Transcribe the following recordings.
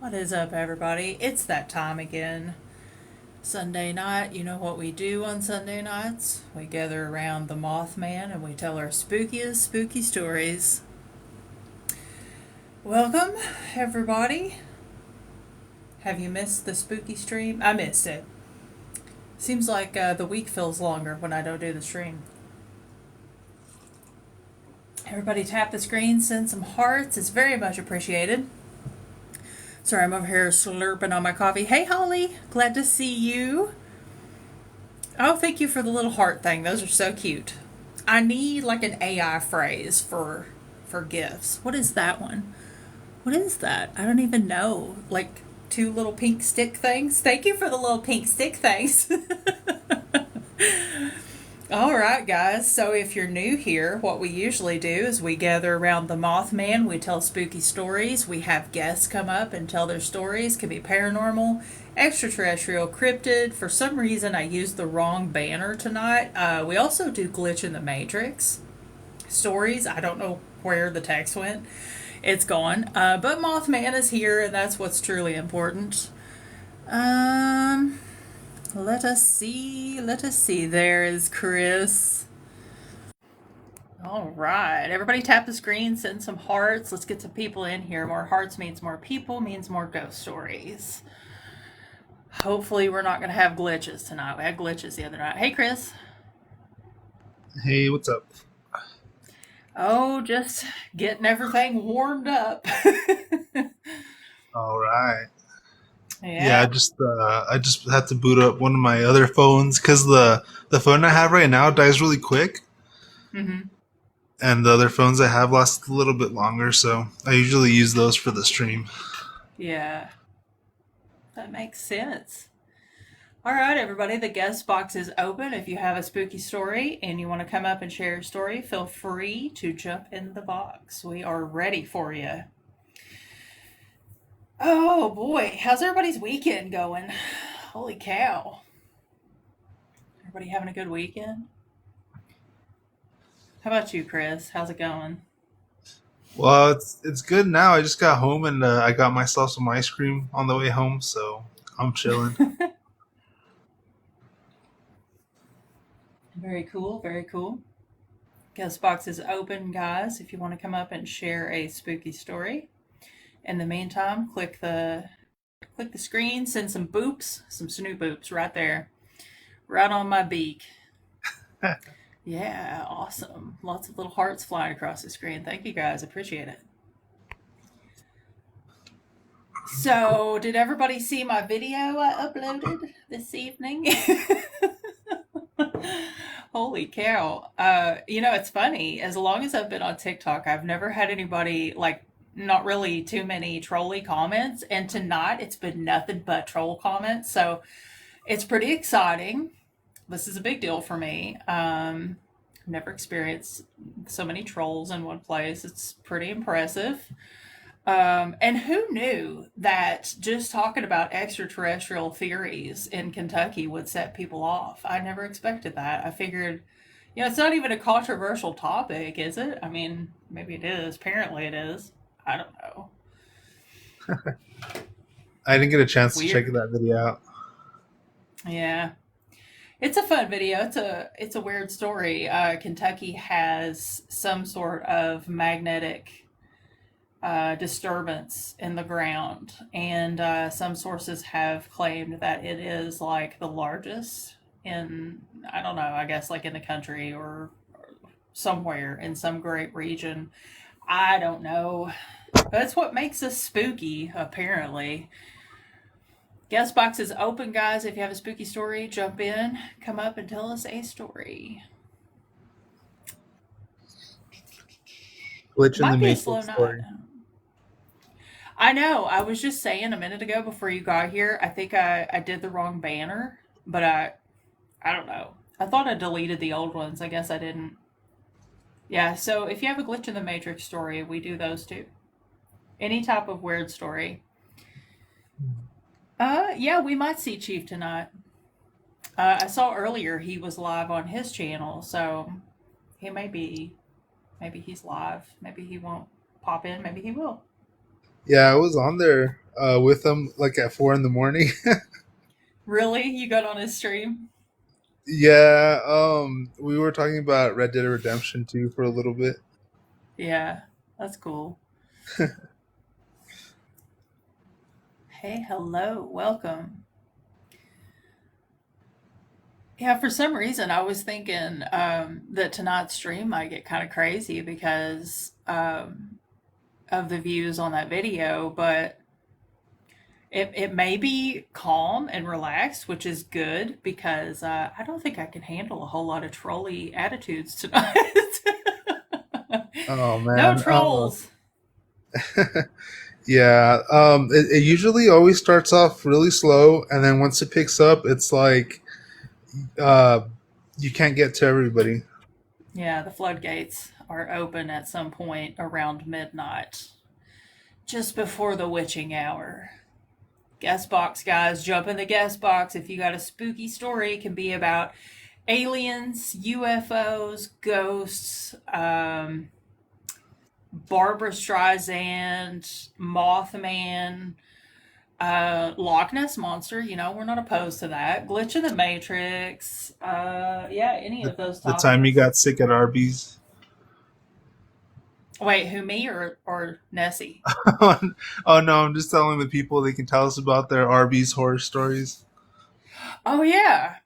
What is up, everybody? It's that time again. Sunday night, you know what we do on Sunday nights? We gather around the Mothman and we tell our spookiest spooky stories. Welcome, everybody. Have you missed the spooky stream? I missed it. Seems like the week feels longer when I don't do the stream. Everybody tap the screen, send some hearts. It's very much appreciated. Sorry, I'm over here slurping on my coffee. Hey, Holly. Glad to see you. Oh, thank you for the little heart thing. Those are so cute. I need like an AI phrase for gifts. What is that one? What is that? I don't even know. Like two little pink stick things. Thank you for the little pink stick things. All right, guys. So if you're new here, what we usually do is we gather around the Mothman. We tell spooky stories. We have guests come up and tell their stories. Could be paranormal, extraterrestrial, cryptid. For some reason, I used the wrong banner tonight. We also do glitch in the Matrix stories. I don't know where the text went. It's gone. But Mothman is here, and that's what's truly important. Um, Let us see. Let us see. There is Chris. All right. Everybody tap the screen, send some hearts. Let's get some people in here. More hearts means more people, means more ghost stories. Hopefully, we're not going to have glitches tonight. We had glitches the other night. Hey, Chris. Hey, what's up? Oh, just getting everything warmed up. All right. Yeah, Yeah. I just had to boot up one of my other phones because the phone I have right now dies really quick, Mm-hmm. and the other phones I have last a little bit longer. So I usually use those for the stream. Yeah. That makes sense. All right, everybody, the guest box is open. If you have a spooky story and you want to come up and share your story, feel free to jump in the box. We are ready for you. Oh boy, how's everybody's weekend going? Holy cow. Everybody having a good weekend? How about you, Chris? How's it going? Well, it's good now. I just got home and I got myself some ice cream on the way home, so I'm chilling. Very cool, very cool. Guest box is open, guys, if you want to come up and share a spooky story. In the meantime, click the screen, send some boops, some snoop boops right there, right on my beak. Yeah, awesome. Lots of little hearts flying across the screen. Thank you guys. Appreciate it. So, did everybody see my video I uploaded this evening? Holy cow. It's funny. As long as I've been on TikTok, I've never had anybody like not really too many trolly comments. And tonight it's been nothing but troll comments. So it's pretty exciting. This is a big deal for me. Never experienced so many trolls in one place. It's pretty impressive. And who knew that just talking about extraterrestrial theories in Kentucky would set people off? I never expected that. I figured, it's not even a controversial topic, is it? I mean, maybe it is. Apparently it is. I don't know. I didn't get a chance to check Weird. that video out. Yeah. It's a fun video. It's a weird story. Kentucky has some sort of magnetic disturbance in the ground, and some sources have claimed that it is like the largest in, I don't know, I guess like in the country or somewhere in some great region. I don't know. That's what makes us spooky, apparently. Guest box is open, guys. If you have a spooky story, jump in, come up and tell us a story. Glitch in the Might be a slow Matrix night. story. I know. I was just saying a minute ago before you got here, I think I did the wrong banner, but I don't know. I thought I deleted the old ones. I guess I didn't. Yeah, so if you have a glitch in the Matrix story, we do those too. Any type of weird story. Yeah, we might see Chief tonight. I saw earlier he was live on his channel, so maybe he's live. Maybe he won't pop in. Maybe he will. Yeah, I was on there with him like at 4 in the morning. Really? You got on his stream? Yeah, we were talking about Red Dead Redemption 2 for a little bit. Yeah, that's cool. Hey, hello, welcome. Yeah, for some reason, I was thinking that tonight's stream might get kind of crazy because of the views on that video, but it may be calm and relaxed, which is good because I don't think I can handle a whole lot of trolly attitudes tonight. Oh No man. trolls. Yeah. It usually always starts off really slow, and then once it picks up, it's like uh, you can't get to everybody. Yeah, the floodgates are open at some point around midnight, just before the witching hour. Guest box, guys, jump in the guest box if you got a spooky story. It can be about aliens, UFOs, ghosts, Barbara Streisand, Mothman, Loch Ness Monster. You know, we're not opposed to that. Glitch in the Matrix. Yeah, any The, of those the time you topics. got sick at Arby's. Wait, who, me or Nessie? Oh no, I'm just telling the people they can tell us about their Arby's horror stories. Oh, yeah.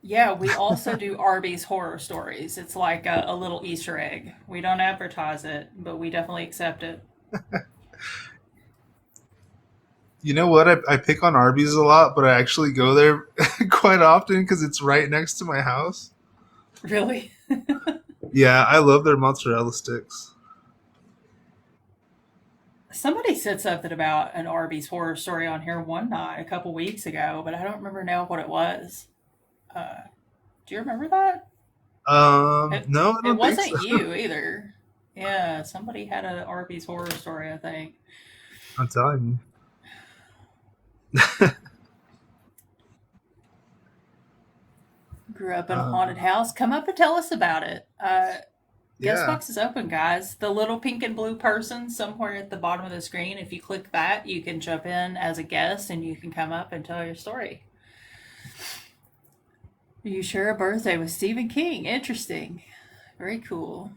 Yeah, we also do Arby's horror stories. It's like a little Easter egg. We don't advertise it, but we definitely accept it. You know what? I pick on Arby's a lot, but I actually go there quite often because it's right next to my house. Really? Yeah, I love their mozzarella sticks. Somebody said something about an Arby's horror story on here one night a couple weeks ago, but I don't remember now what it was. Uh, do you remember that? It No, I it don't think so. wasn't you either. Yeah, somebody had an Arby's horror story, I think. I'm telling Grew up you. in a haunted house. Come up and tell us about it. Guest Yeah. box is open, guys. The little pink and blue person somewhere at the bottom of the screen. If you click that, you can jump in as a guest and you can come up and tell your story. You share a birthday with Stephen King. Interesting. Very cool.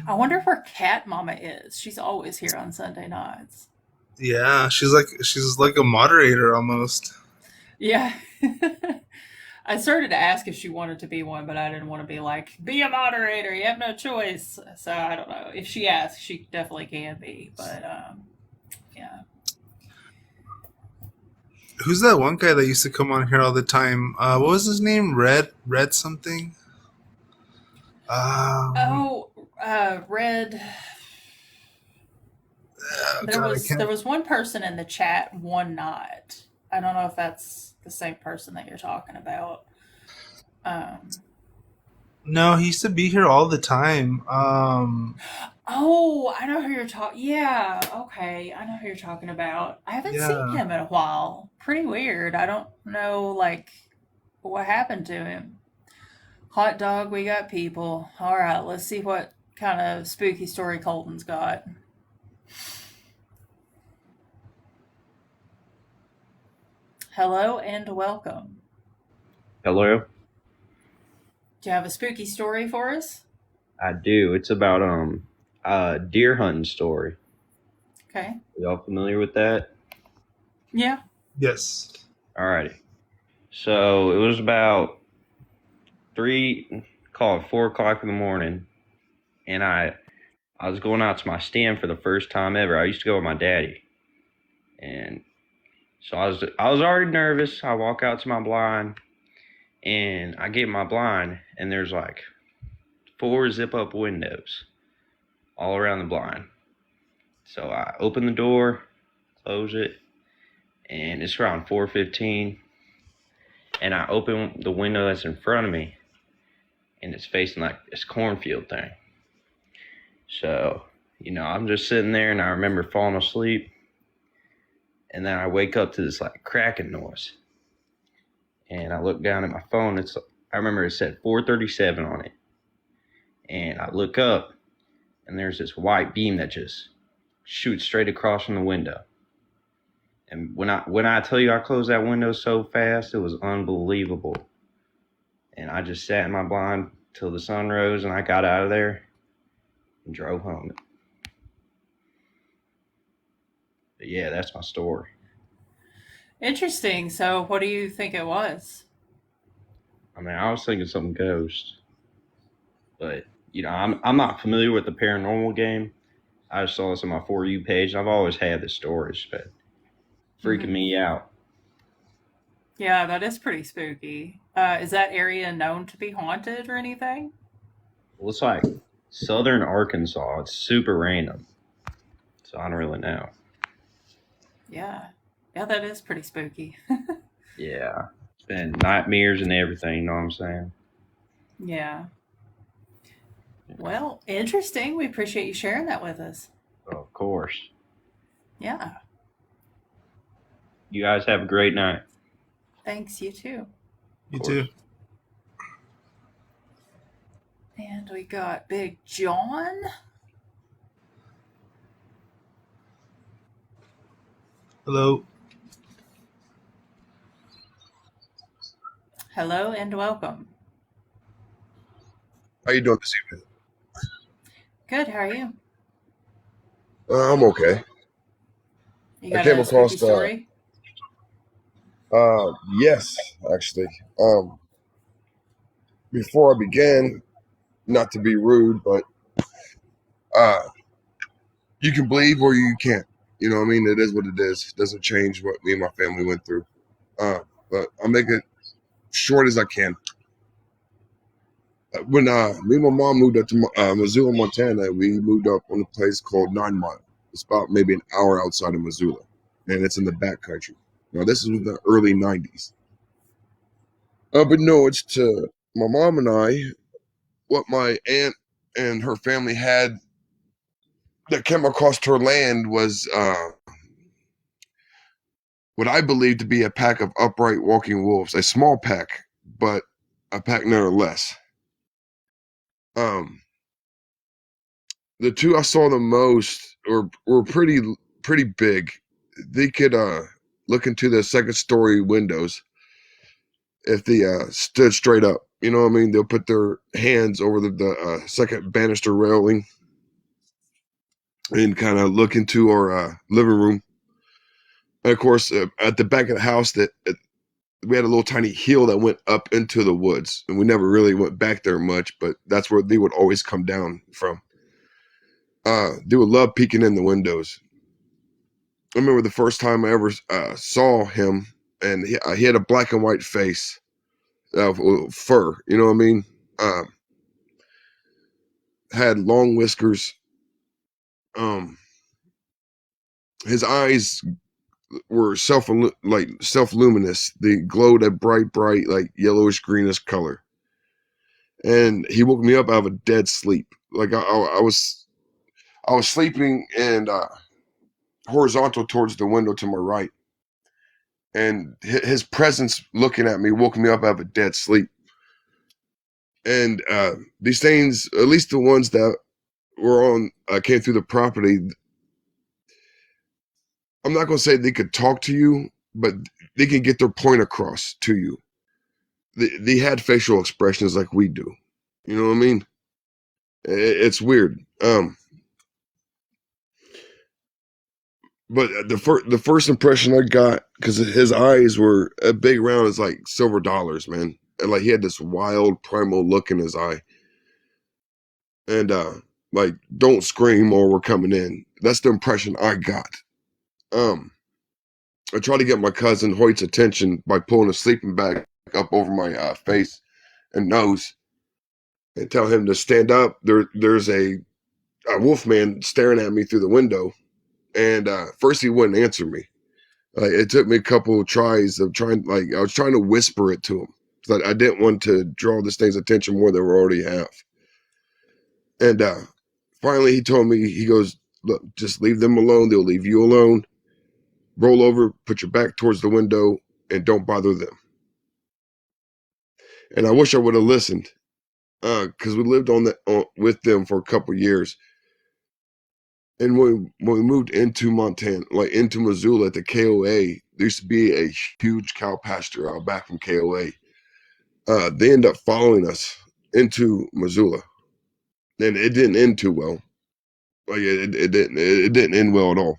I wonder where Cat Mama is. She's always here on Sunday nights. Yeah, she's like a moderator almost. Yeah. I started to ask if she wanted to be one, but I didn't want to be like, be a moderator. You have no choice. So I don't know. If she asks, she definitely can be. But yeah. Who's that one guy that used to come on here all the time? What was his name? Red something. Um, Oh, Red. oh There God, I was there can't. was one person in the chat one night. I don't know if that's the same person that you're talking about. Um, No, he used to be here all the time. oh, I know who you're talking. Yeah, okay, I know who you're talking about. I haven't seen Yeah, him in a while. Pretty weird. I don't know like what happened to him. Hot dog, we got people. All right, let's see what kind of spooky story Colton's got. Hello and welcome. Hello, Do you have a spooky story for us? I do. It's about a deer hunting story. Okay. Y'all familiar with that? Yeah. yes. Alrighty. So it was about call it 4 o'clock in the morning, and I was going out to my stand for the first time ever. I used to go with my daddy, and so I was already nervous. I walk out to my blind, and I get in my blind, and there's like 4 zip up windows all around the blind. So I open the door, close it, and it's around 4:15, and I open the window that's in front of me, and it's facing like this cornfield thing. So, I'm just sitting there, and I remember falling asleep, and then I wake up to this like cracking noise, and I look down at my phone. I remember it said 437 on it. And I look up, and there's this white beam that just shoots straight across from the window. And when I tell you I closed that window so fast, it was unbelievable. And I just sat in my blind till the sun rose, and I got out of there and drove home. But yeah, that's my story. Interesting. So, what do you think it was? I mean, I was thinking some ghost, but I'm not familiar with the paranormal game. I just saw this on my For You page, and I've always had the stories, but freaking Hmm. me out. Yeah, that is pretty spooky. Is that area known to be haunted or anything? Well, it's like southern Arkansas. It's super random, so I don't really know. Yeah. Yeah, that is pretty spooky. Yeah, it's been nightmares and everything. You know what I'm saying? Yeah. Well, interesting. We appreciate you sharing that with us. Of course. Yeah. You guys have a great night. Thanks, you too. Of You course. too. And we got Big John. Hello. Hello and welcome. How you doing this evening? Good, how are you? I'm okay. You I got came a spooky across story? yes, actually. Before I began, not to be rude, but uh, you can believe or you can't. You know what I mean? It is what it is. It doesn't change what me and my family went through. But I'll make it short as I can. When me and my mom moved up to Missoula, Montana, we moved up on a place called 9 Mile. It's about maybe an hour outside of Missoula, and it's in the back country. Now, this is in the early 90s. But no, it's to my mom and I, what my aunt and her family had that came across her land was what I believe to be a pack of upright walking wolves, a small pack, but a pack nevertheless. Um, the two I saw the most were pretty big. They could look into the second story windows if they stood straight up. You know what I mean? They'll put their hands over the second banister railing and kind of look into our living room. And of course, at the back of the house, we had a little tiny hill that went up into the woods, and we never really went back there much. But that's where they would always come down from. They would love peeking in the windows. I remember the first time I ever saw him, and he had a black and white face, fur. You know what I mean? Uh, had long whiskers. Um, his eyes were self luminous. They glowed a bright like yellowish greenish color. And he woke me up out of a dead sleep. Like I was sleeping and horizontal towards the window to my right, and his presence looking at me woke me up out of a dead sleep. And these things, at least the ones that were on came through the property. I'm not gonna say they could talk to you, but they can get their point across to you. They had facial expressions like we do. You know what I mean? It's weird. But the first impression I got, because his eyes were big round as like silver dollars, man, and like he had this wild primal look in his eye, and like don't scream or we're coming in. That's the impression I got. Um, I tried to get my cousin Hoyt's attention by pulling a sleeping bag up over my face and nose, and tell him to stand up. There's a wolf man staring at me through the window, and first he wouldn't answer me. Like it took me a couple of tries of trying, like I was trying to whisper it to him because I didn't want to draw this thing's attention more than we already have. And finally, he told me, he goes, "Look, just leave them alone. They'll leave you alone. Roll over, put your back towards the window, and don't bother them." And I wish I would have listened, because we lived with them for a couple years. And when we moved into Montana, like into Missoula at the KOA, there used to be a huge cow pasture out back from KOA. They ended up following us into Missoula, and it didn't end too well. Like it didn't end well at all.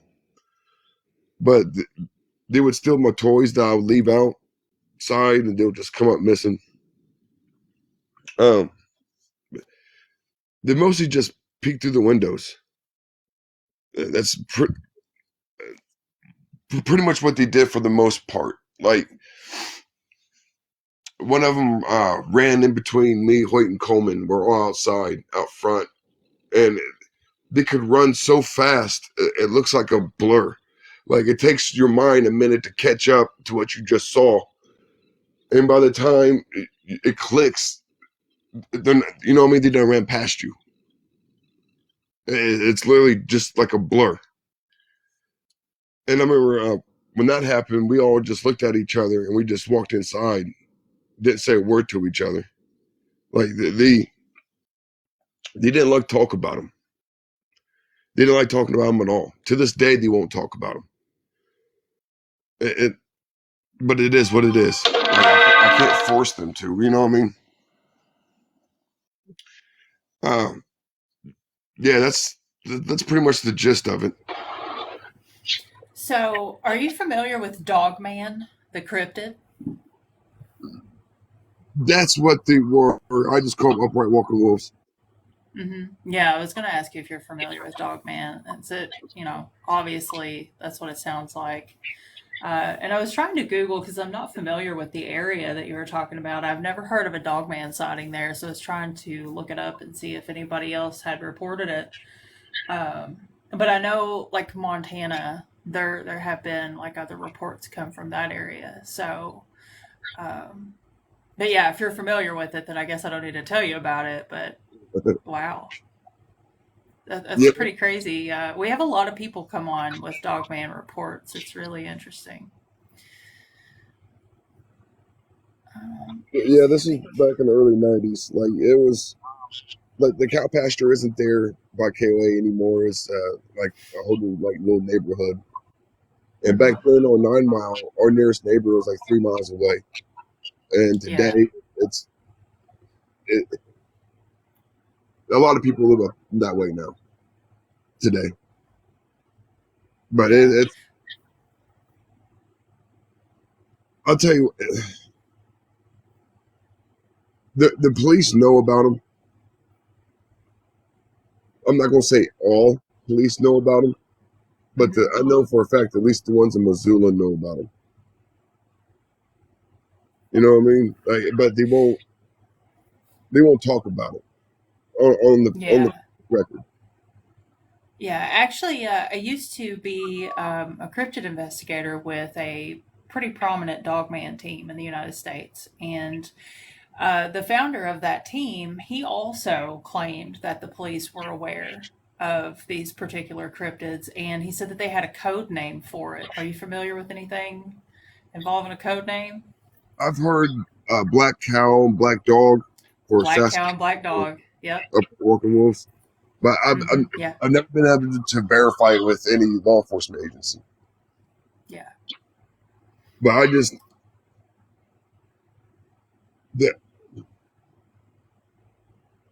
But they would steal my toys that I would leave outside, and they would just come up missing. Um, they mostly just peek through the windows. That's pretty much what they did for the most part. Like one of them ran in between me, Hoyt, and Coleman. We're all outside, out front, and they could run so fast it looks like a blur. Like it takes your mind a minute to catch up to what you just saw, and by the time it clicks, then you know what I mean. They done ran past you. It's literally just like a blur. And I remember when that happened, we all just looked at each other and we just walked inside, didn't say a word to each other. Like they didn't like to talk about him. They didn't like talking about him at all. To this day, they won't talk about him. But it is what it is. Like, I can't force them to. You know what I mean? Um, yeah, that's pretty much the gist of it. So, are you familiar with Dogman, the cryptid? That's what they were. I just call them upright walking wolves. Yeah, I was going to ask you if you're familiar with Dogman. That's it. Obviously, that's what it sounds like. And I was trying to Google because I'm not familiar with the area that you were talking about. I've never heard of a Dogman sighting there, so I was trying to look it up and see if anybody else had reported it. But I know, like Montana, there have been like other reports come from that area. So, um, but yeah, if you're familiar with it, then I guess I don't need to tell you about it. But wow, that's Yep. pretty crazy. We have a lot of people come on with Dogman reports. It's really interesting. Yeah, this is back in the early '90s. Like it was like the cow pasture isn't there by KOA anymore. It's like a whole new like little neighborhood. And back Hmm. then on 9 Mile, our nearest neighbor was like 3 miles away. And Yeah, today, it, a lot of people live up that way now today. But yeah. it's I'll tell you, the police know about them. I'm not gonna say all police know about them, but Hmm. I know for a fact at least the ones in Missoula know about them. You know what I mean? Like, but they won't talk about it on the Yeah. record. Yeah, actually, I used to be a cryptid investigator with a pretty prominent dogman team in the United States. And the founder of that team, he also claimed that the police were aware of these particular cryptids. And he said that they had a code name for it. Are you familiar with anything involving a code name? I've heard black cow and black dog for Black cow assassination and black dog. Yep. of working wolves, but Yeah. I've never been able to verify it with any law enforcement agency. Yeah. But I just the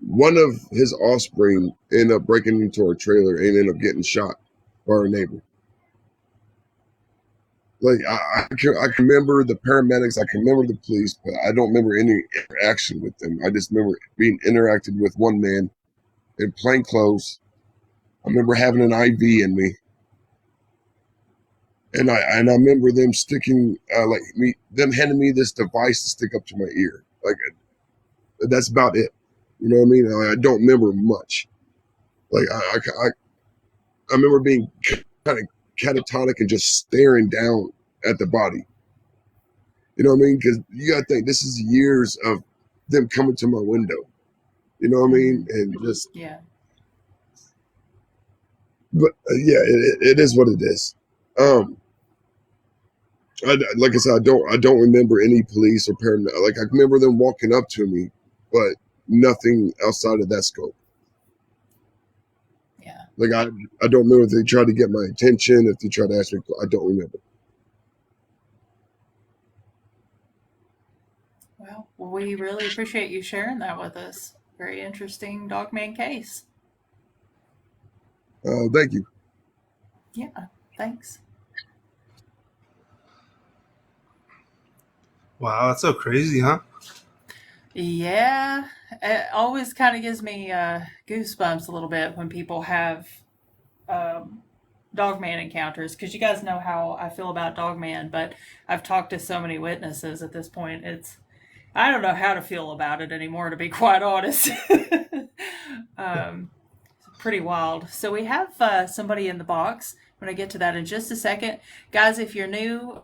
one of his offspring ended up breaking into our trailer and ended up getting shot by our neighbor. Like I can remember the paramedics, I can remember the police, but I don't remember any interaction with them. I just remember being interacted with one man in plain clothes. I remember having an IV in me, and I remember them sticking them handing me this device to stick up to my ear. Like that's about it. You know what I mean? I don't remember much. Like I remember being kind of catatonic and just staring down at the body. You know what I mean? Because you got to think this is years of them coming to my window. You know what I Hmm. mean? And just, Yeah. but yeah, it is what it is. Um, Like I said, I don't remember any police or paramedic. Like I remember them walking up to me, but nothing outside of that scope. Yeah. Like I don't remember if they tried to get my attention, if they tried to ask me. I don't remember. Well, we really appreciate you sharing that with us. Very interesting Dogman case. Thank you. Yeah, thanks. Wow, that's so crazy, huh? Yeah, it always kind of gives me goosebumps a little bit when people have um, Dogman encounters, because you guys know how I feel about Dogman, but I've talked to so many witnesses at this point. I don't know how to feel about it anymore, to be quite honest. um, Pretty wild. So we have somebody in the box. I'm going to get to that in just a second. Guys, if you're new,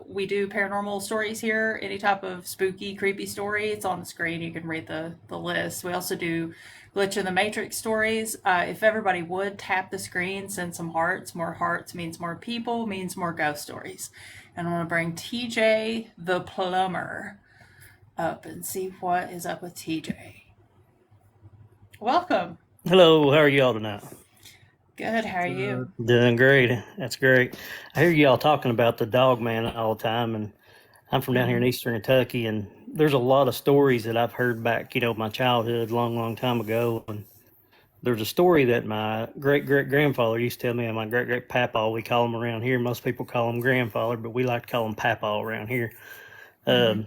we do paranormal stories here. Any type of spooky, creepy story, it's on the screen. You can read the list. We also do Glitch in the Matrix stories. If everybody would tap the screen, send some hearts. More hearts means more people, means more ghost stories. And I'm going to bring TJ the plumber up and see what is up with TJ. Welcome. Hello, how are y'all tonight? Good. How are you? Doing great. That's great. I hear y'all talking about the dog man all the time, and I'm from down here in Mm-hmm. eastern Kentucky, and there's a lot of stories that I've heard back, my childhood, long, long time ago. And there's a story that my great great grandfather used to tell me, and my great great papa, we call him around here. Most people call him grandfather, but we like to call him papa around here. Mm-hmm. Um,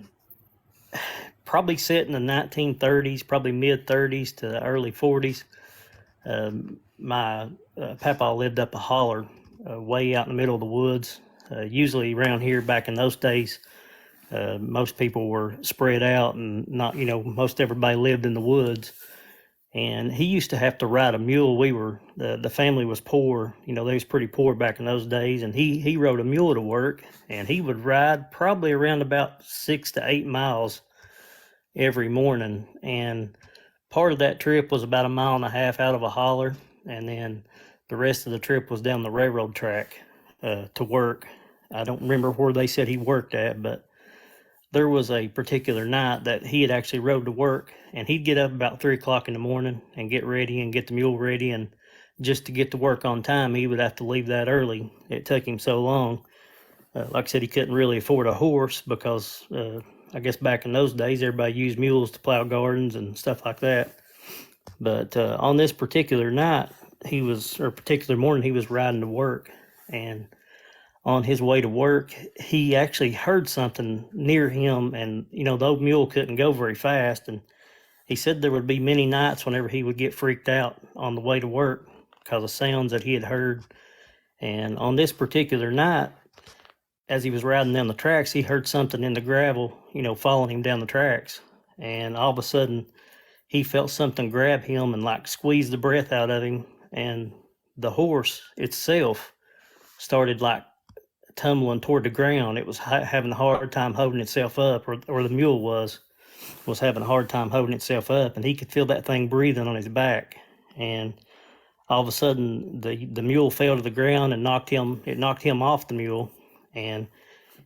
Probably set in the 1930s, probably mid 30s to early 40s. My papa lived up a holler way out in the middle of the woods. Usually around here back in those days, most people were spread out and not, most everybody lived in the woods. And he used to have to ride a mule. The family was poor, they was pretty poor back in those days. And he rode a mule to work, and he would ride probably around about 6 to 8 miles every morning. And part of that trip was about a mile and a half out of a holler, and then the rest of the trip was down the railroad track to work. I don't remember where they said he worked at, but there was a particular night that he had actually rode to work, and he'd get up about 3 o'clock in the morning and get ready and get the mule ready. And just to get to work on time, he would have to leave that early. It took him so long. Like I said, he couldn't really afford a horse because I guess back in those days, everybody used mules to plow gardens and stuff like that. But on this particular night, particular morning, he was riding to work. And on his way to work, he actually heard something near him. And, the old mule couldn't go very fast. And he said there would be many nights whenever he would get freaked out on the way to work because of sounds that he had heard. And on this particular night, as he was riding down the tracks, he heard something in the gravel, following him down the tracks. And all of a sudden, he felt something grab him and like squeeze the breath out of him. And the horse itself started like tumbling toward the ground. It was having a hard time holding itself up, or the mule was having a hard time holding itself up. And he could feel that thing breathing on his back. And all of a sudden, the mule fell to the ground and knocked him off the mule. And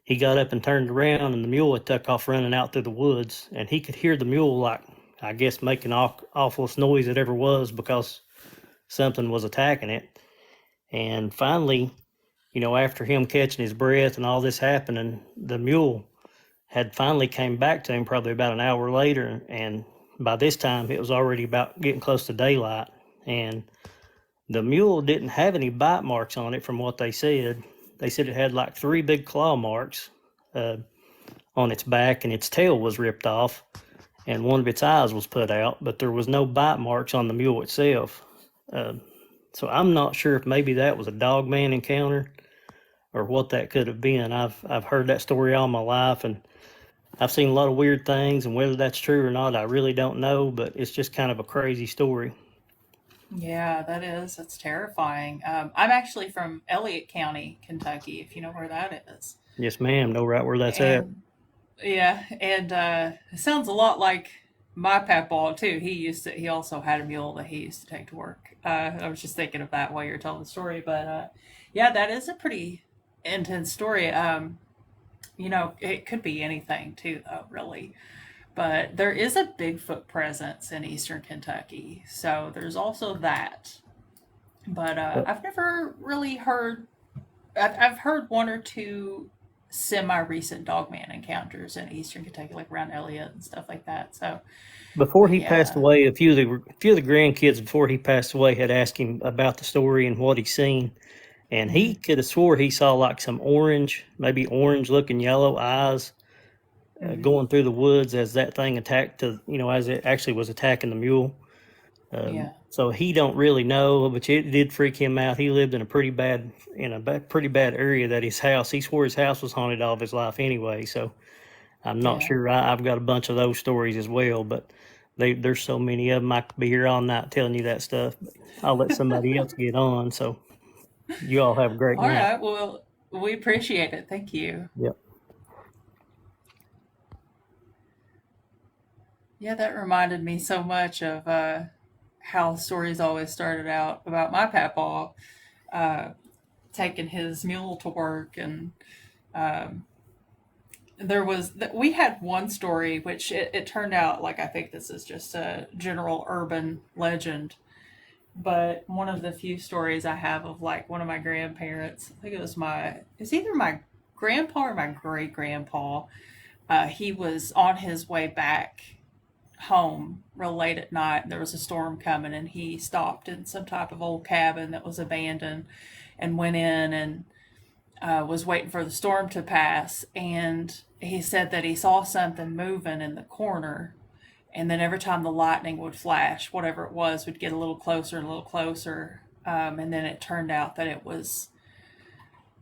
he got up and turned around, and the mule had took off running out through the woods. And he could hear the mule, like, I guess, making awfulest noise it ever was because something was attacking it. And finally, after him catching his breath and all this happening, the mule had finally came back to him probably about an hour later. And by this time, it was already about getting close to daylight. And the mule didn't have any bite marks on it from what they said. They said it had like 3 big claw marks on its back, and its tail was ripped off, and one of its eyes was put out, but there was no bite marks on the mule itself. Uh, so I'm not sure if maybe that was a dog man encounter or what that could have been. I've heard that story all my life, and I've seen a lot of weird things, and whether that's true or not, I really don't know, but it's just kind of a crazy story. Yeah, that is. That's terrifying. I'm actually from Elliott County, Kentucky, if you know where that is. Yes, ma'am. Know right where that's at. And yeah, and it sounds a lot like my papaw too. He also had a mule that he used to take to work. I was just thinking of that while you're telling the story, but yeah, that is a pretty intense story. You know, it could be anything too, though, really. But there is a Bigfoot presence in eastern Kentucky, so there's also that. But But I've never really heard. I've heard one or two semi-recent dogman encounters in eastern Kentucky, like around Elliott and stuff like that. So, before but he passed yeah, away, a few of the grandkids before he passed away had asked him about the story and what he seen, and he mm, could have swore he saw like some orange, maybe orange looking yellow eyes mm, going through the woods as that thing attacked as it actually was attacking the mule. yeah, So he don't really know, but it did freak him out. He lived in pretty bad area. That his house, he swore his house was haunted all of his life anyway. So I'm not yeah. sure. I've got a bunch of those stories as well, but there's so many of them. I could be here all night telling you that stuff. But I'll let somebody else get on. So you all have a great All night. right. Well, we appreciate it. Thank you. Yep. Yeah, that reminded me so much of how stories always started out about my papaw uh, taking his mule to work, and um, we had one story which it turned out like I think this is just a general urban legend, but one of the few stories I have of like one of my grandparents. I think it's either my grandpa or my great grandpa. He was on his way back home real late at night. There was a storm coming, and he stopped in some type of old cabin that was abandoned and went in and was waiting for the storm to pass. And he said that he saw something moving in the corner. And then every time the lightning would flash, whatever it was would get a little closer and a little closer. And then it turned out that it was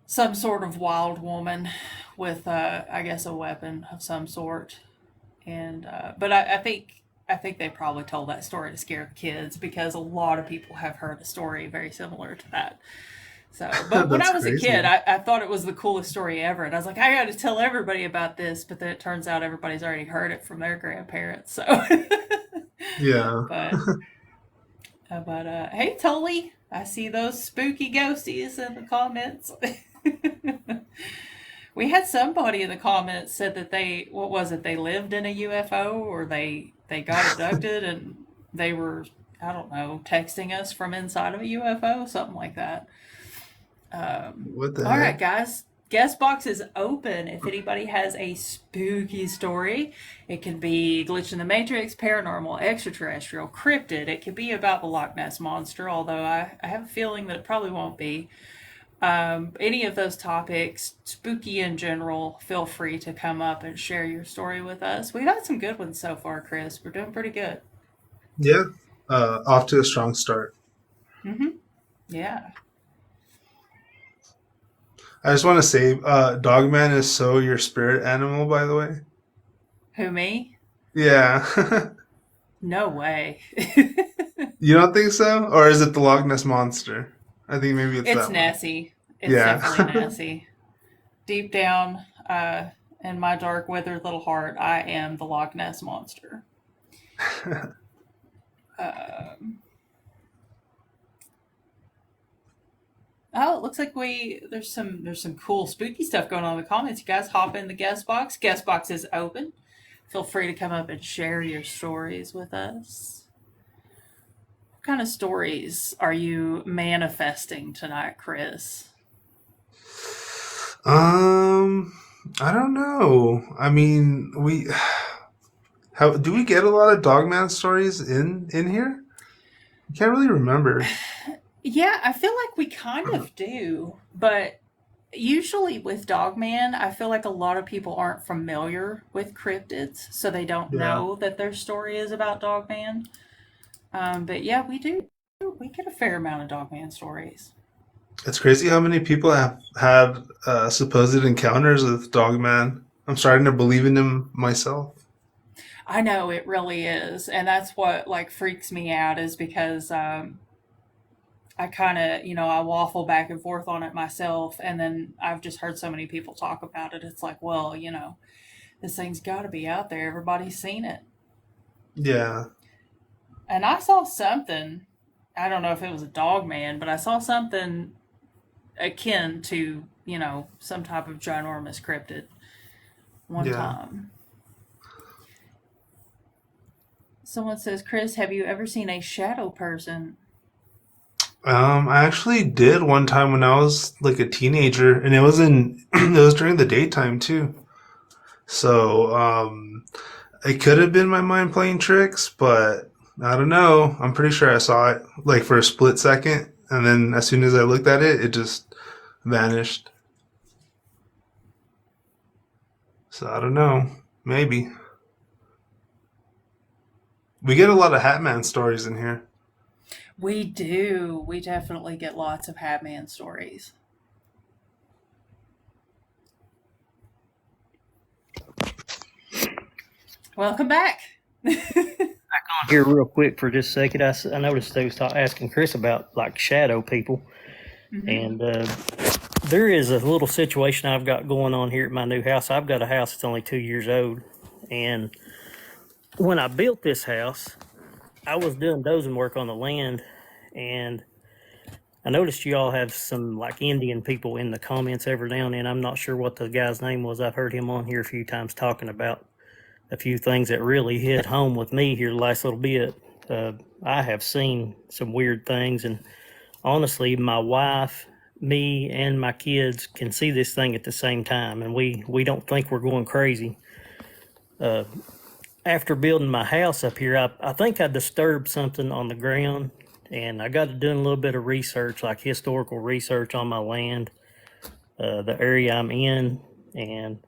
some sort of wild woman with, I guess, a weapon of some sort. And but I think they probably told that story to scare the kids because a lot of people have heard a story very similar to that. So, but when I That's was a kid, crazy. I thought it was the coolest story ever, and I was like, I got to tell everybody about this. But then it turns out everybody's already heard it from their grandparents. So, Yeah. but hey, Tully, I see those spooky ghosties in the comments. We had somebody in the comments said that what was it? They lived in a UFO, or they got abducted, and they were, I don't know, texting us from inside of a UFO, something like that. What the All right, heck? guys. Guest box is open. If anybody has a spooky story, it can be glitch in the matrix, paranormal, extraterrestrial, cryptid. It could be about the Loch Ness monster, although I have a feeling that it probably won't be. Any of those topics, spooky in general, feel free to come up and share your story with us. We've had some good ones so far, Chris. We're doing pretty good. Yeah. Off to a strong start. Mm-hmm. Yeah. I just want to say, Dogman is so your spirit animal, by the way. Who, me? Yeah. No way. You don't think so? Or is it the Loch Ness Monster? I think maybe it's It's that one. Nessie. It's Yeah. definitely Nessie. Deep down, in my dark, withered little heart, I am the Loch Ness monster. Um, oh, it looks like there's some cool spooky stuff going on in the comments. You guys hop in the guest box. Guest box is open. Feel free to come up and share your stories with us. What kind of stories are you manifesting tonight, Chris? um, I don't know. I mean, how do we get a lot of Dogman stories in here? I can't really remember. Yeah, I feel like we kind of do, but usually with Dogman, I feel like a lot of people aren't familiar with cryptids, so they don't Yeah. know that their story is about Dogman. But yeah, we do. We get a fair amount of Dogman stories. It's crazy how many people have had supposed encounters with Dogman. I'm starting to believe in him myself. I know it really is, and that's what like freaks me out is because I kind of I waffle back and forth on it myself, and then I've just heard so many people talk about it. It's like, well, this thing's got to be out there. Everybody's seen it. Yeah. And I saw something. I don't know if it was a dog man, but I saw something akin to some type of ginormous cryptid. one Yeah. time. Someone says, Chris, have you ever seen a shadow person? I actually did one time when I was like a teenager, and it was in it was during the daytime too. So it could have been my mind playing tricks, but I don't know. I'm pretty sure I saw it like for a split second, and then as soon as I looked at it, it just vanished. So I don't know. Maybe we get a lot of Hatman stories in here. We do. We definitely get lots of Hatman stories. Welcome back. Here, real quick, for just a second, I noticed they was asking Chris about like shadow people, Mm-hmm. and there is a little situation I've got going on here at my new house. I've got a house that's only 2 years old, and when I built this house, I was doing dozing work on the land, and I noticed you all have some like Indian people in the comments every now and then. I'm not sure what the guy's name was. I've heard him on here a few times talking about a few things that really hit home with me here the last little bit. Uh, I have seen some weird things, and honestly, my wife, me, and my kids can see this thing at the same time, and we don't think we're going crazy. Uh, After building my house up here, I think I disturbed something on the ground, and I got to doing a little bit of research, like historical research on my land, the area I'm in, and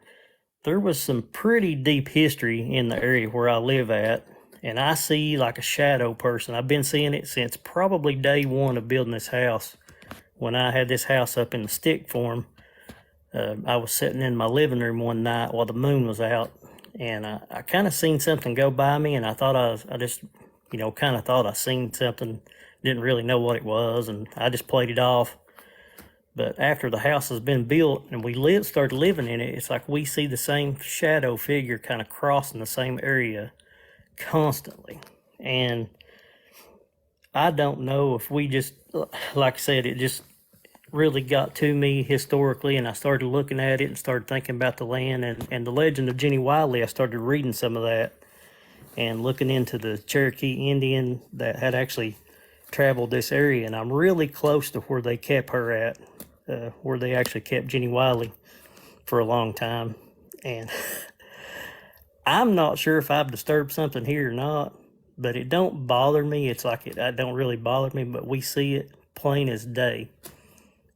there was some pretty deep history in the area where I live at, and I see like a shadow person. I've been seeing it since probably day one of building this house. When I had this house up in the stick form, I was sitting in my living room one night while the moon was out, and I kind of seen something go by me, and I just, kind of thought I seen something, didn't really know what it was, and I just played it off. But after the house has been built and started living in it, it's like we see the same shadow figure kind of crossing the same area constantly. And I don't know if we just, like I said, it just really got to me historically, and I started looking at it and started thinking about the land and the legend of Jenny Wiley. I started reading some of that and looking into the Cherokee Indian that had actually traveled this area, and I'm really close to where they kept her at, where they actually kept Jenny Wiley for a long time. And I'm not sure if I've disturbed something here or not, but it don't bother me. It's like it don't really bother me, but we see it plain as day.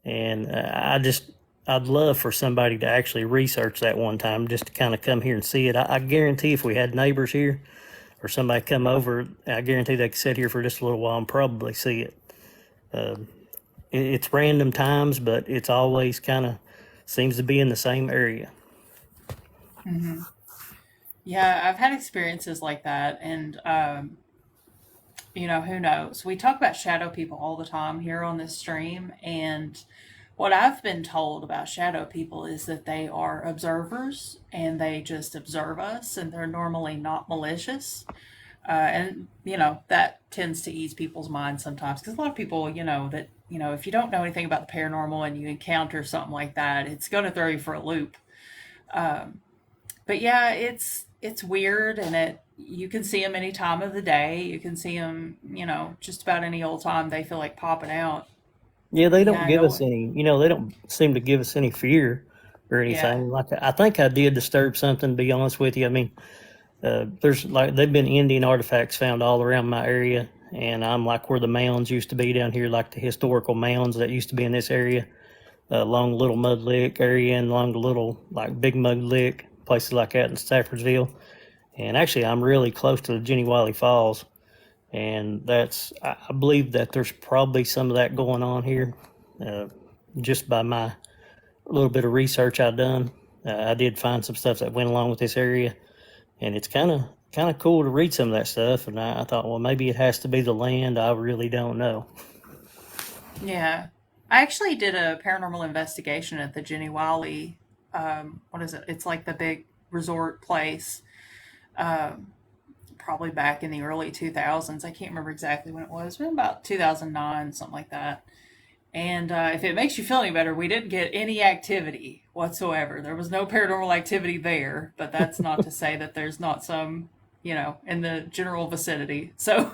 And I'd love for somebody to actually research that one time, just to kind of come here and see it. I guarantee if we had neighbors here or somebody come over, I guarantee they could sit here for just a little while and probably see it. Uh, it's random times, but it's always kind of seems to be in the same area. Mm-hmm. Yeah, I've had experiences like that, and who knows? We talk about shadow people all the time here on this stream, and what I've been told about shadow people is that they are observers and they just observe us, and they're normally not malicious. And that tends to ease people's minds sometimes, because a lot of people, if you don't know anything about the paranormal and you encounter something like that, it's going to throw you for a loop. Um, but yeah, it's weird, and you can see them any time of the day. You can see them, just about any old time they feel like popping out. Yeah, they don't Yeah, give us no, any, they don't seem to give us any fear or yeah. anything. Like, I think I did disturb something, to be honest with you. I mean, there's like, they've been Indian artifacts found all around my area. And I'm like where the mounds used to be down here, like the historical mounds that used to be in this area, along the Little Mud Lick area and along the little, like Big Mud Lick, places like that in Staffordsville. And actually, I'm really close to the Jenny Wiley Falls. And I believe that there's probably some of that going on here, uh, just by my little bit of research I've done. I did find some stuff that went along with this area, and it's kind of cool to read some of that stuff. And I thought, well, maybe it has to be the land. I really don't know. Yeah. I actually did a paranormal investigation at the Jenny Wiley. What is it? It's like the big resort place. Um, Probably back in the early 2000s. I can't remember exactly when it was, but about 2009, something like that. And if it makes you feel any better, we didn't get any activity whatsoever. There was no paranormal activity there, but that's not to say that there's not some, in the general vicinity. So,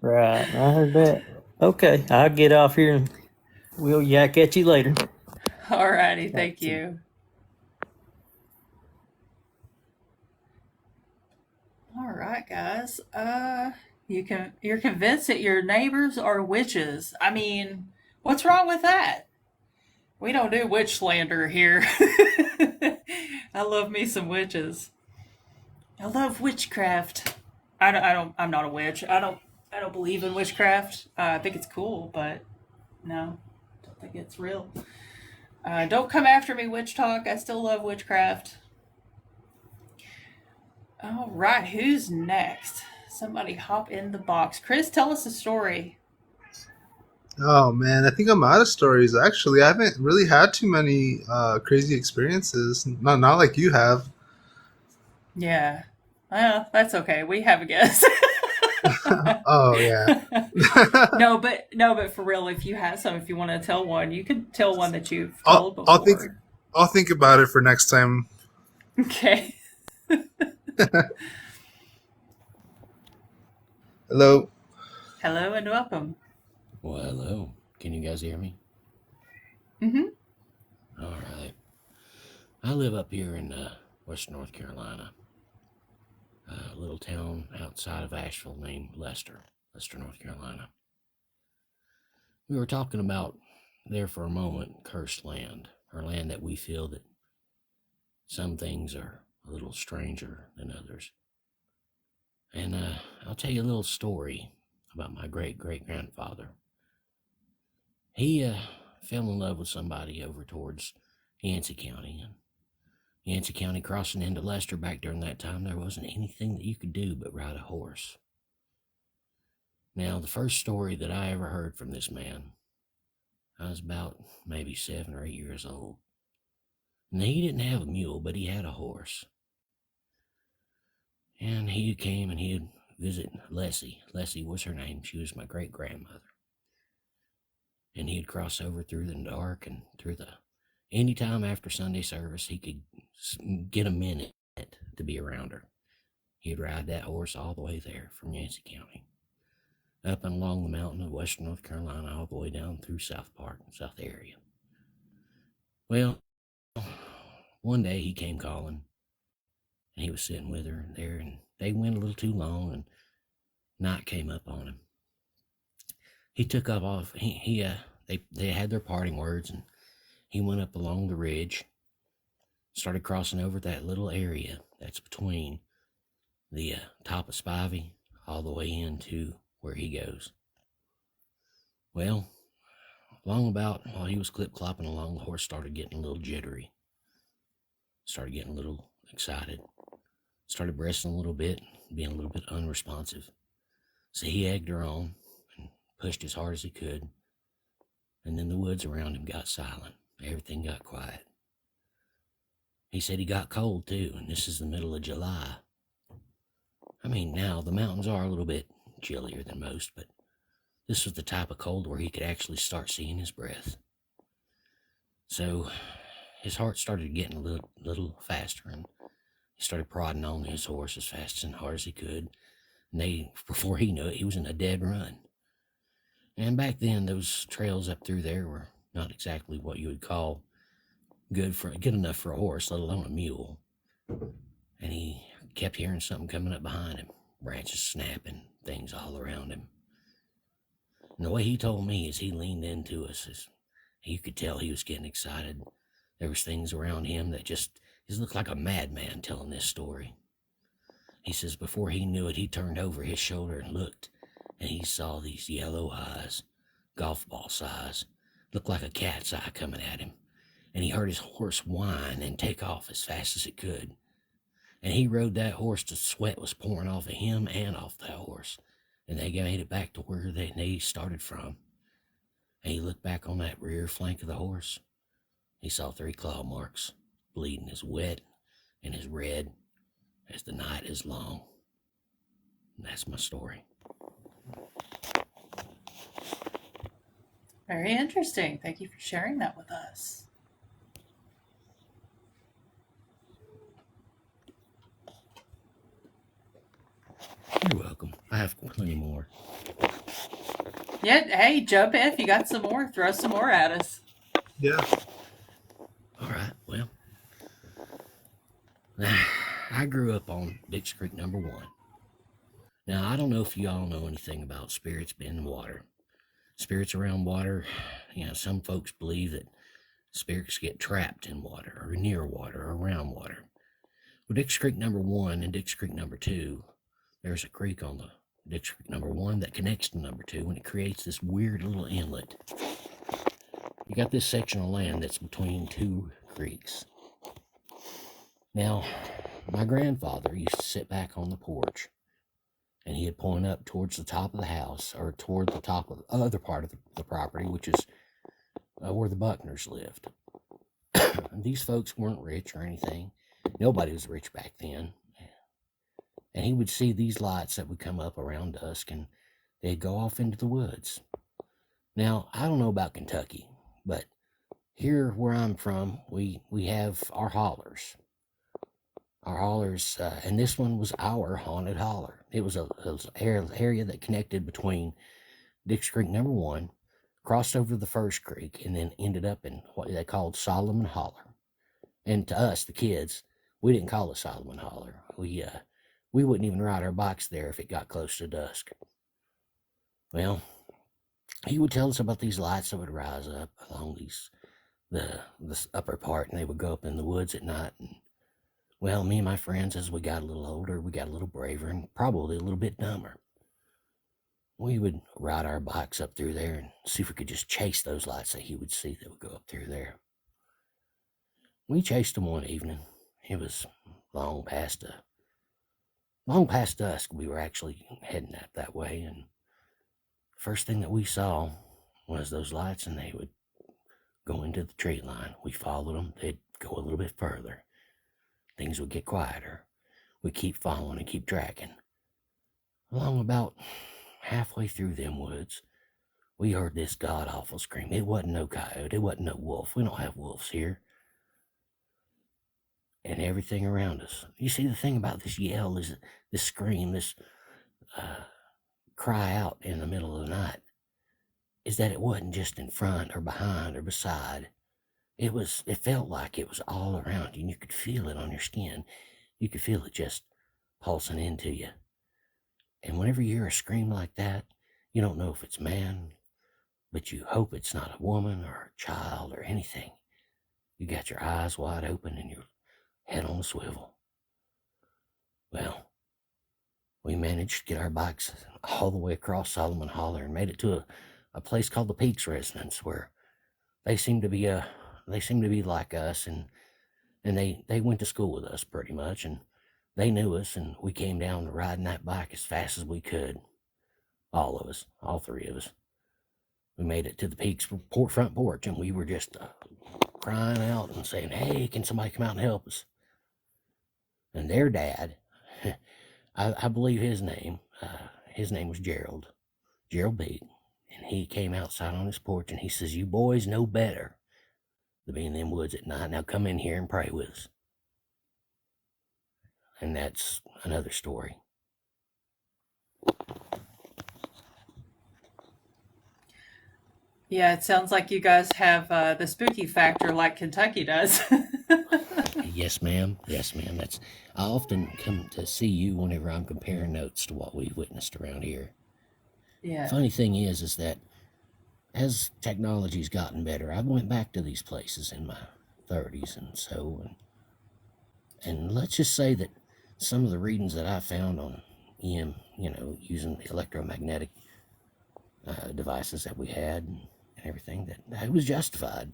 Right, I heard that. Okay, I'll get off here and we'll yak at you later. alrighty, thank you. All right, guys. You're convinced that your neighbors are witches. I mean, what's wrong with that? We don't do witch slander here. I love me some witches. I love witchcraft. I'm not a witch. I don't believe in witchcraft. I think it's cool, but no, don't think it's real. Don't come after me, witch talk. I still love witchcraft. All right, who's next? Somebody hop in the box. Chris, tell us a story. Oh man, I think I'm out of stories. Actually, I haven't really had too many crazy experiences. Not like you have. Yeah. Well, that's okay. We have a guess. Oh yeah. no, but for real, if you have some, if you want to tell one, you could tell one that you've I'll told I'll think before. I'll think about it for next time. Okay. Hello. Hello and welcome. Well, hello. Can you guys hear me? Mm-hmm. All right. I live up here in Western North Carolina, a little town outside of Asheville named Lester, North Carolina. We were talking about there for a moment cursed land, or land that we feel that some things are a little stranger than others. And I'll tell you a little story about my great-great-grandfather. He fell in love with somebody over towards Yancey County. And Yancey County crossing into Lester back during that time, there wasn't anything that you could do but ride a horse. Now, the first story that I ever heard from this man, I was about maybe 7 or 8 years old. And he didn't have a mule, but he had a horse. And he came and he'd visit Leslie. Leslie was her name. She was my great-grandmother. And he'd cross over through the dark and through any time after Sunday service, he could get a minute to be around her. He'd ride that horse all the way there from Yancey County, up and along the mountain of Western North Carolina, all the way down through South Park, South area. Well, one day he came calling, and he was sitting with her there, and they went a little too long, and night came up on him. He took off. They had their parting words, and he went up along the ridge, started crossing over that little area that's between the top of Spivey all the way into where he goes. Well, while he was clip-clopping along, the horse started getting a little jittery, started getting a little excited, started breasting a little bit, being a little bit unresponsive. So he egged her on and pushed as hard as he could, and then the woods around him got silent. Everything got quiet. He said he got cold too, and this is the middle of July. I mean, now the mountains are a little bit chillier than most, but this was the type of cold where he could actually start seeing his breath. So his heart started getting a little faster, and he started prodding on his horse as fast and hard as he could. And before he knew it, he was in a dead run. And back then, those trails up through there were not exactly what you would call good enough for a horse, let alone a mule. And he kept hearing something coming up behind him, branches snapping, things all around him. And the way he told me is he leaned into us, you could tell he was getting excited. There was things around him that he looked like a madman telling this story. He says before he knew it, he turned over his shoulder and looked, and he saw these yellow eyes, golf ball size, looked like a cat's eye coming at him. And he heard his horse whine and take off as fast as it could. And he rode that horse till sweat was pouring off of him and off that horse. And they made it back to where they started from. And he looked back on that rear flank of the horse. He saw 3 claw marks, bleeding as wet and as red as the night is long. And that's my story. Very interesting. Thank you for sharing that with us. You're welcome. I have plenty more. Yeah, hey, jump in if you got some more. Throw some more at us. Yeah. All right. Well, I grew up on Dix Creek #1. Now, I don't know if you all know anything about spirits being in water. Spirits around water, some folks believe that spirits get trapped in water or near water or around water. Well, Dix Creek #1 and Dix Creek #2, there's a creek on the Dix Creek #1 that connects to #2, and it creates this weird little inlet. You got this section of land that's between two creeks. Now, my grandfather used to sit back on the porch, and he'd point up towards the top of the house, or toward the top of the other part of the property, which is where the Buckners lived. These folks weren't rich or anything. Nobody was rich back then. And he would see these lights that would come up around dusk, and they'd go off into the woods. Now, I don't know about Kentucky, but here where I'm from, we have our hollers. Our hollers, and this one was our haunted holler. It was an area that connected between Dix Creek #1, crossed over the first creek, and then ended up in what they called Solomon Holler. And to us, the kids, we didn't call it Solomon Holler. We wouldn't even ride our bikes there if it got close to dusk. Well, he would tell us about these lights that would rise up along this upper part, and they would go up in the woods at night. And well, me and my friends, as we got a little older, we got a little braver and probably a little bit dumber. We would ride our bikes up through there and see if we could just chase those lights that he would see that would go up through there. We chased them one evening. It was long past dusk. We were actually heading up that way, and first thing that we saw was those lights, and they would go into the tree line. We followed them. They'd go a little bit further. Things would get quieter. We'd keep following and keep tracking. Along about halfway through them woods, we heard this god-awful scream. It wasn't no coyote. It wasn't no wolf. We don't have wolves here. And everything around us. You see, the thing about this yell is this scream, this cry out in the middle of the night, is that it wasn't just in front or behind or beside. It felt like it was all around you, and you could feel it on your skin. You could feel it just pulsing into you. And whenever you hear a scream like that, you don't know if it's man, but you hope it's not a woman or a child or anything. You got your eyes wide open and your head on a swivel. Well, we managed to get our bikes all the way across Solomon Holler and made it to a place called the Peaks Residence, where they seemed to be like us, and they went to school with us pretty much, and they knew us, and we came down to riding that bike as fast as we could. All of us, all three of us. We made it to the Peaks front porch, and we were just crying out and saying, "Hey, can somebody come out and help us?" And their dad, I believe his name was Gerald Beat, and he came outside on his porch, and he says, "You boys know better to be in them woods at night. Now come in here and pray with us." And that's another story. Yeah, it sounds like you guys have the spooky factor like Kentucky does. Yes, ma'am. Yes, ma'am. I often come to see you whenever I'm comparing notes to what we've witnessed around here. Yeah. Funny thing is that as technology's gotten better, I went back to these places in my 30s and let's just say that some of the readings that I found on using the electromagnetic devices that we had and everything, that it was justified.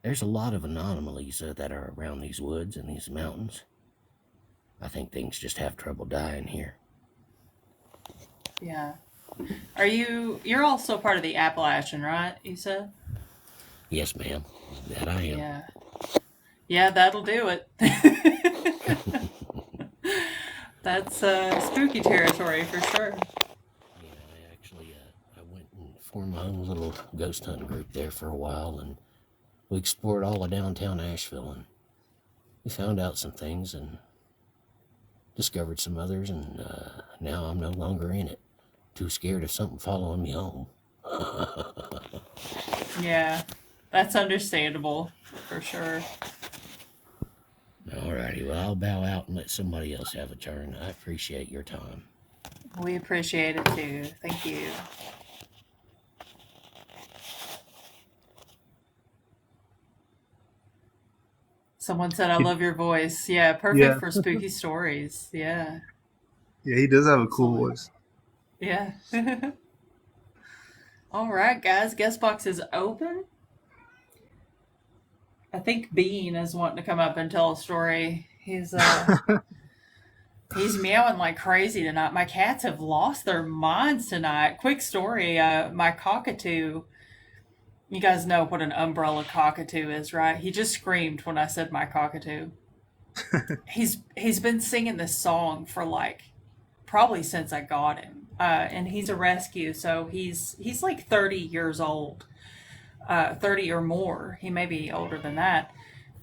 There's a lot of anomalies that are around these woods and these mountains. I think things just have trouble dying here. Yeah. You're also part of the Appalachian, right? You said? Yes, ma'am. That I am. Yeah. Yeah, that'll do it. That's spooky territory for sure. Yeah, I went and formed my own little ghost hunting group there for a while, and we explored all of downtown Asheville, and we found out some things and discovered some others, and now I'm no longer in it. Too scared of something following me home. Yeah, that's understandable for sure. Alrighty, well, I'll bow out and let somebody else have a turn. I appreciate your time. We appreciate it too. Thank you. Someone said, I love your voice. Yeah, perfect Yeah, for spooky stories. Yeah, yeah, he does have a cool absolutely. voice. Yeah. All right, guys. Guest box is open. I think Bean is wanting to come up and tell a story. He's meowing like crazy tonight. My cats have lost their minds tonight. Quick story. My cockatoo. You guys know what an umbrella cockatoo is, right? He just screamed when I said my cockatoo. He's been singing this song for like probably since I got him. And he's a rescue, so he's like 30 years old, 30 or more. He may be older than that.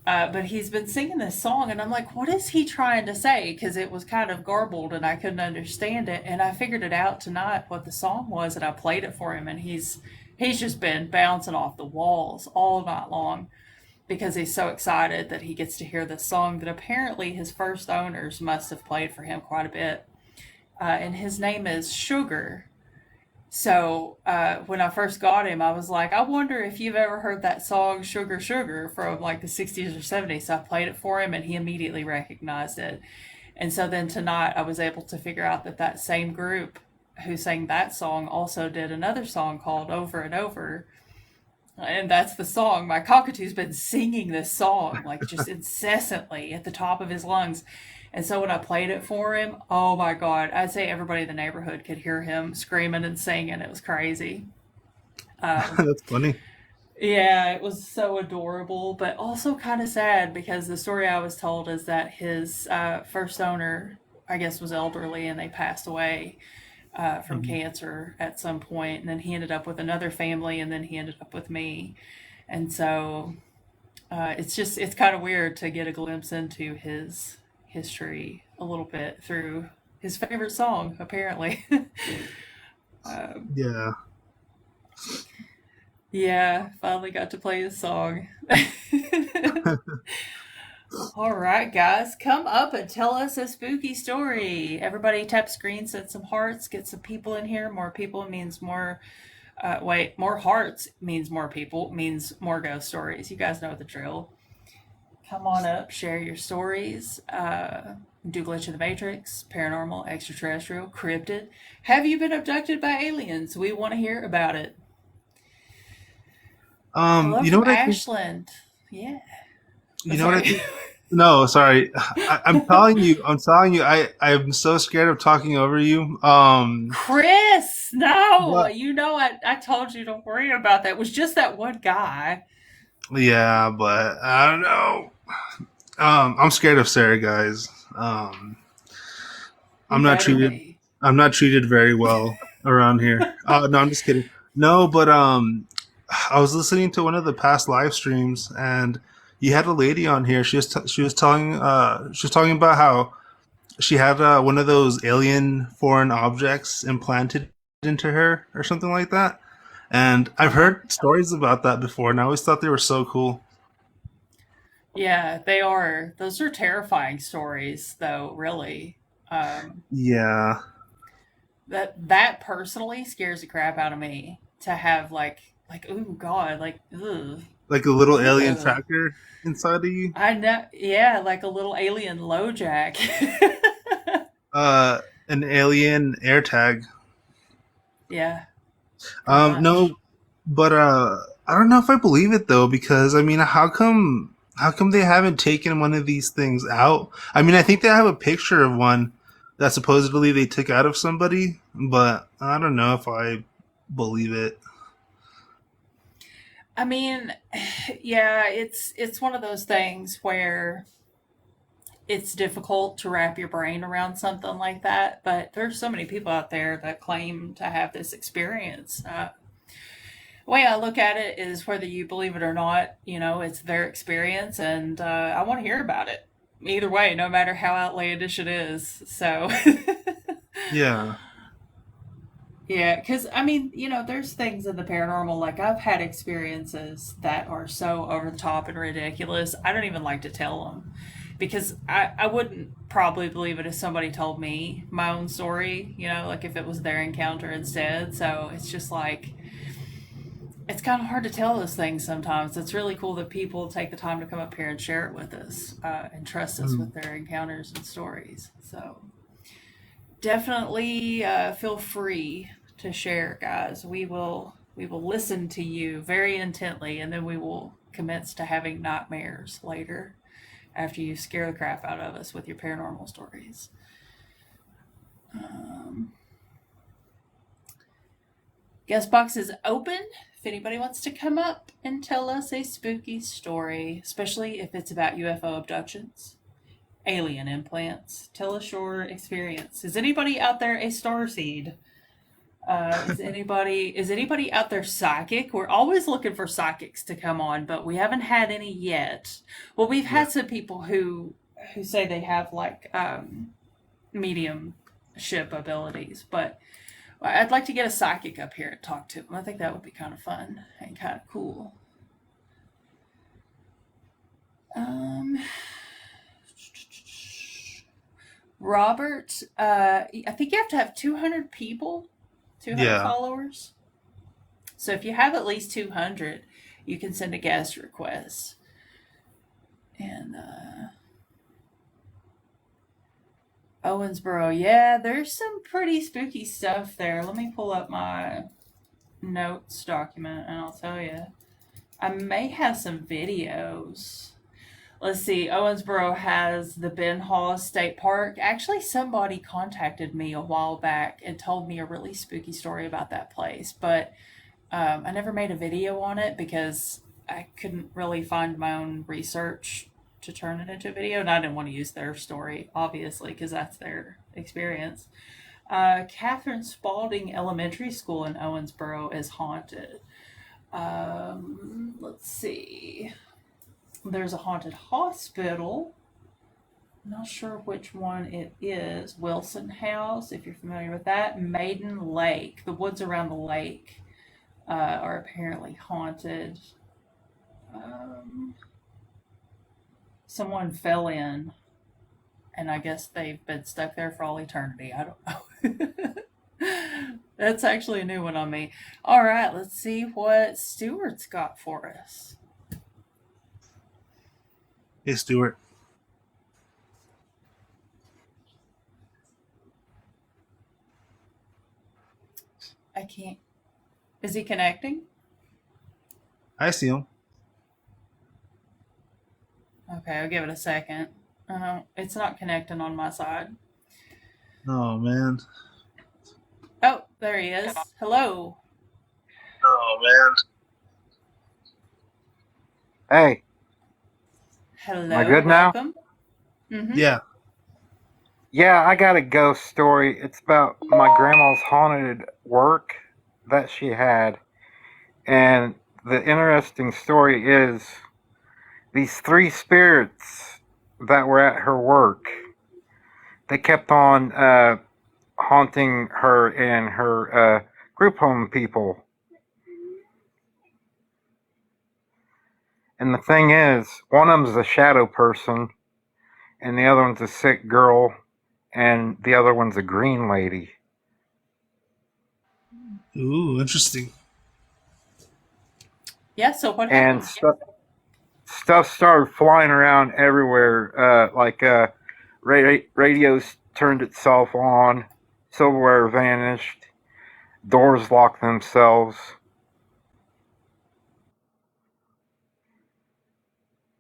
But he's been singing this song, and I'm like, what is he trying to say? Because it was kind of garbled, and I couldn't understand it. And I figured it out tonight what the song was, and I played it for him, and he's just been bouncing off the walls all night long because he's so excited that he gets to hear this song that apparently his first owners must have played for him quite a bit. And his name is Sugar. So when I first got him, I was like, I wonder if you've ever heard that song Sugar Sugar from like the 60s or 70s. So I played it for him and he immediately recognized it. And so then tonight I was able to figure out that that same group who sang that song also did another song called Over and Over. And that's the song. My cockatoo's been singing this song like just incessantly at the top of his lungs. And so when I played it for him, oh my God, I'd say everybody in the neighborhood could hear him screaming and singing. It was crazy. Um, That's funny. yeah, it was so adorable, but also kind of sad because the story I was told is that his first owner, I guess, was elderly and they passed away from Mhm. cancer at some point. And then he ended up with another family and then he ended up with me. And so it's kind of weird to get a glimpse into his history a little bit through his favorite song, apparently. um, Yeah. yeah, finally got to play his song. All right, guys, come up and tell us a spooky story. Everybody tap screen, send some hearts, get some people in here. More people means more. More hearts means more people, means more ghost stories. You guys know the drill. Come on up, share your stories. Do Glitch in the Matrix, Paranormal, Extraterrestrial, Cryptid. Have you been abducted by aliens? We want to hear about it. Hello You know from what I think? Ashland. Yeah. Oh, You know what I sorry. think? No, sorry. I'm telling you, I'm so scared of talking over you. Chris, no. But You know, I told you don't worry about that. It was just that one guy. yeah, but I don't know. I'm scared of Sarah, guys. You I'm not better treated. be. I'm not treated very well around here. No, I'm just kidding. No, but I was listening to one of the past live streams, and you had a lady on here. She was talking about how she had one of those alien foreign objects implanted into her or something like that. And I've Uh-huh. heard stories about that before, and I always thought they were so cool. Yeah, they are. Those are terrifying stories, though, really. Um, Yeah, that personally scares the crap out of me to have ooh God, like ugh. like a little alien Ugh. tracker inside of you. I know, yeah, like a little alien LoJack. Uh, an alien AirTag. Yeah, pretty much. No, but I don't know if I believe it though, because I mean, how come they haven't taken one of these things out? I mean, I think they have a picture of one that supposedly they took out of somebody, but I don't know if I believe it. I mean, yeah, it's one of those things where it's difficult to wrap your brain around something like that, but there's so many people out there that claim to have this experience. way I look at it is whether you believe it or not, it's their experience, and I want to hear about it. Either way, no matter how outlandish it is. So, Yeah. yeah, because I mean, there's things in the paranormal, like I've had experiences that are so over the top and ridiculous, I don't even like to tell them because I wouldn't probably believe it if somebody told me my own story, like if it was their encounter instead. So it's just like, it's kind of hard to tell those things sometimes. It's really cool that people take the time to come up here and share it with us and trust us Mm. with their encounters and stories. So definitely feel free to share, guys. We will listen to you very intently, and then we will commence to having nightmares later after you scare the crap out of us with your paranormal stories. Um, Guest box is open if anybody wants to come up and tell us a spooky story, especially if it's about UFO abductions, alien implants. Tell us your experience. Is anybody out there a starseed? Is anybody out there psychic? We're always looking for psychics to come on, but we haven't had any yet. Well, we've Yeah. had some people who say they have like mediumship abilities, but I'd like to get a psychic up here and talk to them. I think that would be kind of fun and kind of cool. Um, Robert, I think you have to have 200 people, 200 Yeah. followers. So if you have at least 200, you can send a guest request. And Owensboro, yeah, there's some pretty spooky stuff there. Let me pull up my notes document and I'll tell you. I may have some videos. Let's see. Owensboro has the Ben Hall State Park. Actually, somebody contacted me a while back and told me a really spooky story about that place, but I never made a video on it because I couldn't really find my own research to turn it into a video, and I didn't want to use their story, obviously, because that's their experience. Catherine Spalding Elementary School in Owensboro is haunted. Let's see. There's a haunted hospital. Not sure which one it is. Wilson House, if you're familiar with that. Maiden Lake. The woods around the lake are apparently haunted. Um, Someone fell in, and I guess they've been stuck there for all eternity. I don't know. That's actually a new one on me. All right, let's see what Stuart's got for us. Hey, Stuart. I can't. Is he connecting? I see him. Okay, I'll give it a second. It's not connecting on my side. Oh, man. Oh, there he is. Hello. Oh, man. Hey, Hello. am I good now? Welcome. Mm-hmm. Yeah. Yeah, I got a ghost story. It's about my grandma's haunted work that she had. And the interesting story is these three spirits that were at her work, they kept on haunting her and her group home people. And the thing is, one of them's a shadow person, and the other one's a sick girl, and the other one's a green lady. Ooh, interesting. Yeah, so what And happened? stuff started flying around everywhere. Radios turned itself on, silverware vanished, doors locked themselves.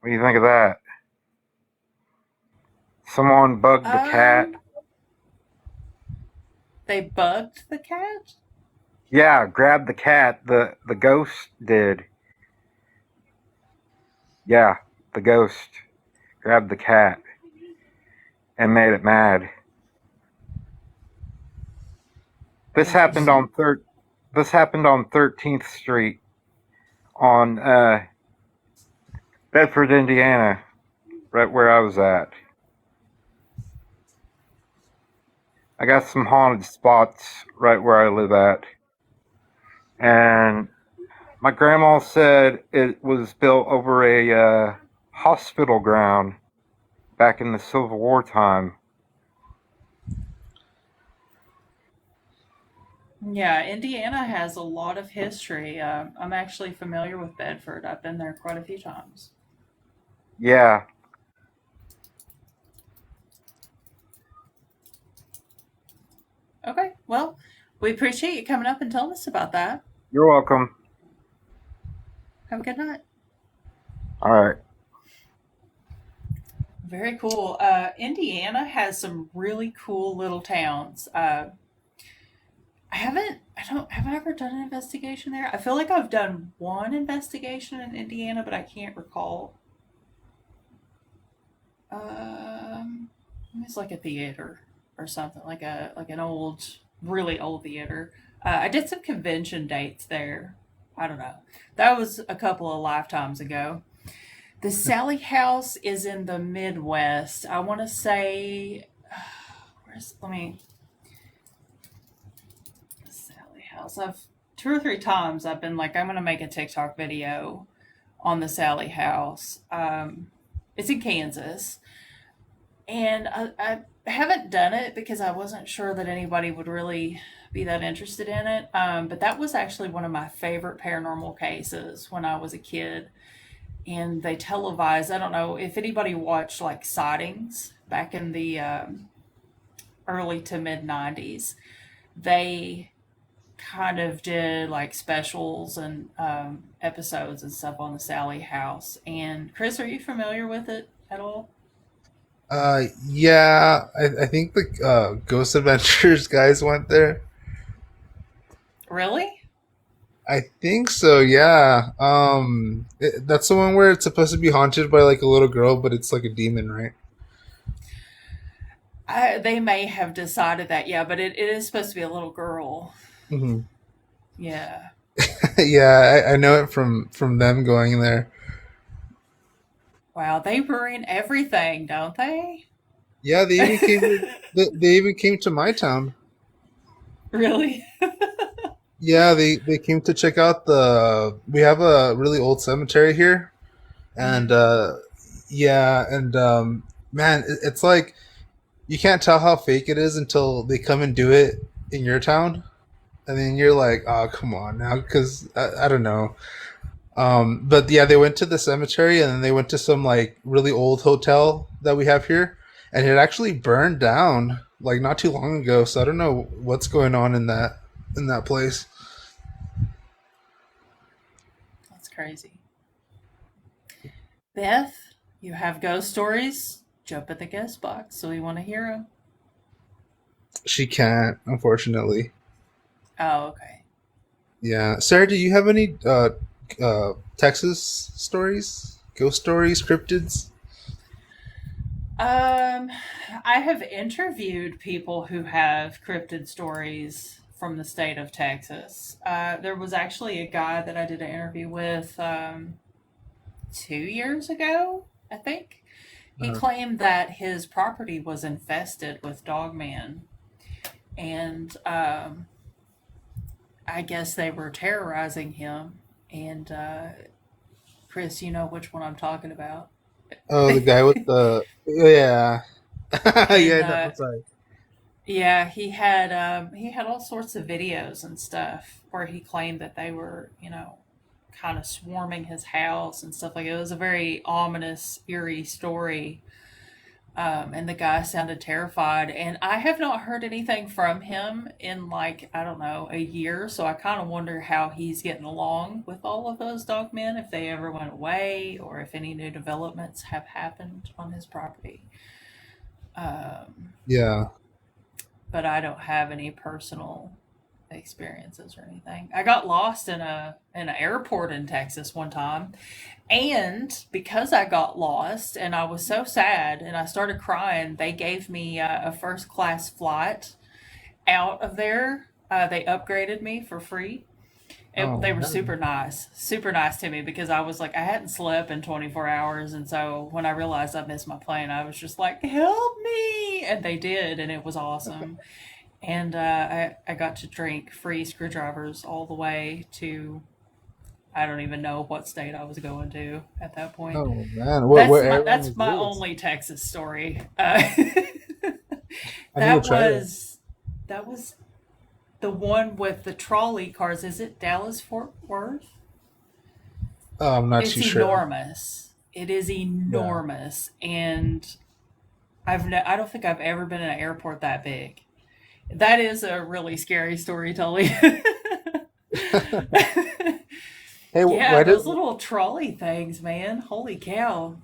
What do you think of that? Someone bugged the cat. They bugged the cat? Yeah, grabbed the cat. The ghost did. Yeah, the ghost grabbed the cat and made it mad. This happened on 13th Street on Bedford, Indiana, right where I was at. I got some haunted spots right where I live at. And my grandma said it was built over a hospital ground back in the Civil War time. Yeah, Indiana has a lot of history. I'm actually familiar with Bedford. I've been there quite a few times. Yeah, Okay, well, we appreciate you coming up and telling us about that. you're welcome. Have a good night. All right. Very cool. Indiana has some really cool little towns. Have I ever done an investigation there? I feel like I've done one investigation in Indiana, but I can't recall. It's like a theater or something, like an old, really old theater. I did some convention dates there. I don't know. That was a couple of lifetimes ago. The Sally House is in the Midwest. I want to say, let me, the Sally House. I've 2 or 3 times I've been like, I'm going to make a TikTok video on the Sally House. It's in Kansas. And I haven't done it because I wasn't sure that anybody would really be that interested in it. But that was actually one of my favorite paranormal cases when I was a kid. And they televised, I don't know if anybody watched like Sightings back in the early to mid 90s. They kind of did like specials and episodes and stuff on the Sally House. And Chris, are you familiar with it at all? Yeah, I think the Ghost Adventures guys went there. Really? I think so, yeah. That's the one where it's supposed to be haunted by like a little girl, but it's like a demon, right? They may have decided that, yeah, but it is supposed to be a little girl. Hmm. Yeah. Yeah, I know it from them going there. Wow, they ruin everything, don't they? Yeah, they even came to my town. Really? Yeah, they came to check out the. We have a really old cemetery here, and Hmm. yeah, and man, it's like you can't tell how fake it is until they come and do it in your town, and then you're like, oh, come on now, because I don't know. But yeah, they went to the cemetery and then they went to some like really old hotel that we have here, and it actually burned down like not too long ago. So I don't know what's going on in that place. That's crazy. Beth, you have ghost stories? Jump at the guest box so we want to hear them. She can't, unfortunately. Oh, okay. Yeah, Sarah, do you have any Texas stories, ghost stories, cryptids? Um, I have interviewed people who have cryptid stories from the state of Texas. There was actually a guy that I did an interview with 2 years ago, I think. He Uh, claimed that his property was infested with dogmen, and I guess they were terrorizing him. And Chris, you know which one I'm talking about. oh, the guy with the yeah, And yeah, no, I'm sorry. yeah, he had all sorts of videos and stuff where he claimed that they were, kind of swarming his house and stuff like it. It was a very ominous, eerie story. And the guy sounded terrified. And I have not heard anything from him in like, I don't know, a year. So I kind of wonder how he's getting along with all of those dog men, if they ever went away or if any new developments have happened on his property. Um, Yeah. but I don't have any personal experiences or anything. I got lost in an airport in Texas one time, and because I got lost and I was so sad and I started crying, they gave me a first class flight out of there. They upgraded me for free, Oh They were man. super nice to me because I was like, I hadn't slept in 24 hours. And so when I realized I missed my plane, I was just like, help me. And they did. And it was awesome. And I got to drink free screwdrivers all the way to, I don't even know what state I was going to at that point. Oh man. What airline That's was my this? only Texas story. I need to That try that. was that was the one with the trolley cars. Is it Dallas Fort Worth? Oh, I'm not It's too sure. enormous. It is Yeah. enormous, and I don't think I've ever been in an airport that big. That is a really scary story, Tully. Hey, Yeah, why did? those little trolley things, man. Holy cow.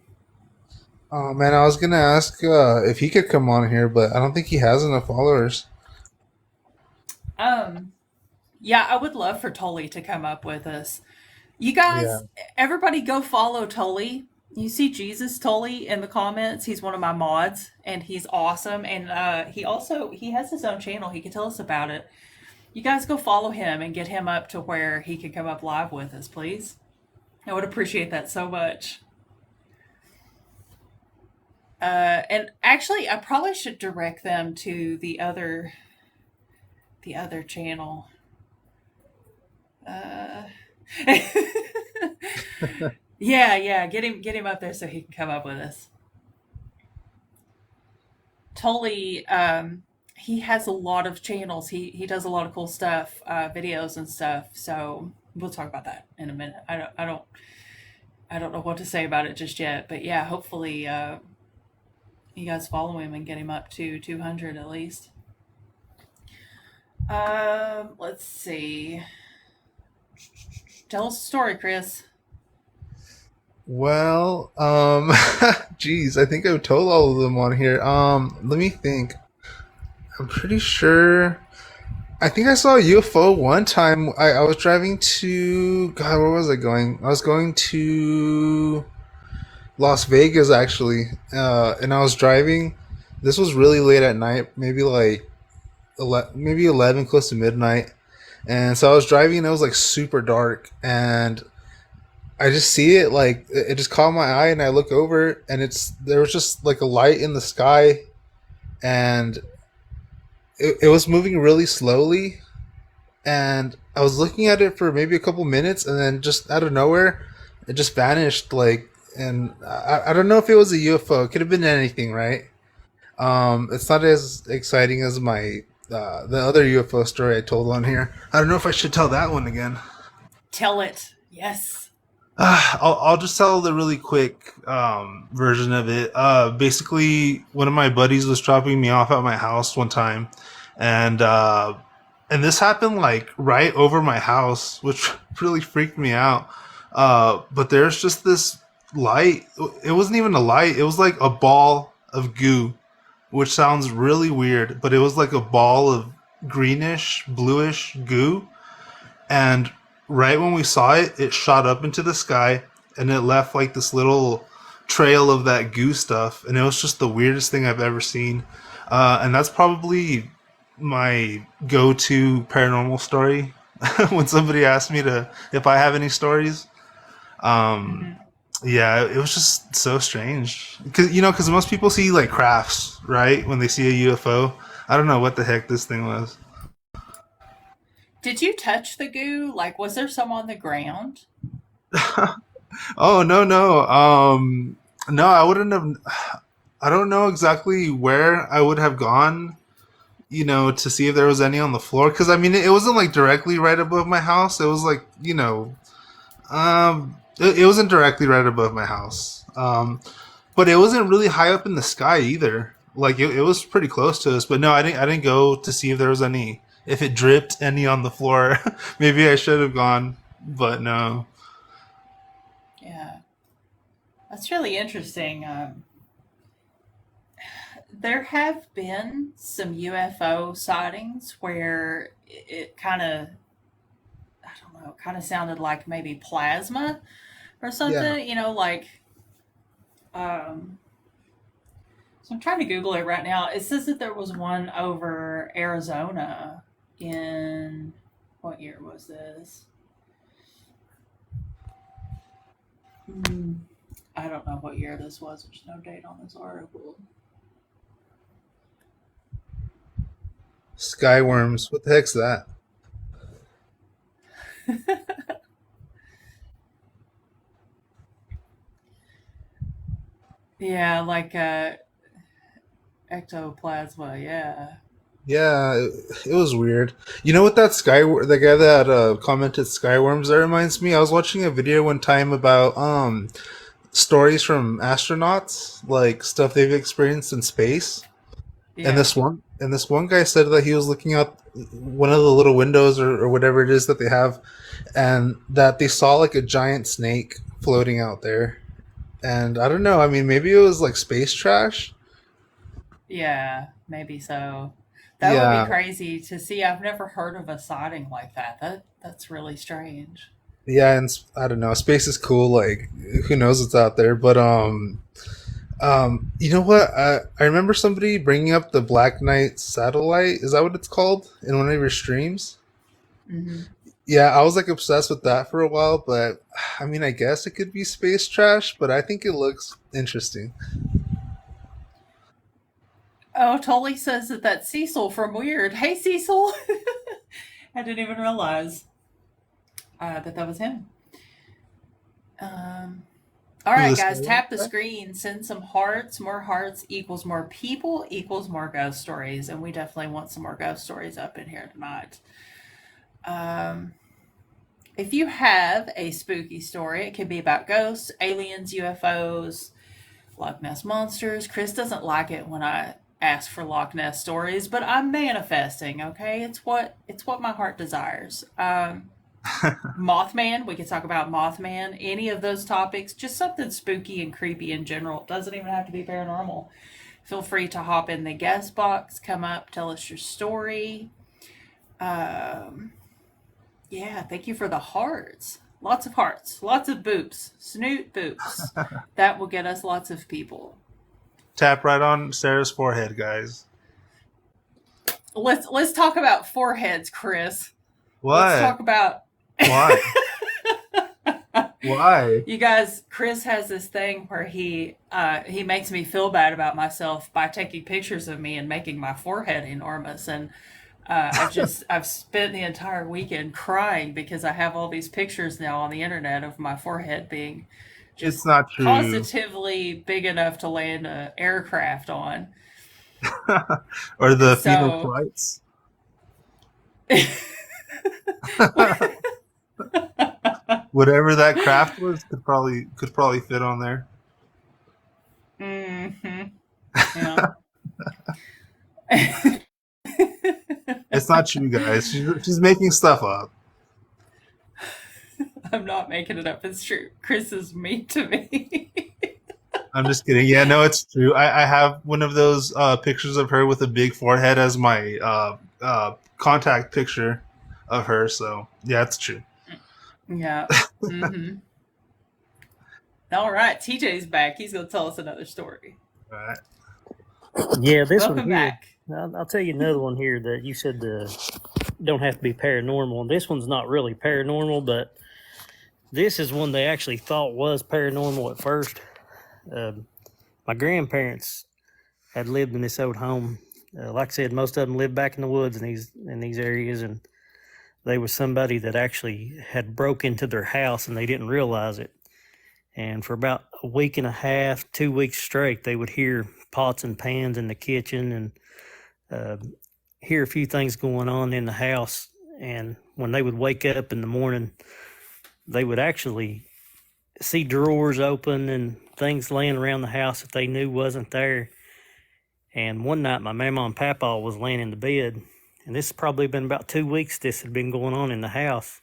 Oh man, I was gonna ask if he could come on here, but I don't think he has enough followers. Um, yeah, I would love for Tully to come up with us. You Yeah. guys, everybody go follow Tully. You see Jesus Tully in the comments. He's one of my mods and he's awesome. And he has his own channel. He can tell us about it. You guys go follow him and get him up to where he can come up live with us, please. I would appreciate that so much. And actually, I probably should direct them to the other channel. Uh, yeah, get him up there so he can come up with us. Tully, he has a lot of channels. He does a lot of cool stuff, videos and stuff. So we'll talk about that in a minute. I don't know what to say about it just yet, but yeah, hopefully you guys follow him and get him up to 200 at least. Let's see. Tell us a story, Chris. Well, geez, I think I've told all of them on here. Let me think. I'm pretty sure. I think I saw a UFO one time. I was driving to God. Where was I going? I was going to Las Vegas actually, and I was driving. This was really late at night, maybe like maybe 11, close to midnight. And so I was driving, and it was like super dark, and I just see it like it just caught my eye, and I look over, and there was just like a light in the sky, and it was moving really slowly, and I was looking at it for maybe a couple minutes, and then just out of nowhere, it just vanished. Like, and I don't know if it was a UFO. It could have been anything, right? It's not as exciting as my the other UFO story I told on here. I don't know if I should tell that one again. Tell it. Yes. I'll just tell the really quick version of it. Basically, one of my buddies was dropping me off at my house one time, and this happened like right over my house, which really freaked me out. But there's just this light. It wasn't even a light. It was like a ball of goo, which sounds really weird, but it was like a ball of greenish, bluish goo, and right when we saw it, it shot up into the sky and it left like this little trail of that goo stuff. And it was just the weirdest thing I've ever seen. And that's probably my go to paranormal story when somebody asks me to if I have any stories. Um, Mm-hmm. yeah, it was just so strange. Because most people see like crafts, right? When they see a UFO. I don't know what the heck this thing was. Did you touch the goo? Like, was there some on the ground? Oh no no no, I wouldn't have. I don't know exactly where I would have gone, to see if there was any on the floor. Because I mean, it wasn't like directly right above my house. It was like it wasn't directly right above my house. But it wasn't really high up in the sky either. Like it was pretty close to us. But no, I didn't go to see if there was any, if it dripped any on the floor. Maybe I should have gone, but no. Yeah, that's really interesting. There have been some UFO sightings where it kind of, I don't know, kind of sounded like maybe plasma or Yeah. something, um, so I'm trying to Google it right now. It says that there was one over Arizona in, what year was this? Mm, I don't know what year this was. There's no date on this article. Skyworms. What the heck's that? Yeah, like ectoplasma. Yeah. Yeah, it was weird. You know what that the guy that commented Skyworms, that reminds me? I was watching a video one time about stories from astronauts, like stuff they've experienced in space. And Yeah. this one guy said that he was looking out one of the little windows or whatever it is that they have, and that they saw like a giant snake floating out there. And I don't know. I mean, maybe it was like space trash. Yeah, maybe so. That would be Yeah, crazy to see. I've never heard of a sighting like that. That's really strange. yeah, and I don't know. Space is cool. Like, who knows what's out there? But you know what? I remember somebody bringing up the Black Knight satellite. Is that what it's called in one of your streams? Hmm. Yeah, I was like obsessed with that for a while, but I mean, I guess it could be space trash, but I think it looks interesting. Oh, Tully says that that's Cecil from Weird. Hey, Cecil. I didn't even realize that was him. Um, all Who's right, this guys, tap the guy? screen. Send some hearts. More hearts equals more people equals more ghost stories, and we definitely want some more ghost stories up in here tonight. Um, if you have a spooky story, it could be about ghosts, aliens, UFOs, Loch Ness monsters. Chris doesn't like it when I ask for Loch Ness stories, but I'm manifesting. Okay, it's what my heart desires. Mothman. We could talk about Mothman. Any of those topics. Just something spooky and creepy in general. It doesn't even have to be paranormal. Feel free to hop in the guest box. Come up. Tell us your story. Um, yeah. Thank you for the hearts. Lots of hearts. Lots of boops. Snoot boops. That will get us lots of people. Tap right on Sarah's forehead, guys. Let's talk about foreheads, Chris. Let's What? talk about Why? Why? you guys. Chris has this thing where he makes me feel bad about myself by taking pictures of me and making my forehead enormous. And I've spent the entire weekend crying because I have all these pictures now on the internet of my forehead being It's just not true. positively big enough to land an aircraft on. Or the So phenoclites. Whatever that craft was could probably fit on there. hmm yeah. It's not true, guys. She's making stuff up. I'm not making it up. It's true. Chris is mean to me. I'm just kidding. Yeah, no, it's true. I have one of those pictures of her with a big forehead as my contact picture of her. So yeah, it's true. Yeah. Hmm. All right. TJ's back. He's going to tell us another story. All right. Yeah, this one Welcome here. back. I'll tell you another one here that you said don't have to be paranormal. This one's not really paranormal, but this is one they actually thought was paranormal at first. My grandparents had lived in this old home. Like I said, most of them lived back in the woods in these areas, and there was somebody that actually had broke into their house and they didn't realize it. And for about a week and a half, 2 weeks straight, they would hear pots and pans in the kitchen and uh, hear a few things going on in the house. And when they would wake up in the morning, they would actually see drawers open and things laying around the house that they knew wasn't there. And one night, my mama and papa was laying in the bed, and this has probably been about 2 weeks this had been going on in the house.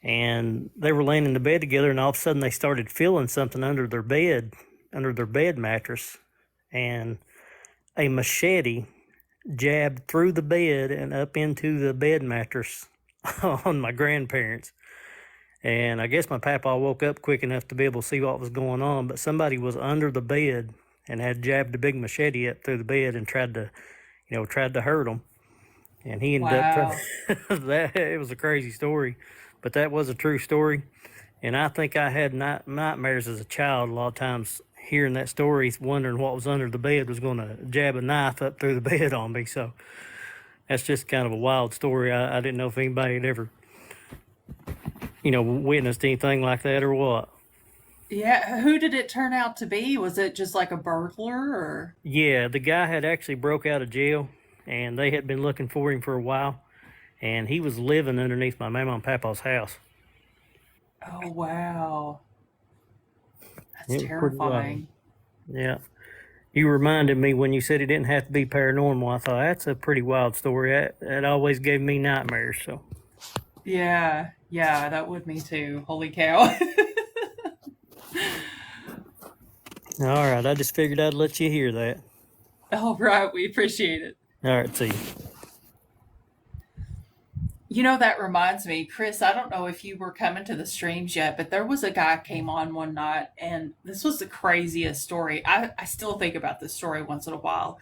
And they were laying in the bed together, and all of a sudden they started feeling something under their bed mattress. And a machete jabbed through the bed and up into the bed mattress on my grandparents. And I guess my papa woke up quick enough to be able to see what was going on, but somebody was under the bed and had jabbed a big machete up through the bed and tried to hurt him. And he ended up Wow. trying. That it was a crazy story, but that was a true story. And I think I had nightmares as a child a lot of times, hearing that story, wondering what was under the bed was going to jab a knife up through the bed on me. So that's just kind of a wild story. I didn't know if anybody had ever, witnessed anything like that or what. Yeah, who did it turn out to be? Was it just like a burglar or? Yeah, the guy had actually broke out of jail, and they had been looking for him for a while, and he was living underneath my mama and papa's house. Oh, wow. That's It was pretty wild. terrifying. Yeah. You reminded me when you said it didn't have to be paranormal. I thought that's a pretty wild story. That always gave me nightmares. So, Yeah, yeah, that would me too. Holy cow. all right, I just figured I'd let you hear that. All right, we appreciate it. All right, see you. You know, that reminds me, Chris, I don't know if you were coming to the streams yet, but there was a guy came on one night, and this was the craziest story. I still think about this story once in a while.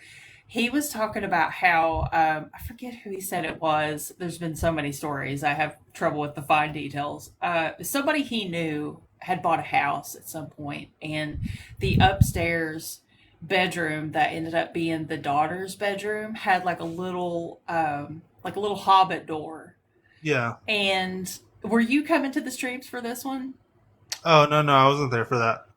He was talking about how, I forget who he said it was. There's been so many stories. I have trouble with the fine details. Somebody he knew had bought a house at some point, and the upstairs bedroom that ended up being the daughter's bedroom had like a little hobbit door. Yeah. And were you coming to the streams for this one? Oh, no, no, I wasn't there for that.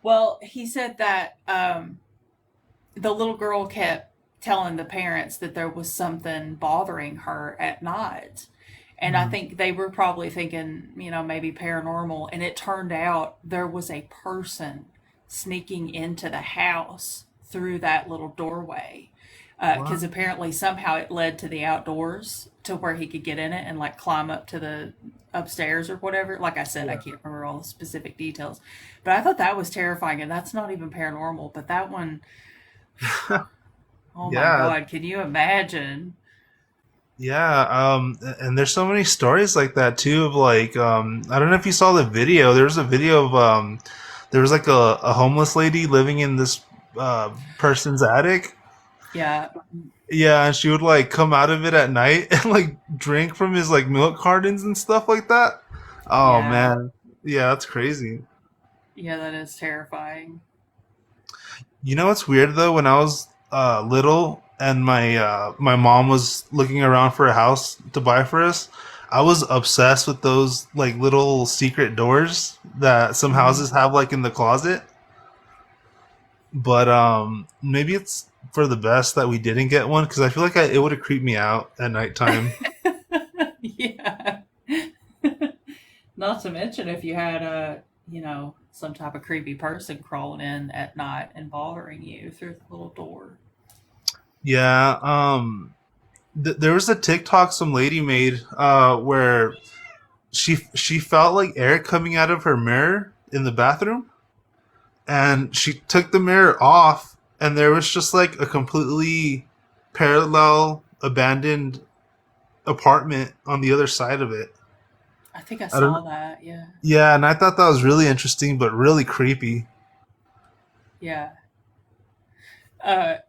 Well, he said that the little girl kept telling the parents that there was something bothering her at night. And I Mhm. think they were probably thinking, maybe paranormal. And it turned out there was a person sneaking into the house through that little doorway. What? Because apparently somehow it led to the outdoors to where he could get in it and like climb up to the upstairs or whatever. Like I said, I Yeah. can't remember all the specific details, but I thought that was terrifying. And that's not even paranormal, but that one, oh my Yeah. God, can you imagine? Yeah, and there's so many stories like that too of like I don't know if you saw the video. There was a video of there was like a homeless lady living in this person's attic. Yeah, Yeah, and she would like come out of it at night and like drink from his like milk cartons and stuff like that. Oh yeah, man. Yeah, that's crazy. yeah, that is terrifying. You know what's weird though? When I was little and my mom was looking around for a house to buy for us, I was obsessed with those like little secret doors that some Hmm. houses have like in the closet. But maybe it's for the best that we didn't get one because I feel like it would have creeped me out at nighttime. Yeah. Not to mention if you had some type of creepy person crawling in at night and bothering you through the little door. Yeah. There was a TikTok some lady made where she felt like air coming out of her mirror in the bathroom, and she took the mirror off, and there was just like a completely parallel abandoned apartment on the other side of it. I think I I don't. saw that. Yeah. Yeah, and I thought that was really interesting, but really creepy. Yeah.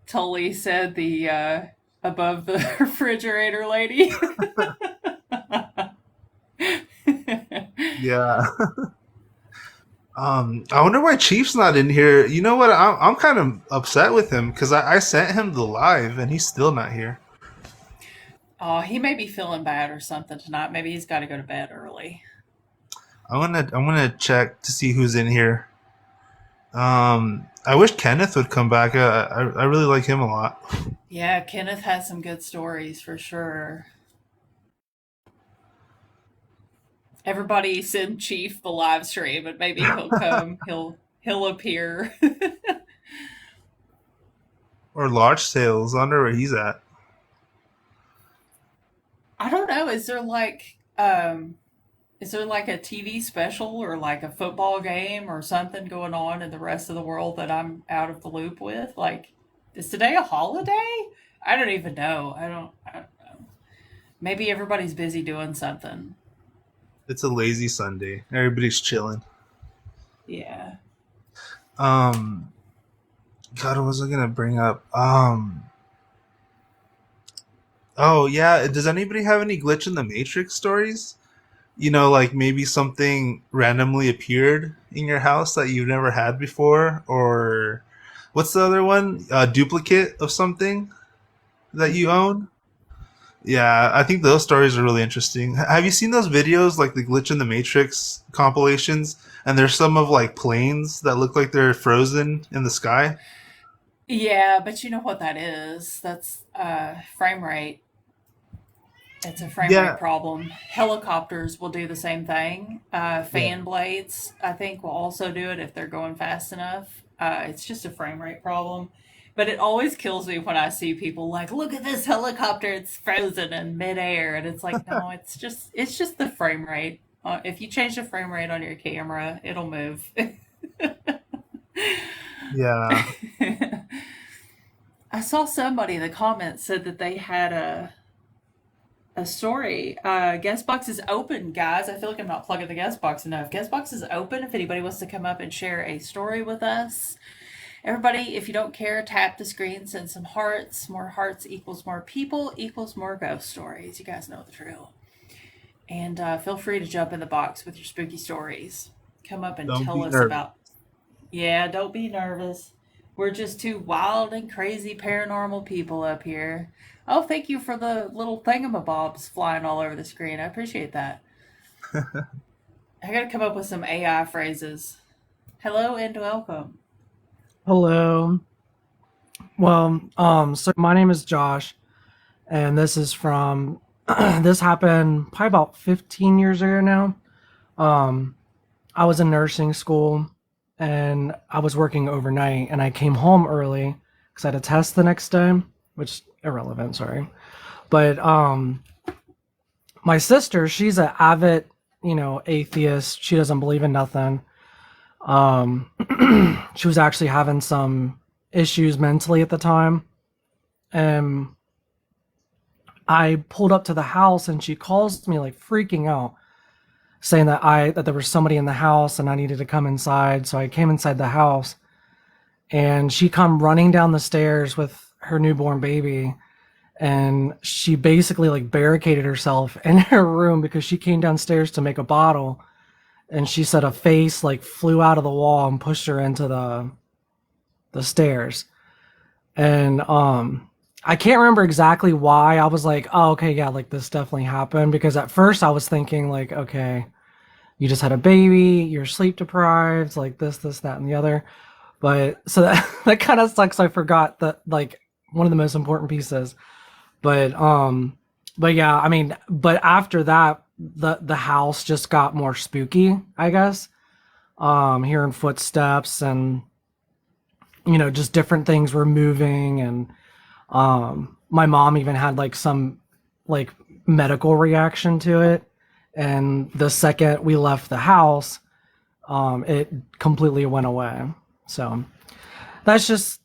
Tully said the above the refrigerator lady. Yeah. I wonder why Chief's not in here. You know what? I'm kind of upset with him because I sent him the live and he's still not here. Oh, he may be feeling bad or something tonight. Maybe he's got to go to bed early. I'm gonna check to see who's in here. I wish Kenneth would come back. I really like him a lot. Yeah, Kenneth has some good stories for sure. Everybody send Chief the live stream, and maybe he'll come. He'll appear. Or Large Sales. I wonder where he's at. I don't know. Is there like a TV special or like a football game or something going on in the rest of the world that I'm out of the loop with? Like, is today a holiday? I don't even know. I don't know. Maybe everybody's busy doing something. It's a lazy Sunday. Everybody's chilling. Yeah. Um, God, what was I gonna bring up? Oh yeah. Does anybody have any glitch in the Matrix stories? like maybe something randomly appeared in your house that you've never had before, or what's the other one? A duplicate of something that you Hmm. own? Yeah, I think those stories are really interesting. Have you seen those videos, like the Glitch in the Matrix compilations? And there's some of like planes that look like they're frozen in the sky. Yeah, but you know what that is? That's frame rate. It's a frame rate Yeah, problem. Helicopters will do the same thing. yeah, Fan blades, I think, will also do it if they're going fast enough. It's just a frame rate problem. But it always kills me when I see people like, look at this helicopter, it's frozen in midair. And it's like, no, it's just the frame rate. If you change the frame rate on your camera, it'll move. yeah. I saw somebody in the comments said that they had a story. Guest box is open, guys. I feel like I'm not plugging the guest box enough. Guest box is open if anybody wants to come up and share a story with us. Everybody, if you don't care, tap the screen, send some hearts. More hearts equals more people equals more ghost stories. You guys know the drill. And feel free to jump in the box with your spooky stories. Come up and Don't tell be us nervous. about. Yeah, don't be nervous. We're just two wild and crazy paranormal people up here. Oh, thank you for the little thingamabobs flying all over the screen. I appreciate that. I gotta come up with some AI phrases. Hello and welcome. Hello. Well, so my name is Josh, and this is from this happened probably about 15 years ago now. Um, I was in nursing school and I was working overnight and I came home early because I had a test the next day, which irrelevant, sorry. But my sister, she's an avid, atheist. She doesn't believe in nothing. Um, she was actually having some issues mentally at the time. And I pulled up to the house and she calls me like freaking out, saying that there was somebody in the house and I needed to come inside. So I came inside the house and she come running down the stairs with her newborn baby, and she basically like barricaded herself in her room because she came downstairs to make a bottle, and she said a face like flew out of the wall and pushed her into the stairs. And I can't remember exactly why I was like, oh, okay, yeah, like this definitely happened, because at first I was thinking like, okay, you just had a baby, you're sleep deprived, like this, that, and the other. But so that that kind of sucks. I forgot that, like, one of the most important pieces. But but yeah, I mean, but after that, the house just got more spooky, I guess. Hearing footsteps and just different things were moving, and my mom even had like some like medical reaction to it. And the second we left the house, it completely went away. So that's just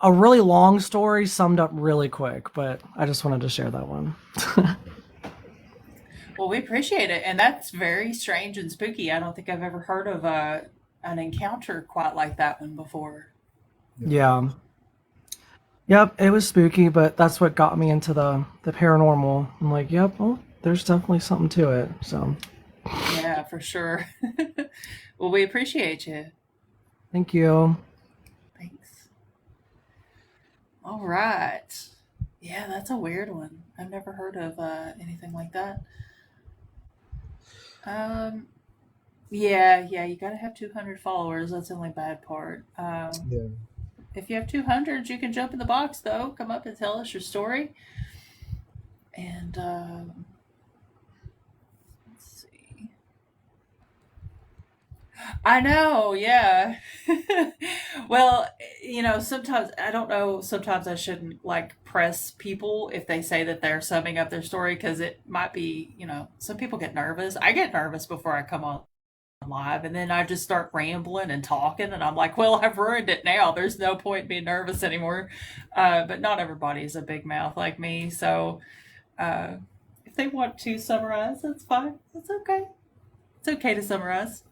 a really long story summed up really quick, but I just wanted to share that one. Well, we appreciate it, and that's very strange and spooky. I don't think I've ever heard of an encounter quite like that one before. Yeah. Yep, it was spooky, but that's what got me into the paranormal. I'm like, yep, well, there's definitely something to it. So, Yeah, for sure. Well, we appreciate you. thank you. Thanks. All right. Yeah, that's a weird one. I've never heard of anything like that. Um, yeah, you gotta have 200 followers. That's the only bad part. Yeah. If you have 200, you can jump in the box, though. Come up and tell us your story. And let's see. I know, yeah. Well, sometimes I don't know. Sometimes I shouldn't like press people if they say that they're summing up their story, because it might be, some people get nervous. I get nervous before I come on live, and then I just start rambling and talking, and I'm like, well, I've ruined it now. There's no point in being nervous anymore. But not everybody is a big mouth like me, so uh, if they want to summarize, that's fine. It's okay. It's okay to summarize.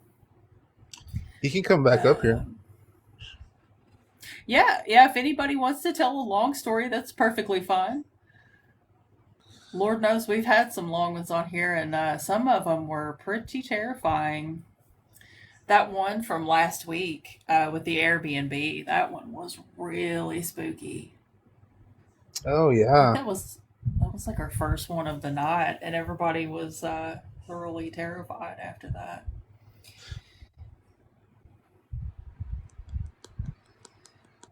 You can come back up here. Um, yeah, yeah. If anybody wants to tell a long story, that's perfectly fine. Lord knows we've had some long ones on here, and some of them were pretty terrifying. That one from last week with the Airbnb, that one was really spooky. Oh I think yeah. that was like our first one of the night, and everybody was thoroughly terrified after that.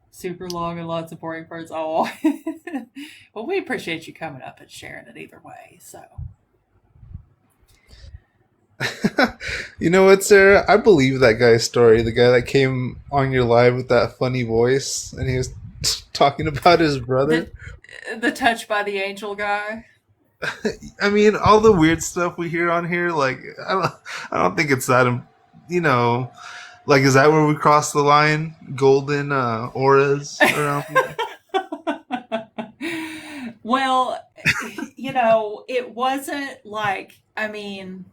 Super long and lots of boring parts. Oh, well, we appreciate you coming up and sharing it either way. So, You know what, Sarah? I believe that guy's story. The guy that came on your live with that funny voice, and he was talking about his brother. the the touch by the angel guy. I mean, all the weird stuff we hear on here, like I don't think it's that. You know, like is that where we cross the line? Golden auras around here. Well, it wasn't like, I mean,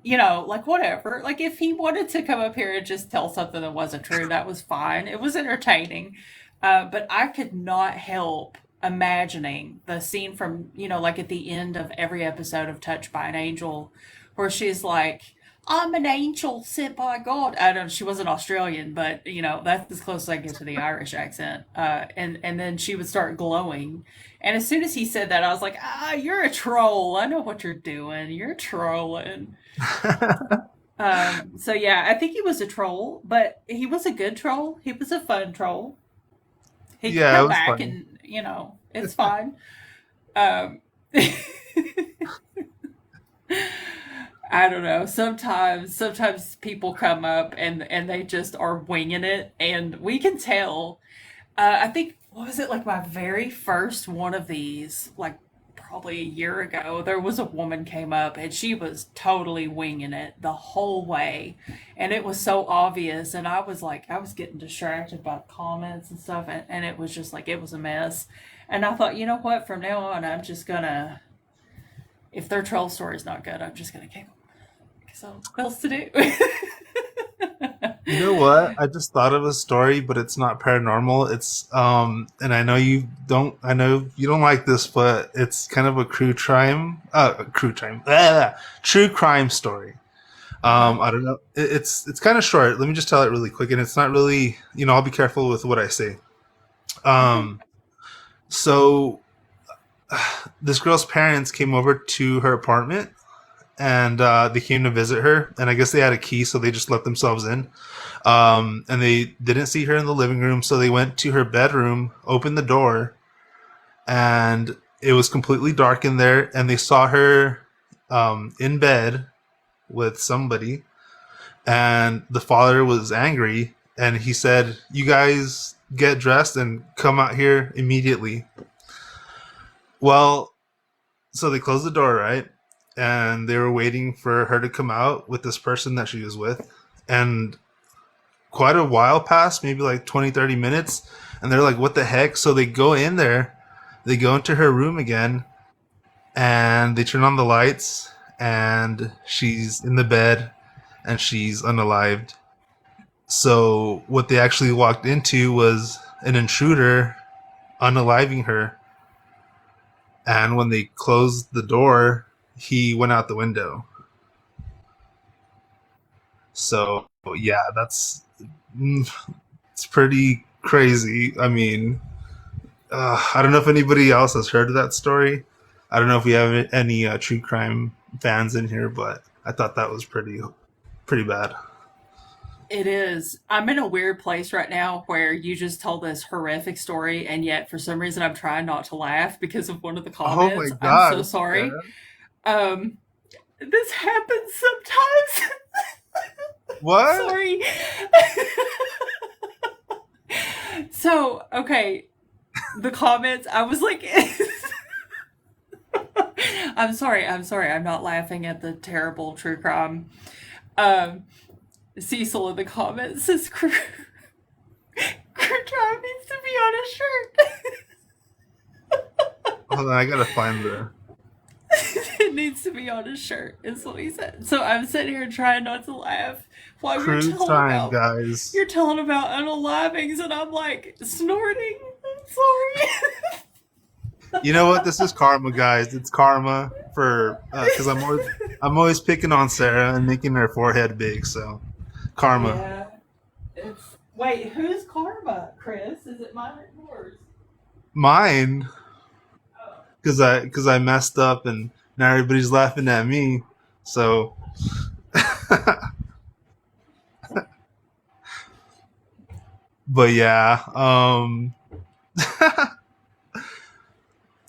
like whatever. Like if he wanted to come up here and just tell something that wasn't true, that was fine. It was entertaining. But I could not help imagining the scene from, like at the end of every episode of Touched by an Angel, where she's like, I'm an angel sent by God. I don't, she wasn't Australian, but that's as close as I get to the Irish accent. And then she would start glowing. And as soon as he said that, I was like, you're a troll. I know what you're doing. You're trolling. So yeah, I think he was a troll, but he was a good troll. He was a fun troll. He could Yeah, it come was back funny. and, it's fine. Um, I don't know. Sometimes people come up and they just are winging it, and we can tell. I think, what was it, like my very first one of these, like probably a year ago, there was a woman came up and she was totally winging it the whole way, and it was so obvious. And I was like, I was getting distracted by comments and stuff, and it was just like it was a mess. And I thought, you know what? From now on, I'm just gonna, if their troll story's not good, I'm just gonna kick them. So what else to do? You know what? I just thought of a story, but it's not paranormal. It's and I know you don't like this, but it's kind of a true crime story. Uh-huh. I don't know. It's kind of short. Let me just tell it really quick, and it's not really, I'll be careful with what I say. Okay. Um, so this girl's parents came over to her apartment, and they came to visit her, and I guess they had a key, so they just let themselves in. And they didn't see her in the living room, so they went to her bedroom, opened the door, and it was completely dark in there, and they saw her in bed with somebody, and the father was angry, and he said, "You guys get dressed and come out here immediately." Well, so they closed the door, right? And they were waiting for her to come out with this person that she was with. And quite a while passed, maybe like 20, 30 minutes. And they're like, what the heck? So they go in there, they go into her room again, and they turn on the lights, and she's in the bed, and she's unalived. So what they actually walked into was an intruder unaliving her. And when they closed the door, he went out the window. So yeah, it's pretty crazy. I mean, I don't know if anybody else has heard of that story. I don't know if we have any true crime fans in here, but I thought that was pretty bad. It is. I'm in a weird place right now where you just told this horrific story, and yet for some reason I'm trying not to laugh because of one of the Oh my comments. I'm so god, sorry. Sarah. Um, this happens sometimes. What? Sorry. So, okay, the comments, I was like, I'm sorry, I'm not laughing at the terrible true crime. Um, Cecil in the comments says, crime needs to be on a shirt. Hold on, I gotta find the It needs to be on a shirt, is what he said. So I'm sitting here trying not to laugh while true time, guys. you're telling about unalivings, and I'm like snorting. I'm sorry. You know what? This is karma, guys. It's karma for because I'm always picking on Sarah and making her forehead big. So karma. Yeah. It's wait, who's karma, Chris? Is it mine or yours? Mine, Oh. because I messed up and now everybody's laughing at me. So, but yeah,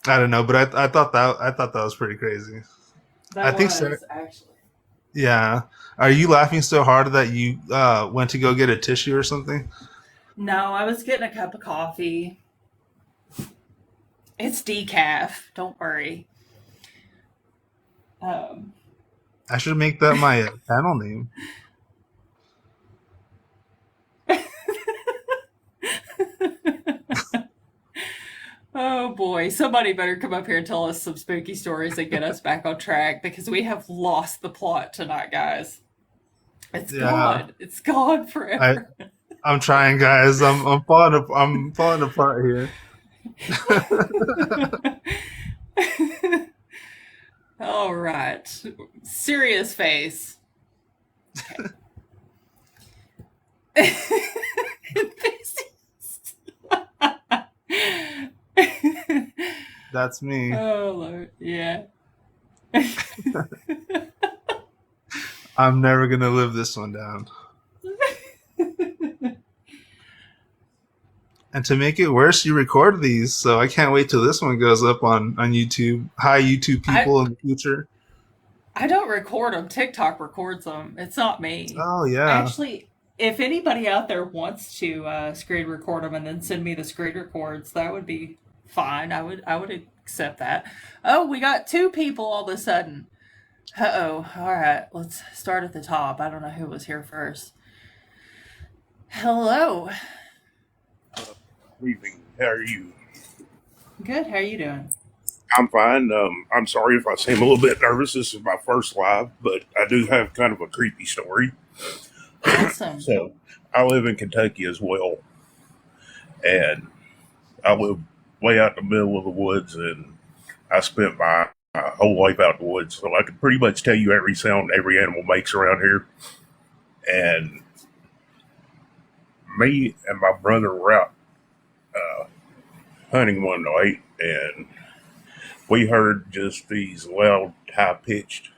I don't know, but I thought that was pretty crazy. I That think Sarah. was actually. Yeah. Are you laughing so hard that you went to go get a tissue or something? No, I was getting a cup of coffee. It's decaf. Don't worry. Um, I should make that my panel name. oh boy, somebody better come up here and tell us some spooky stories and get us back on track because we have lost the plot tonight, guys. It's Yeah. gone. It's gone I forever. I'm trying, guys. I'm falling apart here. All right. Serious face. Okay. That's me. oh Lord. Yeah. I'm never gonna live this one down. And to make it worse, you record these, so I can't wait till this one goes up on YouTube. Hi, YouTube I people in the future. I don't record them. TikTok records them. It's not me. Oh yeah, Actually, if anybody out there wants to screen record them and then send me the screen records, that would be fine. I would accept that. Oh, we got two people all of a sudden. Uh-oh. All right, let's start at the top. I don't know who was here first. Hello. Evening. How are you? Good. How are you doing? I'm fine. I'm sorry if I seem a little bit nervous. This is my first live, but I do have kind of a creepy story. Awesome. So, I live in Kentucky as well, and I live way out in the middle of the woods, and I spent my whole life out in the woods, so I can pretty much tell you every sound every animal makes around here. And me and my brother were out uh, hunting one night, and we heard just these loud, high pitched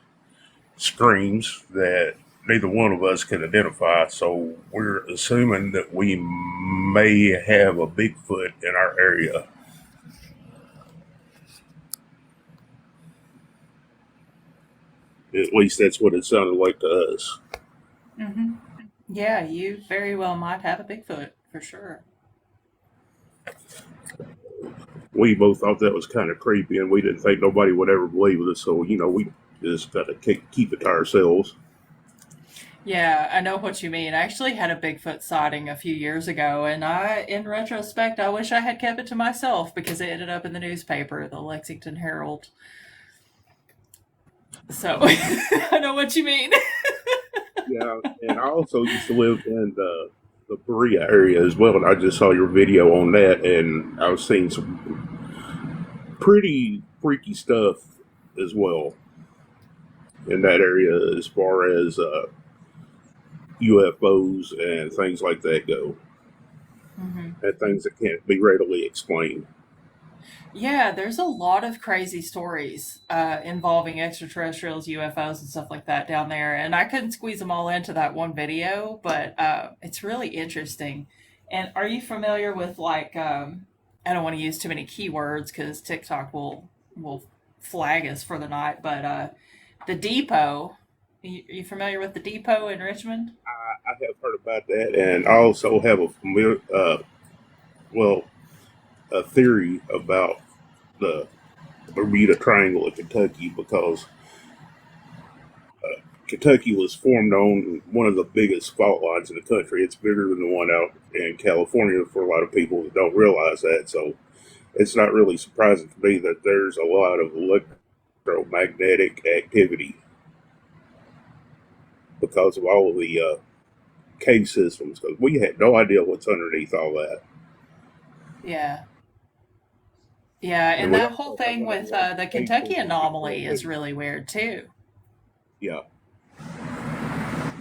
screams that neither one of us could identify. So we're assuming that we may have a Bigfoot in our area. At least that's what it sounded like to us. Mm-hmm. Yeah, you very well might have a Bigfoot for sure. We both thought that was kind of creepy, and we didn't think nobody would ever believe us. So, we just got to keep it to ourselves. Yeah, I know what you mean. I actually had a Bigfoot sighting a few years ago, and in retrospect, I wish I had kept it to myself because it ended up in the newspaper, the Lexington Herald. So I know what you mean. Yeah, and I also used to live in the Berea area as well, and I just saw your video on that, and I was seeing some pretty freaky stuff as well in that area as far as UFOs and things like that go, hmm and things that can't be readily explained. Yeah, there's a lot of crazy stories involving extraterrestrials, UFOs, and stuff like that down there. And I couldn't squeeze them all into that one video, but it's really interesting. And are you familiar with I don't want to use too many keywords because TikTok will flag us for the night, but the depot. You familiar with the depot in Richmond? I have heard about that, and I also have well, a theory about the Bermuda Triangle of Kentucky because Kentucky was formed on one of the biggest fault lines in the country. It's bigger than the one out in California for a lot of people that don't realize that. So it's not really surprising to me that there's a lot of electromagnetic activity because of all of the cave systems. Because we had no idea what's underneath all that. Yeah. Yeah, And and we that whole also have thing one of the with largest the case Kentucky systems in the anomaly is world. really weird too. Yeah.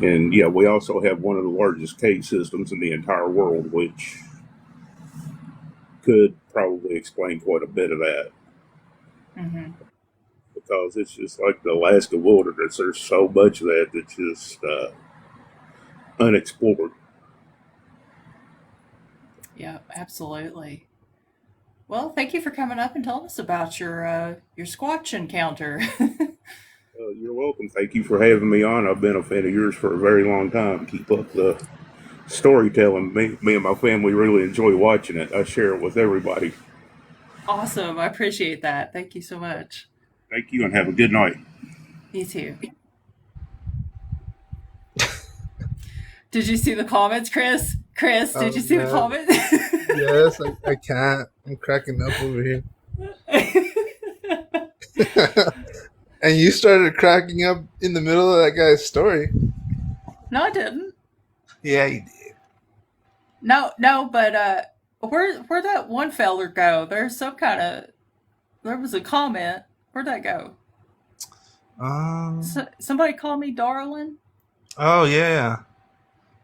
And yeah, we also have one of the largest cave systems in the entire world, which could probably explain quite a bit of that Hmm. because it's just like the Alaska wilderness. There's so much of that that's just unexplored. Yeah, absolutely. Well, thank you for coming up and telling us about your Squatch encounter. You're welcome. Thank you for having me on. I've been a fan of yours for a very long time. Keep up the storytelling. Me and my family really enjoy watching it. I share it with everybody. Awesome. I appreciate that. Thank you so much. Thank you and have a good night. You too. Did you see the comments, Chris? Chris, did Oh you see the man, comments? yes, I can't. I'm cracking up over here. And you started cracking up in the middle of that guy's story. No, I didn't. Yeah, you did. No, no, but where'd that one feller go? There's some kind of there was a comment. Where'd that go? Um. Somebody call me darling? Oh yeah.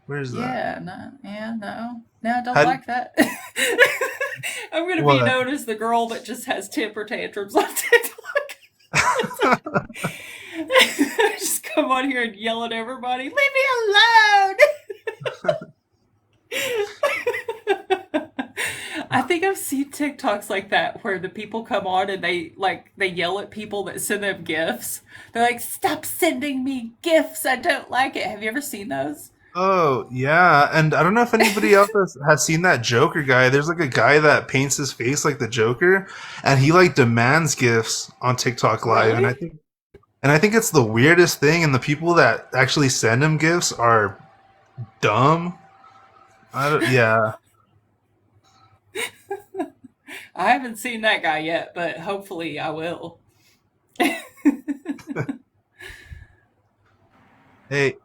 Where's that? Yeah, no, yeah, no. No, I don't How? like that. I'm gonna be What? known as the girl that just has temper tantrums on TikTok. Just come on here and yell at everybody, leave me alone. I think I've seen TikToks like that where the people come on and they yell at people that send them gifts. They're like, "Stop sending me gifts. I don't like it." Have you ever seen those? Oh yeah, and I don't know if anybody else has seen that Joker guy. There's like a guy that paints his face like the Joker, and he like demands gifts on TikTok Live, and Really? I think it's the weirdest thing. And the people that actually send him gifts are dumb. I don't, yeah. I haven't seen that guy yet, but hopefully I will. Hey,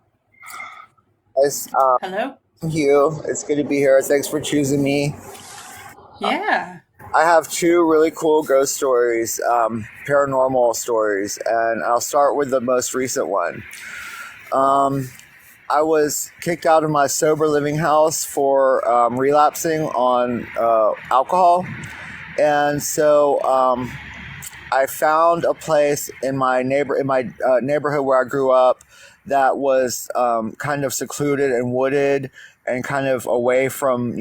Guys, Hello? Hugh. It's good to be here. Thanks for choosing me. Yeah. I have two really cool ghost stories, paranormal stories, and I'll start with the most recent one. I was kicked out of my sober living house for relapsing on alcohol, and so I found a place in my neighborhood where I grew up that was kind of secluded and wooded and kind of away from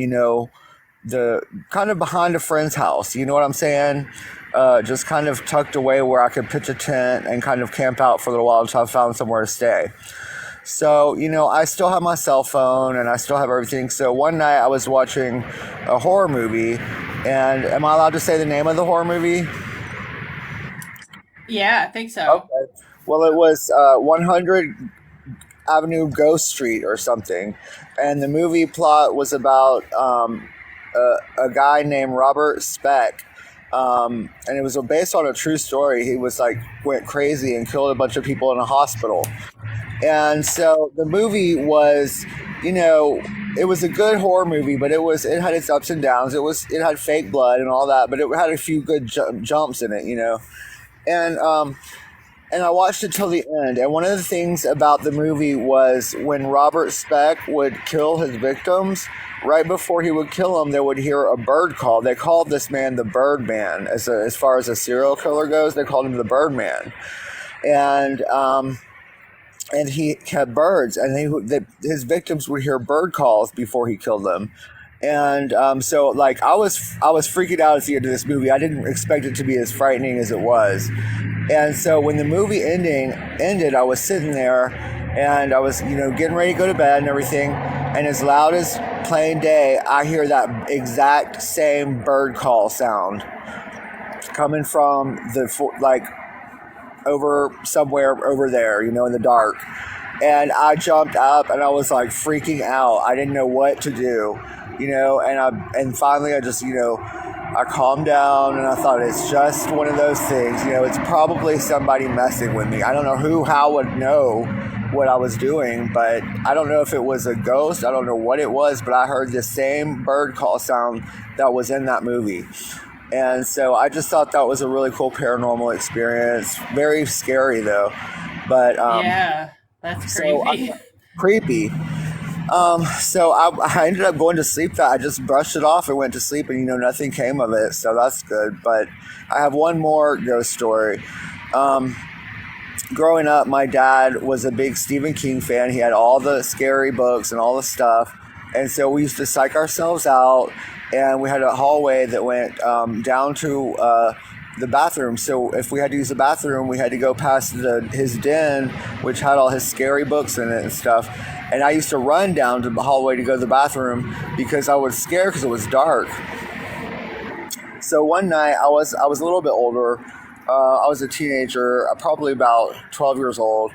the kind of behind a friend's house. You know what I'm saying? Just kind of tucked away where I could pitch a tent and kind of camp out for a little while until I found somewhere to stay. So, I still have my cell phone and I still have everything. So one night I was watching a horror movie, and am I allowed to say the name of the horror movie? Yeah, I think so. Okay. Well, it was 100 Avenue Ghost Street or something. And the movie plot was about a guy named Robert Speck. And it was based on a true story. He was went crazy and killed a bunch of people in a hospital. And so the movie was, it was a good horror movie, but it had its ups and downs. It had fake blood and all that, but it had a few good jumps in it, And I watched it till the end. And one of the things about the movie was when Robert Speck would kill his victims, right before he would kill them, they would hear a bird call. They called this man the Birdman. As far as a serial killer goes, they called him the Birdman. And he kept birds, and his victims would hear bird calls before he killed them. And so I was freaking out at the end of this movie. I didn't expect it to be as frightening as it was. And so when the movie ended, I was sitting there and I was, getting ready to go to bed and everything. And as loud as plain day, I hear that exact same bird call sound coming from over somewhere over there, in the dark. And I jumped up and I was freaking out. I didn't know what to do, and finally I just, I calmed down and I thought it's just one of those things, it's probably somebody messing with me. I don't know how would know what I was doing, but I don't know if it was a ghost. I don't know what it was, but I heard the same bird call sound that was in that movie. And so I just thought that was a really cool paranormal experience. Very scary though, but Yeah, that's so creepy. creepy. So I ended up going to sleep. That I just brushed it off and went to sleep, and nothing came of it. So that's good. But I have one more ghost story. Growing up, my dad was a big Stephen King fan. He had all the scary books and all the stuff, and so we used to psych ourselves out. And we had a hallway that went down to the bathroom. So if we had to use the bathroom, we had to go past his den, which had all his scary books in it and stuff. And I used to run down to the hallway to go to the bathroom because I was scared because it was dark. So one night I was a little bit older. I was a teenager, probably about 12 years old.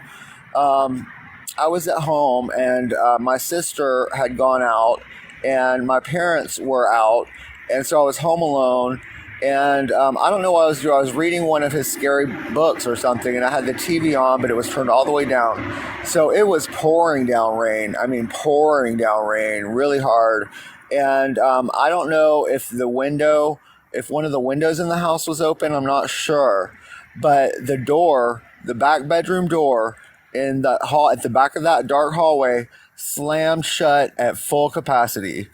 I was at home, and my sister had gone out, and my parents were out, and so I was home alone. And I don't know what I was doing. I was reading one of his scary books or something, and I had the TV on, but it was turned all the way down. So it was pouring down rain. I mean, pouring down rain really hard. And I don't know if one of the windows in the house was open. I'm not sure. But the door, the back bedroom door in the hall, at the back of that dark hallway, slammed shut at full capacity.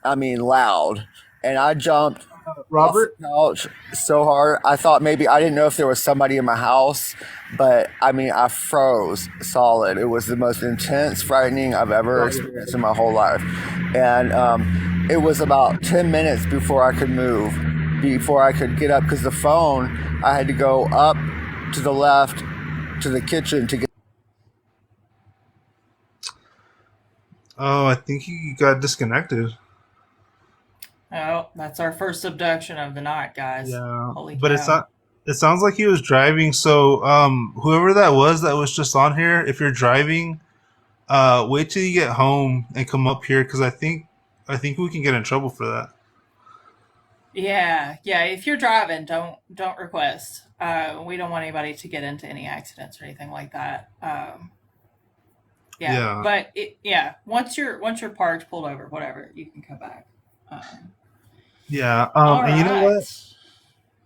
I mean, loud. And I jumped off the Robert? couch so hard. I thought maybe, I didn't know if there was somebody in my house, but I mean, I froze solid. It was the most intense, frightening I've ever experienced in my whole life. And it was about 10 minutes before I could move, before I could get up, because the phone, I had to go up to the left to the kitchen to get. Oh, I think he got disconnected. Oh, that's our first abduction of the night, guys. Yeah, Holy but it's cow. not. It sounds like he was driving. So, whoever that was just on here, if you're driving, wait till you get home and come up here because I think we can get in trouble for that. Yeah, yeah. If you're driving, don't request. We don't want anybody to get into any accidents or anything like that. Yeah, Yeah, but yeah, once you're parked, pulled over, whatever, you can come back. Um, yeah. all And you know right. what?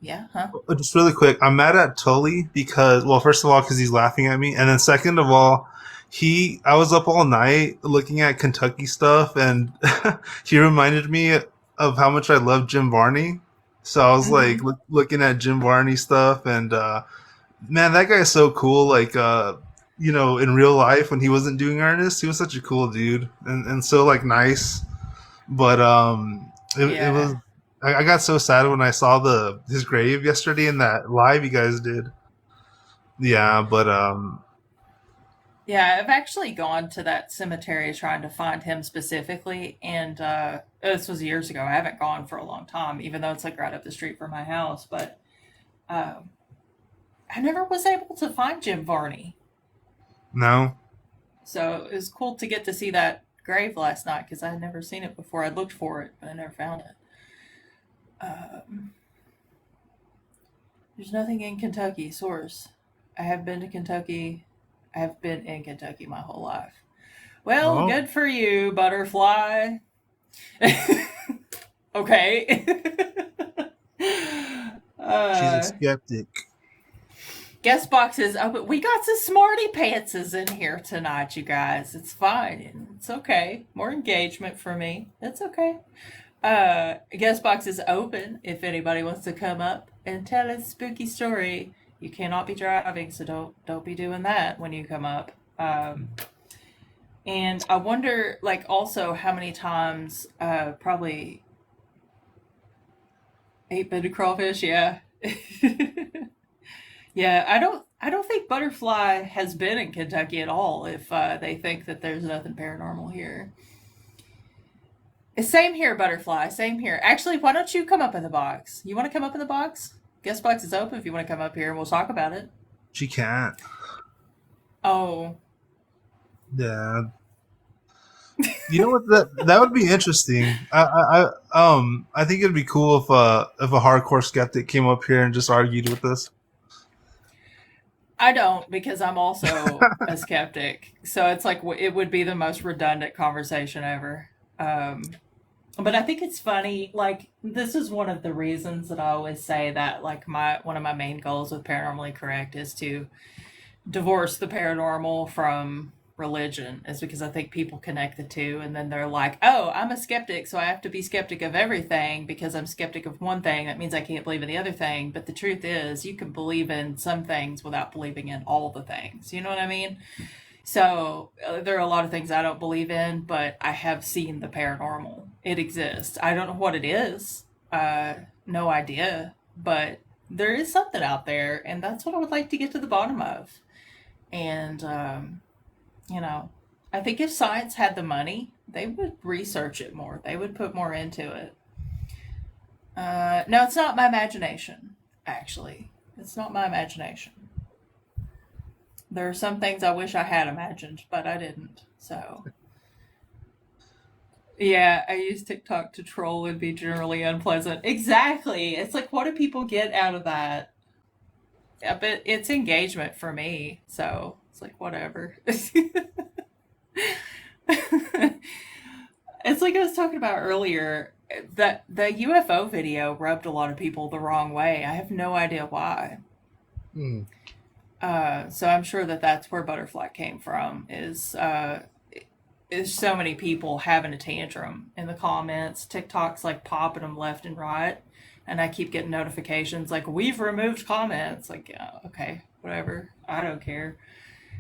Yeah, huh? Just really quick, I'm mad at Tully because, well, first of all, because he's laughing at me, and then second of all, I was up all night looking at Kentucky stuff, and he reminded me of how much I love Jim Varney. So I was Hmm. like looking at Jim Varney stuff, and man, that guy is so cool. Like, in real life when he wasn't doing Ernest, he was such a cool dude and so like nice. But it was Yeah, I got so sad when I saw the his grave yesterday in that live you guys did. Yeah, but yeah. I've actually gone to that cemetery trying to find him specifically, and this was years ago. I haven't gone for a long time, even though it's like right up the street from my house. But um, I never was able to find Jim Varney. no. So it was cool to get to see that grave last night because I had never seen it before. I looked for it, but I never found it. Um, there's nothing in Kentucky. Source. I have been to Kentucky. I have been in Kentucky my whole life. Well, Oh, good for you, butterfly. Okay. she's a uh, skeptic. guest boxes open. We got some smarty pantses in here tonight, you guys. It's fine. It's okay. More engagement for me. It's okay. Guest box is open if anybody wants to come up and tell a spooky story. You cannot be driving, so don't be doing that when you come up. And I wonder, like, also how many times, probably eight-banded crawfish. Yeah, yeah. I don't think Butterfly has been in Kentucky at all. If they think that there's nothing paranormal here. Same here, Butterfly. Same here. Actually, why don't you come up in the box? You want to come up in the box? Guest box is open if you want to come up here and we'll talk about it. She can't. Oh, Yeah. You know what? That would be interesting. I think it'd be cool if a hardcore skeptic came up here and just argued with us. I don't because I'm also a skeptic. So it's like it would be the most redundant conversation ever. But I think it's funny. Like, this is one of the reasons that I always say that, like, my one of my main goals with Paranormally Correct is to divorce the paranormal from religion, is because I think people connect the two and then they're like, oh, I'm a skeptic, so I have to be skeptic of everything because I'm skeptic of one thing. That means I can't believe in the other thing. But the truth is, you can believe in some things without believing in all the things. You know what I mean? So there are a lot of things I don't believe in, but I have seen the paranormal. It exists. I don't know what it is. No idea. But there is something out there, and that's what I would like to get to the bottom of. And, you know, I think if science had the money, they would research it more. They would put more into it. No, it's not my imagination, actually. It's not my imagination. There are some things I wish I had imagined, but I didn't. So, yeah, I use TikTok to troll and be generally unpleasant. Exactly. It's like, what do people get out of that? Yeah, but it's engagement for me. So, it's like, whatever. It's like I was talking about earlier, that the UFO video rubbed a lot of people the wrong way. I have no idea why. Hmm. So I'm sure that that's where Butterfly came from. Is so many people having a tantrum in the comments. TikTok's like popping them left and right, and I keep getting notifications like, we've removed comments. Like, yeah, okay, whatever. I don't care.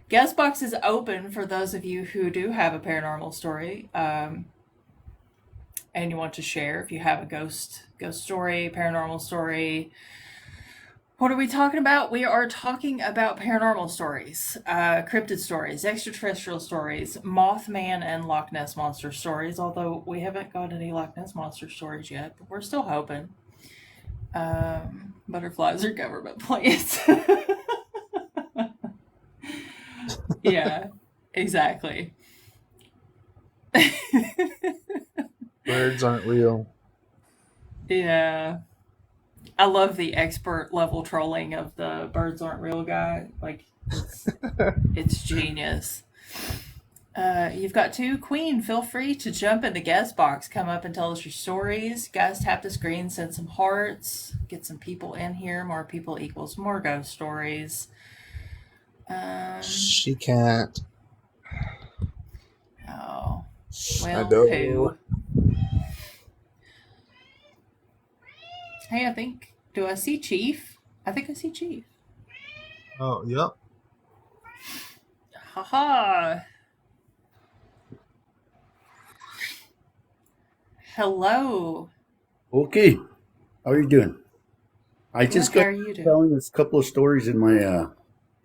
Guest box is open for those of you who do have a paranormal story, and you want to share. If you have a ghost story, paranormal story. What are we talking about? We are talking about paranormal stories, cryptid stories, extraterrestrial stories, Mothman and Loch Ness Monster stories, although we haven't got any Loch Ness Monster stories yet, but we're still hoping. Butterflies are government plants. Yeah, exactly. Birds aren't real. Yeah. I love the expert level trolling of the birds aren't real guy. Like, it's genius. You've got two. Queen, feel free to jump in the guest box. Come up and tell us your stories. Guys, tap the screen, send some hearts, get some people in here. More people equals more ghost stories. She can't. Oh, I well, know. poo. Hey, I think, do I see Chief? I think I see Chief. Oh, yep. Haha. Hello. Okay, how are you doing? I Good. just How got are you doing? telling this couple of stories in my.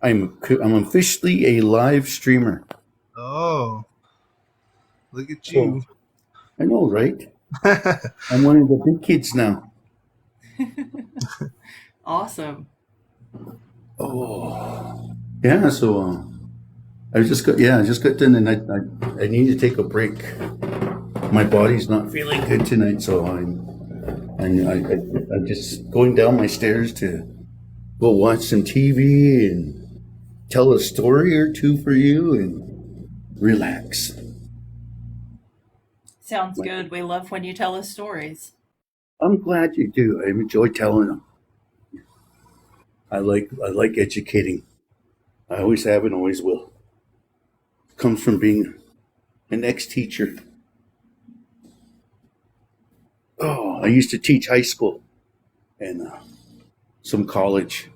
I'm officially a live streamer. Oh, look at So you. I know, right? I'm one of the big kids now. Awesome. Oh, yeah. So I just got done, and I need to take a break. My body's not feeling good tonight, so I'm just going down my stairs to go watch some TV and tell a story or two for you and relax. Sounds good. We love when you tell us stories. I'm glad you do. I enjoy telling them. I like educating. I always have and always will. Comes from being an ex-teacher. Oh, I used to teach high school and some college,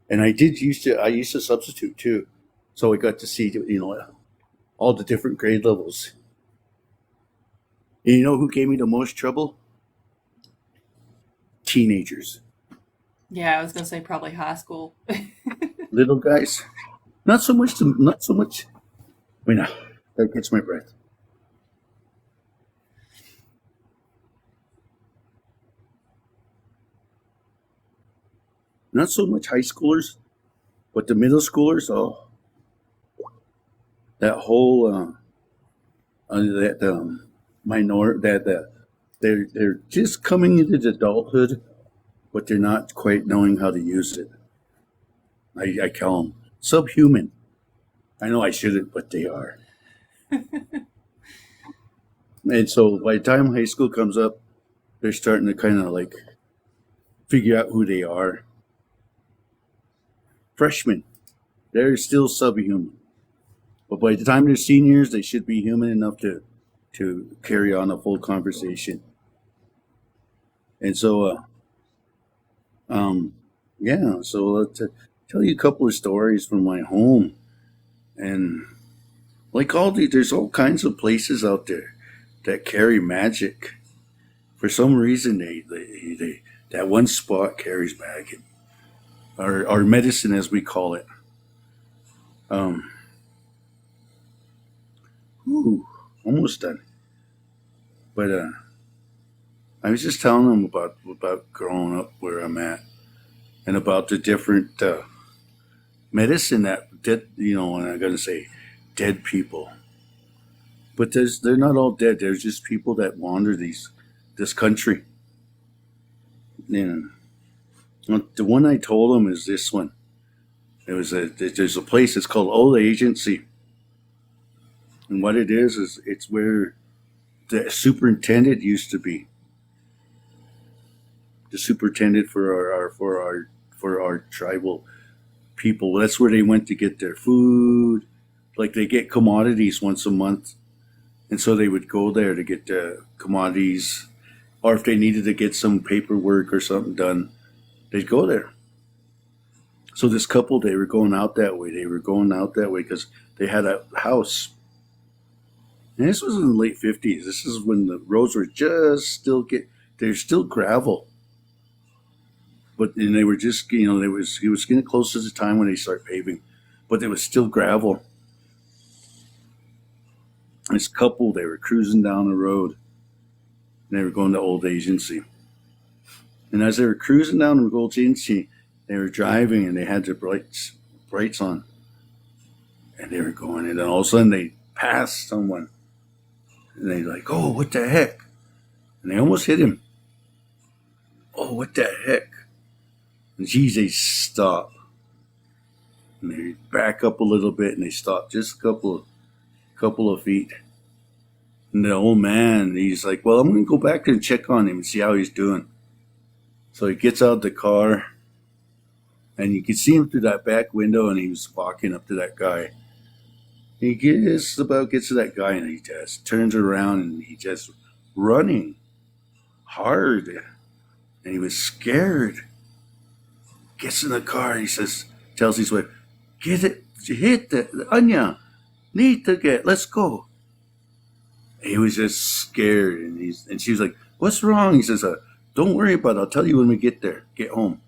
and I used to substitute too, so I got to see all the different grade levels. And you know who gave me the most trouble? Teenagers, Yeah, I was gonna say probably high school. little guys. Not so much. Not so much. Wait, now that gets my breath. Not so much high schoolers, but the middle schoolers. Oh, that whole that minor that they're just coming into adulthood, but they're not quite knowing how to use it. I call them subhuman. I know I shouldn't, but they are. And so by the time high school comes up, they're starting to kind of like figure out who they are. Freshmen, they're still subhuman. But by the time they're seniors, they should be human enough to carry on a full conversation. And so, yeah, so to tell you a couple of stories from my home. And like there's all kinds of places out there that carry magic. For some reason, they that one spot carries magic, or medicine as we call it. Um, Almost done. But I was just telling them about growing up where I'm at, and about the different medicine that dead. And I'm gonna say dead people, but they're not all dead. There's just people that wander this country. And the one I told them is this one. There's a place. It's called Old Agency, and what it is it's where the superintendent used to be. The superintendent for our tribal people. That's where they went to get their food. Like they get commodities once a month, and so they would go there to get the commodities, or if they needed to get some paperwork or something done, they'd go there. So this couple, they were going out that way. They were going out that way because they had a house. And this was in the late 50s. This is when the roads were they're still gravel. And they were just, it was getting close to the time when they start paving, but it was still gravel. This couple, they were cruising down the road, and they were going to Old Agency. And as they were cruising down the Old Agency, they were driving, and they had their brights on, and they were going, and then all of a sudden they passed someone, and they like, oh, what the heck? And they almost hit him. Oh, what the heck? And geez, they stop. And they back up a little bit, and they stop just a couple of feet. And the old man, he's like, well, I'm going to go back there and check on him and see how he's doing. So he gets out of the car, and you can see him through that back window, and he was walking up to that guy. He gets to that guy, and he just turns around, and he just running hard. And he was scared. Gets in the car, and he tells his wife, hit the Anya, need to let's go. And he was just scared, and she was like, what's wrong? He says, don't worry about it, I'll tell you when we get home.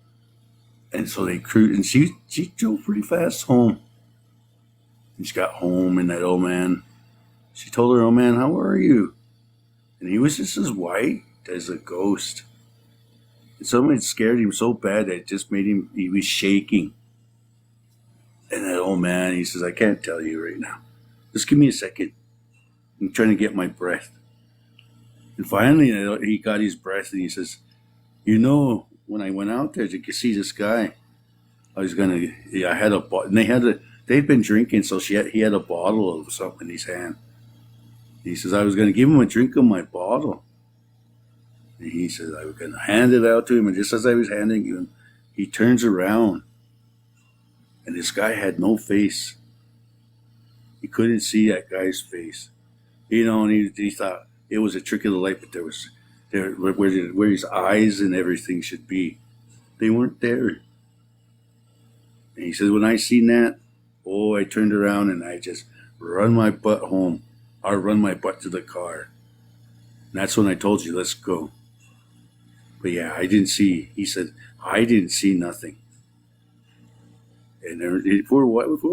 And so they cruised, and she drove pretty fast home. And she got home, and that old man, she told her old man, how are you? And he was just as white as a ghost. And someone scared him so bad that it just made he was shaking. And that old man, he says, I can't tell you right now. Just give me a second. I'm trying to get my breath. And finally, he got his breath, and he says, when I went out there to see this guy, I had a bottle, and they'd been drinking, so he had a bottle of something in his hand. He says, I was going to give him a drink of my bottle. And he says, I was going to hand it out to him. And just as I was handing him, he turns around, and this guy had no face. He couldn't see that guy's face. And he thought it was a trick of the light, but where his eyes and everything should be, they weren't there. And he said, when I seen that, I turned around and I just run my butt home. I run my butt to the car. And that's when I told you, let's go. But yeah, he said, I didn't see nothing. And for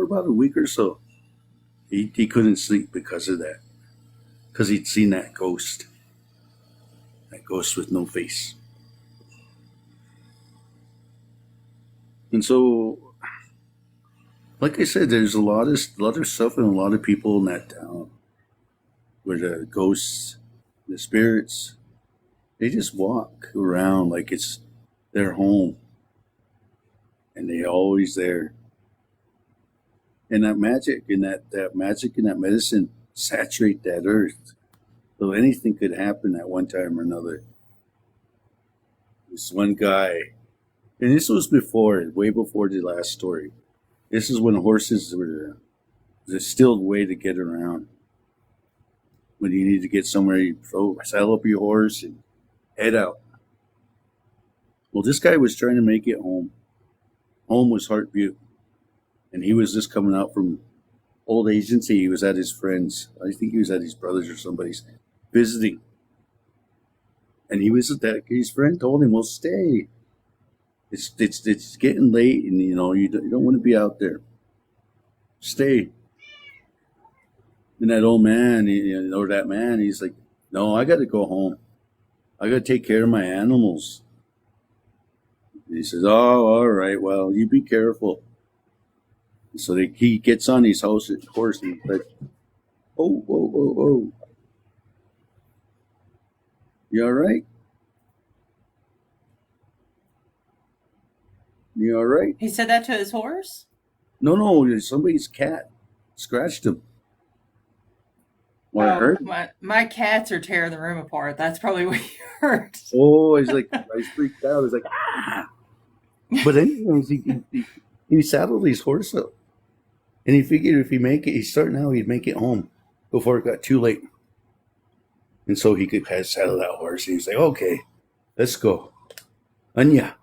about a week or so, he couldn't sleep because of that. Because he'd seen that ghost with no face. And so, like I said, there's a lot of stuff and a lot of people in that town where the ghosts, the spirits, they just walk around like it's their home, and they're always there. And that magic and that medicine saturate that earth. So anything could happen at one time or another. This one guy, and this was way before the last story. This is when horses were still a way to get around. When you need to get somewhere, you saddle up your horse and head out. Well, this guy was trying to make it home. Home was Heart Butte. And he was just coming out from old agency. He was at his friend's. I think he was at his brother's or somebody's visiting. And he was at that. His friend told him, "Well, stay. It's getting late, and you don't want to be out there. Stay." And that old man, or that man, he's like, "No, I got to go home. I got to take care of my animals." And he says, "Oh, all right. Well, you be careful." So he gets on his horse and he's like, "Oh, oh, oh, oh. You all right? You all right?" He said that to his horse? No, somebody's cat scratched him. What I heard? My cats are tearing the room apart. That's probably what you heard. Oh, he's like, I was freaked out. He's like, ah. But anyways, he saddled his horse up. And he figured if he'd make it home before it got too late. And so he could saddle that horse. And he's like, "Okay, let's go. Anya."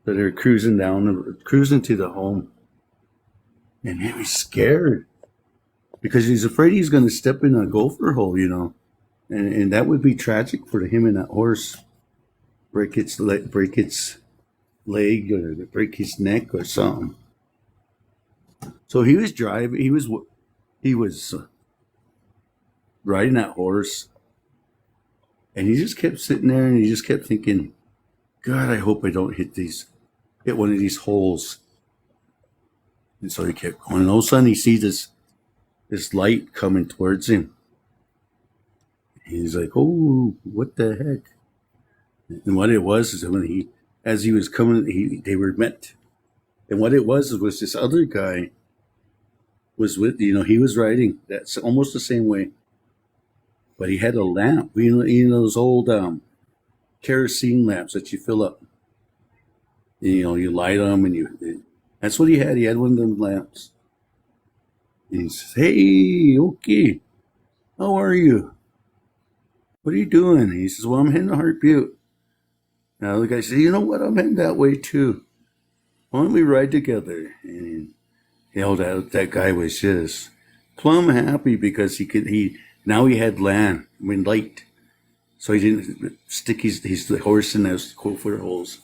So they're cruising to the home. And he was scared. Because he's afraid he's going to step in a gopher hole, And that would be tragic for him and that horse. Break its leg, or break his neck or something. So he was driving. He was riding that horse, and he just kept sitting there, and he just kept thinking, "God, I hope I don't hit one of these holes." And so he kept going. And all of a sudden, he sees this light coming towards him. He's like, "Oh, what the heck?" And what it was is when as he was coming, they were met. And what it was this other guy was with, he was riding that's almost the same way, but he had a lamp, those old kerosene lamps that you fill up. You light them, and that's what he had. He had one of them lamps. And he says, "Hey, okay, how are you? What are you doing?" And he says, "Well, I'm heading to Heart Butte." Now the guy said, "You know what? I'm heading that way too. Why don't we ride together?" And that guy was just plumb happy because now he had light, so he didn't stick his horse in those gopher holes.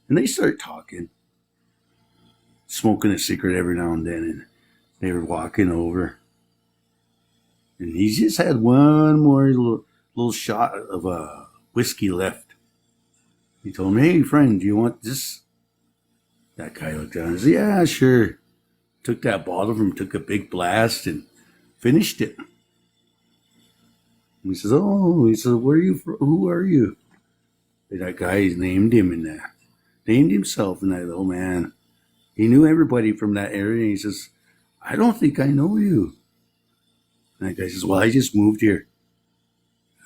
And they started talking, smoking a cigarette every now and then, and they were walking over. And he just had one more little shot of whiskey left. He told him, "Hey, friend, do you want this?" That guy looked down and said, "Yeah, sure." Took that bottle from him, took a big blast, and finished it. And he says, "Where are you from? Who are you?" And that guy named himself, and that old man, he knew everybody from that area. And he says, "I don't think I know you." And that guy says, "Well, I just moved here.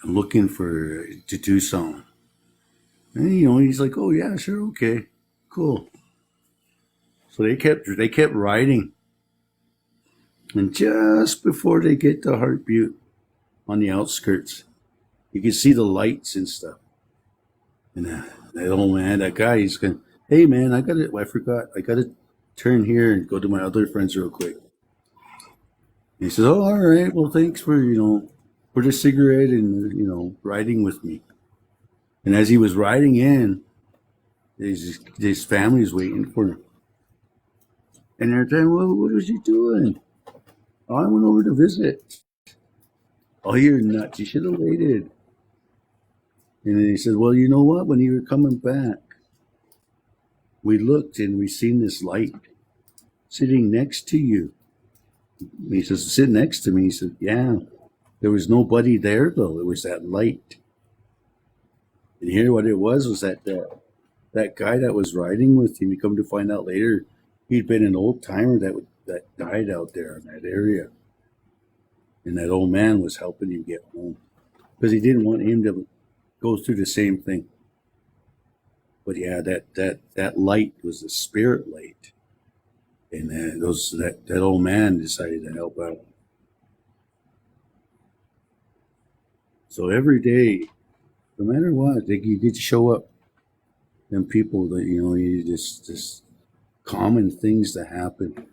I'm looking to do something." And he's like, "Oh yeah, sure, okay, cool." So they kept riding, and just before they get to Heart Butte, on the outskirts, you can see the lights and stuff. And that old man, that guy, he's going, "Hey man, I forgot, I gotta turn here and go to my other friends real quick." And he says, "Oh, all right, well, thanks for the cigarette and riding with me." And as he was riding in, his family's waiting for him. And they're saying, "Well, what was you doing?" "Oh, I went over to visit." "Oh, you're nuts. You should have waited." And then he said, "Well, you know what? When you were coming back, we looked and we seen this light sitting next to you." And he says, "Sit next to me." He said, "Yeah. There was nobody there, though. It was that light." And here what it was that guy that was riding with him, we come to find out later, he'd been an old timer that died out there in that area. and that old man was helping him get home because he didn't want him to go through the same thing. But yeah, that light was the spirit light, and that old man decided to help out. So every day, no matter what, you did show up. Them people that you just common things that happen.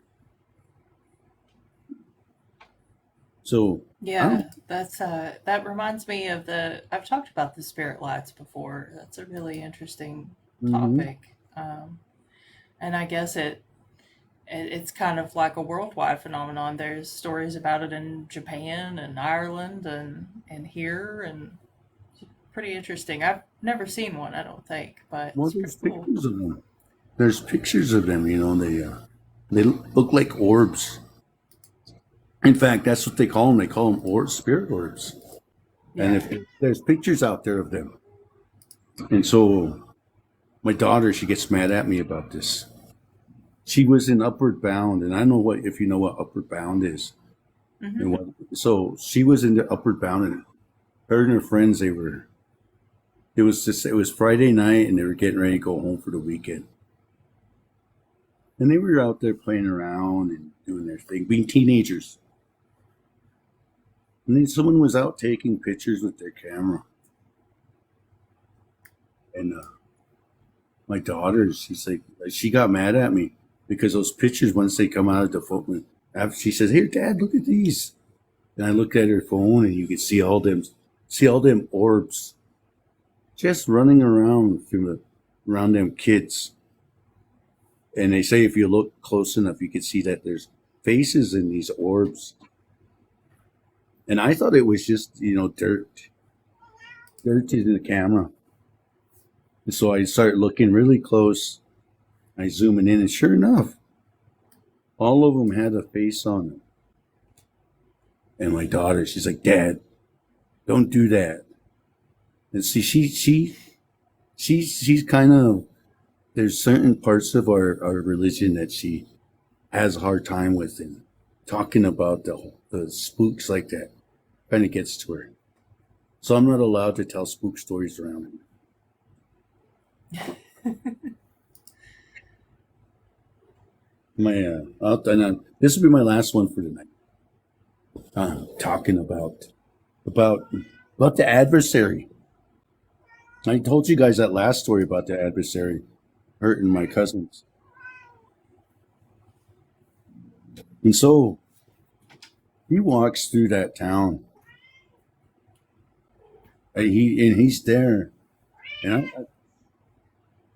So Yeah, that's that reminds me of I've talked about the spirit lights before. That's a really interesting mhm. topic. And I guess it's kind of like a worldwide phenomenon. There's stories about it in Japan and Ireland and here, and it's pretty interesting. I've never seen one, I don't think, but Well, it's pretty cool. there's pictures of them. They look like orbs. In fact, that's what they call them. They call them spirit orbs. And Yeah. if there's pictures out there of them, and so my daughter, she gets mad at me about this. She was in Upward Bound, and I know what if you know what Upward Bound is. Hmm. And so she was in the Upward Bound, and her and her friends, they were. It was Friday night, and they were getting ready to go home for the weekend. And they were out there playing around and doing their thing, being teenagers. And then someone was out taking pictures with their camera. And my daughter, she's like, she got mad at me because those pictures, once they come out of the phone, after she says, "Here, Dad, look at these." And I looked at her phone, and you could see all them orbs just running around them kids. And they say if you look close enough, you can see that there's faces in these orbs. And I thought it was just, dirt in the camera. And so I start looking really close. I zooming in, and sure enough, all of them had a face on them. And my daughter, she's like, "Dad, don't do that." And see, she's kind of, there's certain parts of our religion that she has a hard time with, and talking about the spooks like that kind of gets to her. So I'm not allowed to tell spook stories around her. This will be my last one for tonight. Talking about the adversary. I told you guys that last story about the adversary hurting my cousins, and so he walks through that town, and he's there, and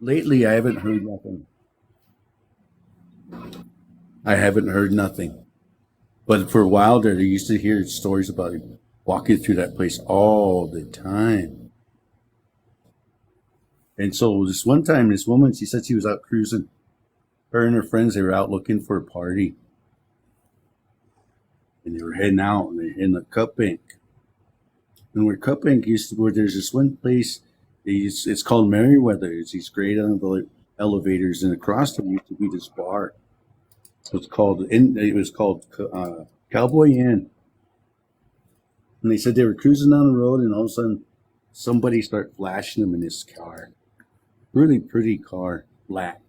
lately I haven't heard nothing. I haven't heard nothing. But for a while there, I used to hear stories about him walking through that place all the time. And so this one time, this woman, she said she was out cruising. Her and her friends, they were out looking for a party. And they were heading out, and they're in the Cup Bank. And where Cup Bank used to be, there's this one place, it's called Merriweather. It's these great elevators, and across them used to be this bar. It was called Cowboy Inn. And they said they were cruising down the road, and all of a sudden, somebody started flashing them in this car. Really pretty car, black.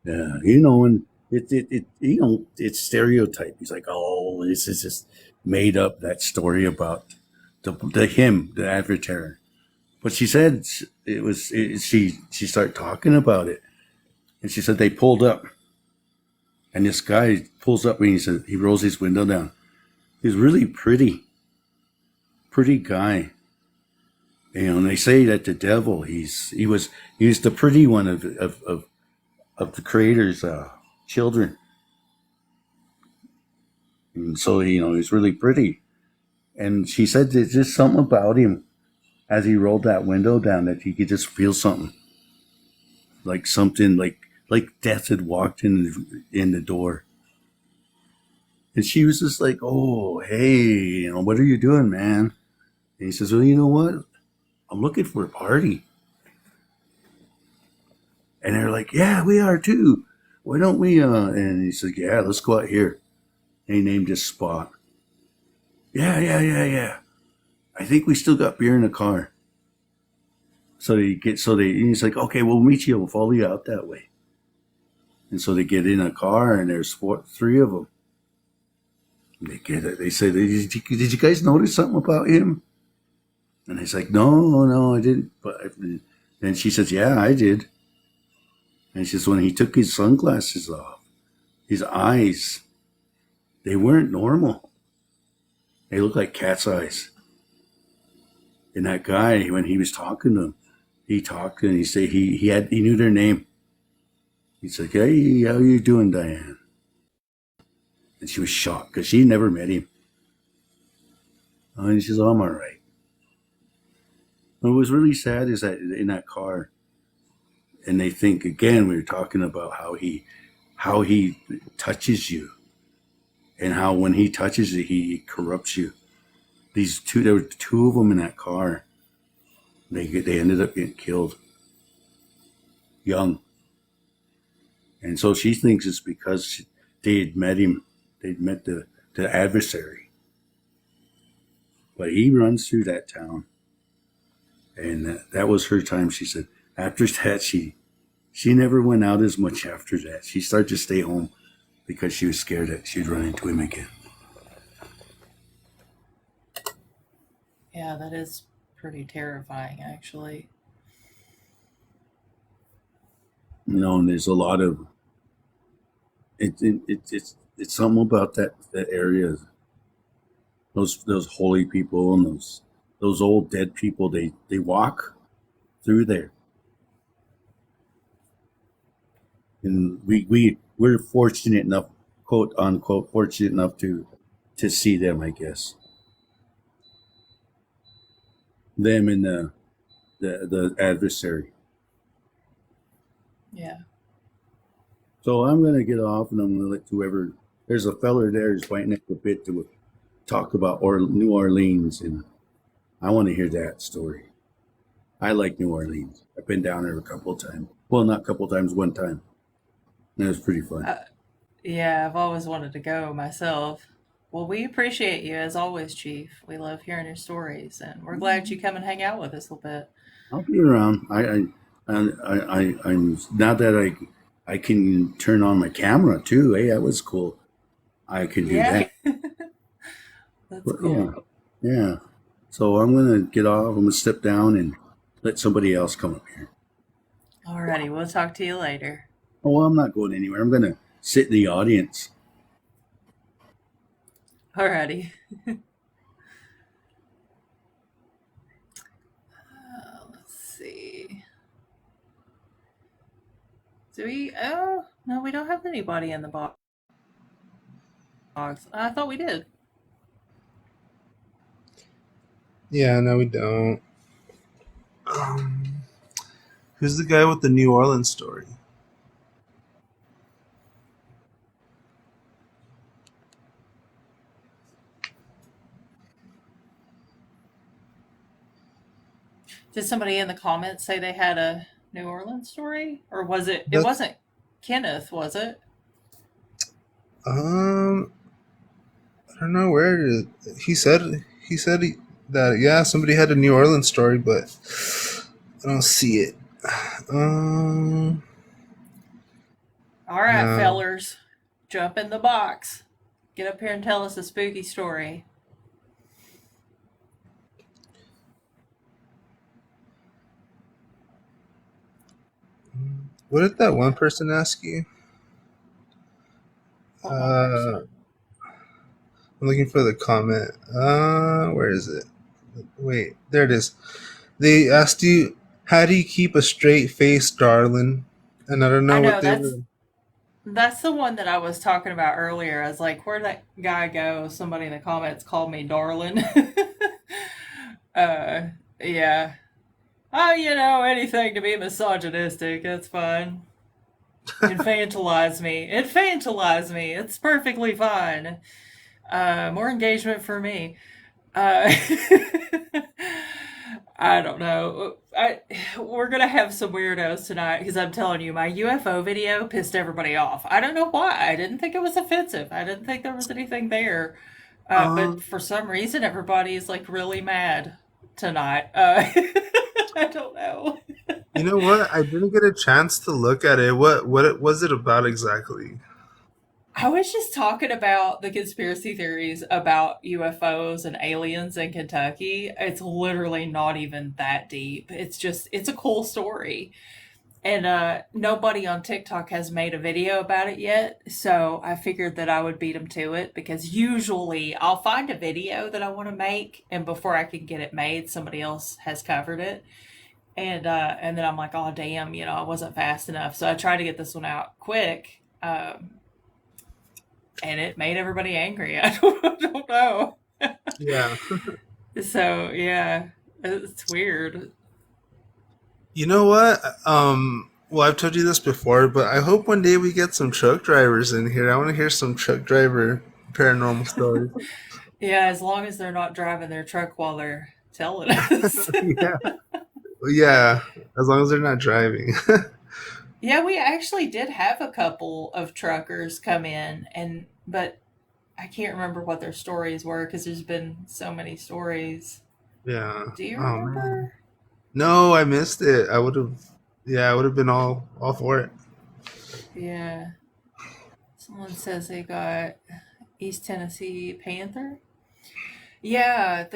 Yeah, and it's stereotype. He's like, "Oh, this is just made up, that story about the adversary." But she said she started talking about it, and she said they pulled up, and this guy pulls up, and he rolls his window down. He's really pretty guy. And they say that the devil, he was the pretty one of the creator's children. And so, he's really pretty. And she said there's just something about him as he rolled that window down that he could just feel something. Like something like death had walked in the door. And she was just like, "Oh, hey, what are you doing, man?" And he says, "Well, you know what? I'm looking for a party." And they're like, "Yeah, we are too. Why don't we?" And he said, "Yeah, let's go out here." They named this spot. Yeah. I think we still got beer in the car. And he's like, okay, we'll meet you. We'll follow you out that way. And so they get in a car, and there's three of them. They get it. They say, did you guys notice something about him? And he's like, no, I didn't. But then she says, yeah, I did. And she says, when he took his sunglasses off, his eyes, they weren't normal. They looked like cat's eyes. And that guy, when he was talking to him, he talked and he said he knew their name. He's like, hey, how you doing, Diane? And she was shocked because she never met him. And she says, oh, I'm all right. What was really sad is that in that car, and they think, again, we were talking about how he touches you, and how when he touches you, he corrupts you. There were two of them in that car. They ended up getting killed young. And so she thinks it's because they had met him. They'd met the adversary. But he runs through that town. And that was her time. She said after that, she never went out as much after that. She started to stay home because she was scared that she'd run into him again. Yeah, that is pretty terrifying, actually. And there's a lot of it's something about that area. Those holy people and those old dead people, they walk through there. And we're fortunate enough, quote unquote, fortunate enough to see them, I guess. Them and the adversary. Yeah. So I'm gonna get off, and I'm gonna let whoever. There's a feller there who's waiting a bit to talk about New Orleans, and I want to hear that story. I like New Orleans. I've been down there a couple of times. Well, not a couple of times, one time. And it was pretty fun. Yeah, I've always wanted to go myself. Well, we appreciate you as always, Chief. We love hearing your stories, and we're glad you come and hang out with us a little bit. I'll be around. I'm now that I can turn on my camera too. Hey, that was cool. I can do that. That's But, cool. yeah. So I'm gonna get off. I'm gonna step down and let somebody else come up here. Alrighty, we'll talk to you later. Oh, I'm not going anywhere. I'm gonna sit in the audience. Alrighty. Let's see. Do we? Oh, no, we don't have anybody in the box. I thought we did. Yeah, no, we don't. Who's the guy with the New Orleans story? Did somebody in the comments say they had a New Orleans story? Or was it? It wasn't Kenneth, was it? I don't know where it is. He said that yeah, somebody had a New Orleans story, but I don't see it. All right, No. fellers, jump in the box. Get up here and tell us a spooky story. What did that one person ask you? What one person? I'm looking for the comment. Where is it? Wait, there it is. They asked you, how do you keep a straight face, darling? And I don't know I know what they were. that's the one that I was talking about earlier. I was like, where'd that guy go? Somebody in the comments called me darling. Yeah. Oh, anything to be misogynistic. That's fine. Infantilize me. Infantilize me. It's perfectly fine. More engagement for me. Uh, I don't know. We're gonna have some weirdos tonight because I'm telling you, my UFO video pissed everybody off. I don't know why. I didn't think it was offensive. I didn't think there was anything there. But Um, for some reason, everybody is like really mad tonight. I don't know. you know what? I didn't get a chance to look at it. Was it about exactly? I was just talking about the conspiracy theories about UFOs and aliens in Kentucky. It's literally not even that deep. It's a cool story. And nobody on TikTok has made a video about it yet. So I figured that I would beat them to it because usually I'll find a video that I want to make, and before I can get it made, somebody else has covered it. And then I'm like, oh damn, I wasn't fast enough. So I tried to get this one out quick. And it made everybody angry. I don't know. Yeah. So yeah, it's weird. You know what? Well, I've told you this before, but I hope one day we get some truck drivers in here. I want to hear some truck driver paranormal stories. Yeah, as long as they're not driving their truck while they're telling us. Yeah. Yeah, as long as they're not driving. Yeah, we actually did have a couple of truckers come in, but I can't remember what their stories were because there's been so many stories. Yeah. Do you Oh man. remember? No, I missed it. I would have. Yeah, I would have been all for it. Yeah. Someone says they got East Tennessee Panther. Yeah,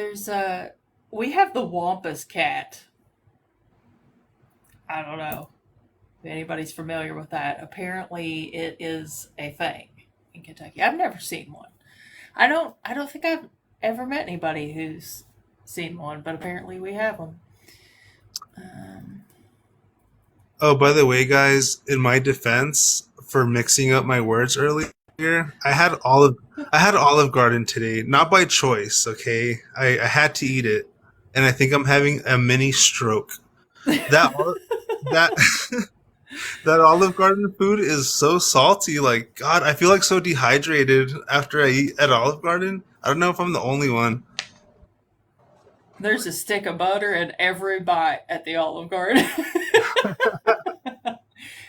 we have the Wampus cat. I don't know if anybody's familiar with that. Apparently, it is a thing in Kentucky. I've never seen one. I don't think I've ever met anybody who's seen one, but apparently we have them. Um, Oh, by the way, guys, in my defense for mixing up my words earlier, I had Olive Garden today, not by choice. Okay, I had to eat it, and I think I'm having a mini stroke. That that that Olive Garden food is so salty. Like God, I feel like so dehydrated after I eat at Olive Garden. I don't know if I'm the only one. there's a stick of butter in every bite at the Olive Garden.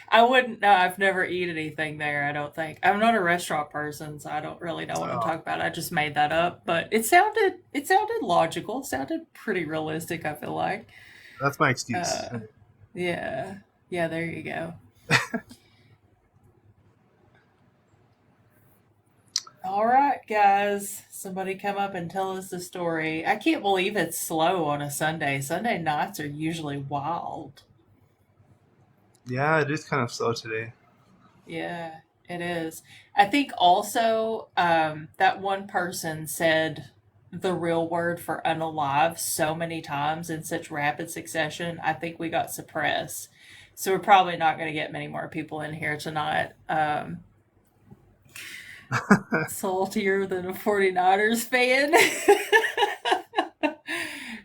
I wouldn't know. I've never eaten anything there, I don't think. I'm not a restaurant person, so I don't really know what I'm Oh, talking about. I just made that up, but it sounded logical. It sounded pretty realistic, I feel like. that's my excuse. Uh yeah. Yeah, there you go. All right, guys. Somebody come up and tell us the story. I can't believe it's slow on a Sunday. Sunday nights are usually wild. Yeah, it is kind of slow today. Yeah, it is. I think also that one person said the real word for unalive so many times in such rapid succession. I think we got suppressed. So we're probably not going to get many more people in here tonight. Saltier than a 49ers fan.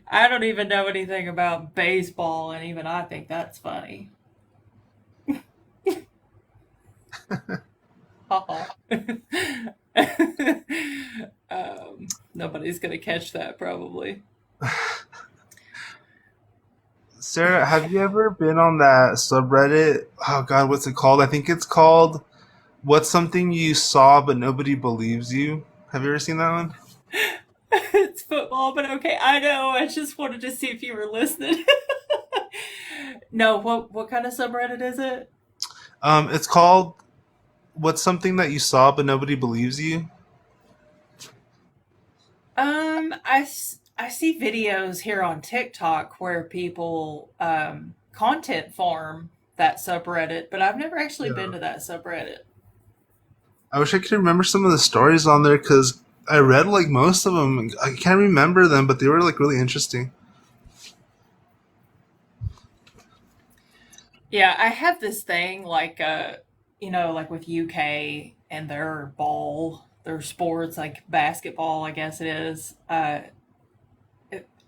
I don't even know anything about baseball, and even I think that's funny. Haha. Nobody's gonna catch that probably. Sarah, have you ever been on that subreddit? Oh God, what's it called? I think it's called "What's Something You Saw But Nobody Believes You." Have you ever seen that one? It's football, but okay, I know. I just wanted to see if you were listening. No, what kind of subreddit is it? It's called "What's Something That You Saw But Nobody Believes You." I see videos here on TikTok where people content farm that subreddit, but I've never actually been Yeah. to that subreddit. I wish I could remember some of the stories on there because I read like most of them. I can't remember them, but they were like really interesting. Yeah, I have this thing like like with UK and their sports like basketball, I guess it is.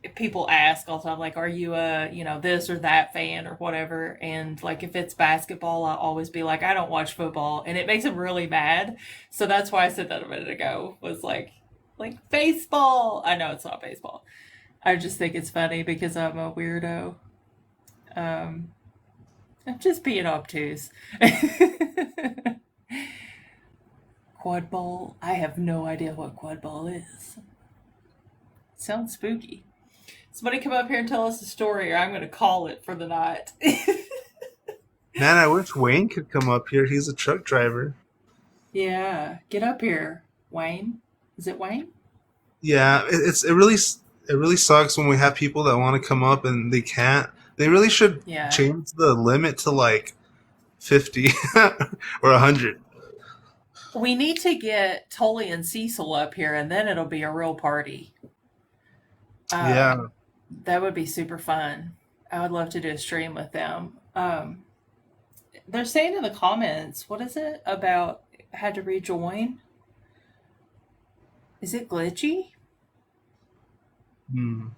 If people ask all the time, like, "Are you a this or that fan or whatever?" And like, if it's basketball, I'll always be like, "I don't watch football," and it makes them really mad. So that's why I said that a minute ago. Was like baseball. I know it's not baseball. I just think it's funny because I'm a weirdo. Um, I'm just being obtuse. Quad ball. I have no idea what quad ball is. Sounds spooky. Somebody come up here and tell us a story, or I'm going to call it for the night. Man, I wish Wayne could come up here. He's a truck driver. Yeah, get up here, Wayne. Is it Wayne? Yeah, it really sucks when we have people that want to come up and they can't. They really should Yeah. change the limit to like 50 or 100. We need to get Tully and Cecil up here, and then it'll be a real party. Yeah. That would be super fun. I would love to do a stream with them. They're saying in the comments, what is it about had to rejoin? Is it glitchy? Hmm.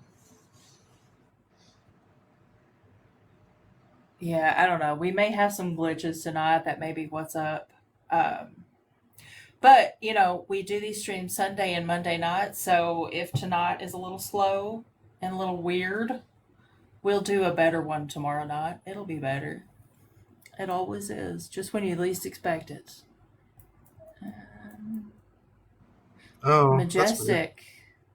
Yeah, I don't know. We may have some glitches tonight. That may be what's up. Um, but, we do these streams Sunday and Monday nights. So if tonight is a little slow and a little weird, we'll do a better one tomorrow night. It'll be better. It always is, just when you least expect it. Oh, that's weird. Majestic,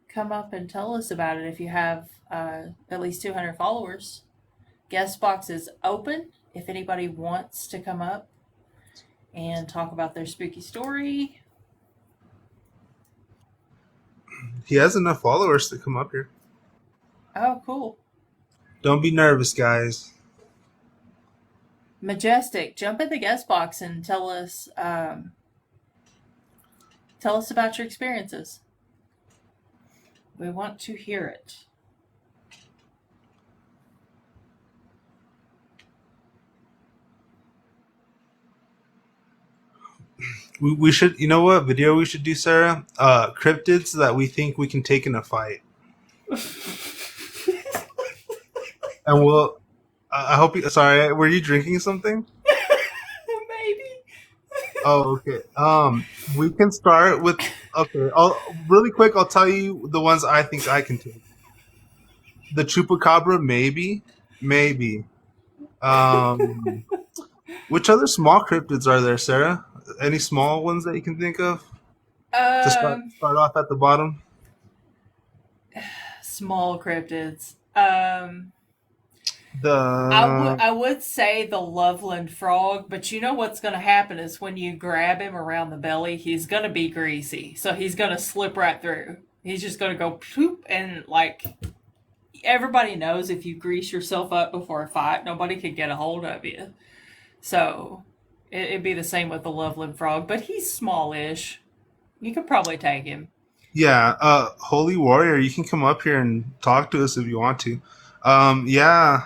come up and tell us about it if you have at least 200 followers. Guest box is open if anybody wants to come up and talk about their spooky story. He has enough followers to come up here. Oh, cool. Don't be nervous, guys. Majestic, jump in the guest box and tell us about your experiences. We want to hear it. We should, you know what video we should do, Sarah? Cryptids that we think we can take in a fight. And I hope you, sorry, were you drinking something? Maybe. Oh, okay. We can start with, okay, really quick, I'll tell you the ones I think I can take. The chupacabra, maybe. Which other small cryptids are there, Sarah? Any small ones that you can think of to start off at the bottom? Small cryptids. The I would say the Loveland frog, but you know what's going to happen is when you grab him around the belly, he's going to be greasy. So he's going to slip right through. He's just going to go poop, and like everybody knows if you grease yourself up before a fight, nobody can get a hold of you. So it'd be the same with the Loveland frog, but he's smallish. You could probably take him. Yeah, Holy Warrior, you can come up here and talk to us if you want to. Yeah,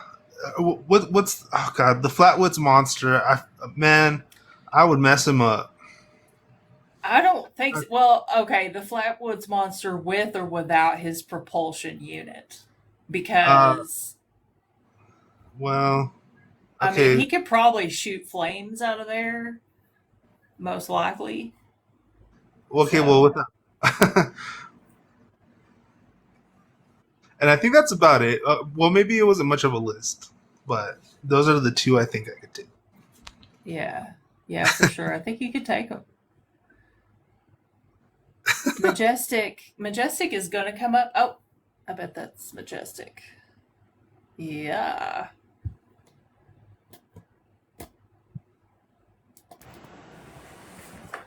what's oh god, the Flatwoods monster? Man, I would mess him up. I don't think so. Well, okay, the Flatwoods monster with or without his propulsion unit, because Well, I mean okay, he could probably shoot flames out of there, most likely. okay, well So with that, and I think that's about it. Well, maybe it wasn't much of a list, but those are the two I think I could take. yeah, for sure. I think you could take him. Majestic is gonna come up. Oh, I bet that's Majestic. Yeah.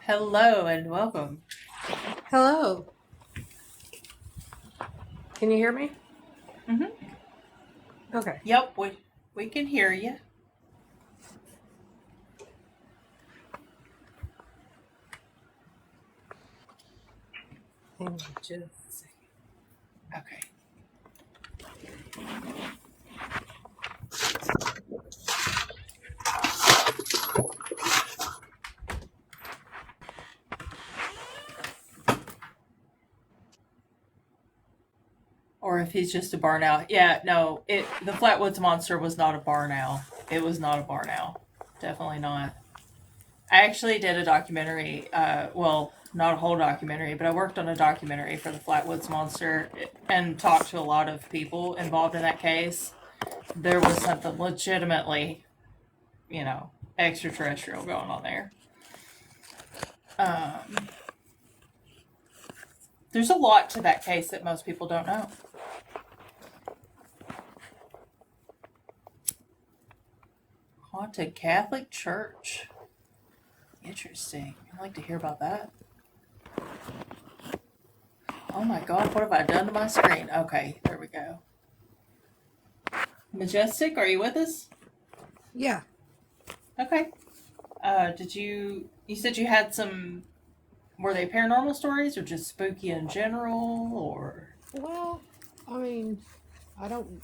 Hello and welcome. Hello. Can you hear me? Mhm. Okay. Yep, we can hear you. Hang on just a second. Okay. Or if he's just a barn owl. Yeah, no, the Flatwoods monster was not a barn owl. It was not a barn owl. Definitely not. I actually did a documentary. Well, not a whole documentary, but I worked on a documentary for the Flatwoods Monster and talked to a lot of people involved in that case. There was something legitimately, you know, extraterrestrial going on there. Um, there's a lot to that case that most people don't know. Haunted Catholic Church. Interesting. I'd like to hear about that. Oh my god, what have I done to my screen? Okay, there we go. Majestic, are you with us? Yeah. Okay. You said you had some, were they paranormal stories or just spooky in general or? Well, I mean, I don't.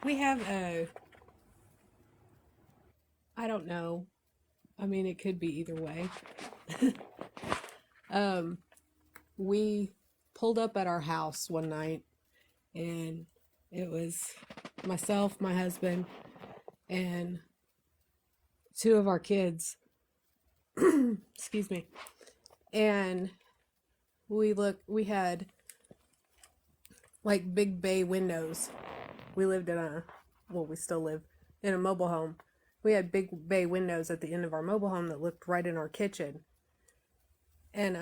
We have a. I don't know. I mean, it could be either way. um, we pulled up at our house one night, and it was myself, my husband, and two of our kids. Excuse me. And we had like big bay windows. We lived we still live in a mobile home. We had big bay windows at the end of our mobile home that looked right in our kitchen. And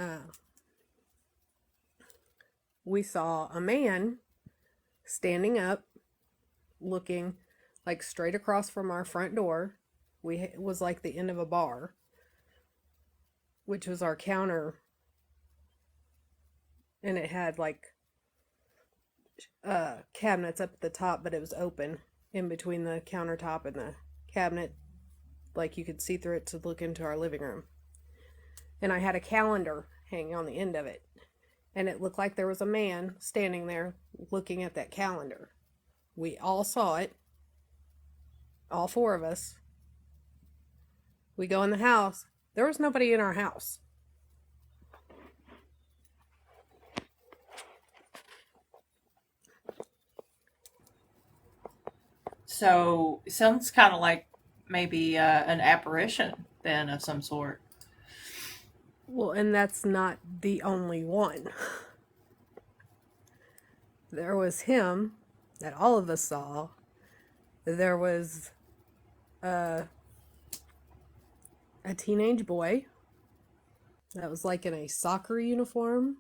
we saw a man standing up, looking like straight across from our front door. It was like the end of a bar, which was our counter, and it had like cabinets up at the top, but it was open in between the countertop and the cabinet, like you could see through it to look into our living room. And I had a calendar hanging on the end of it, and it looked like there was a man standing there looking at that calendar. We all saw it, all four of us. We go in the house. There was nobody in our house. So it sounds kind of like maybe an apparition then of some sort. Well, and that's not the only one. There was him that all of us saw. There was a teenage boy that was like in a soccer uniform.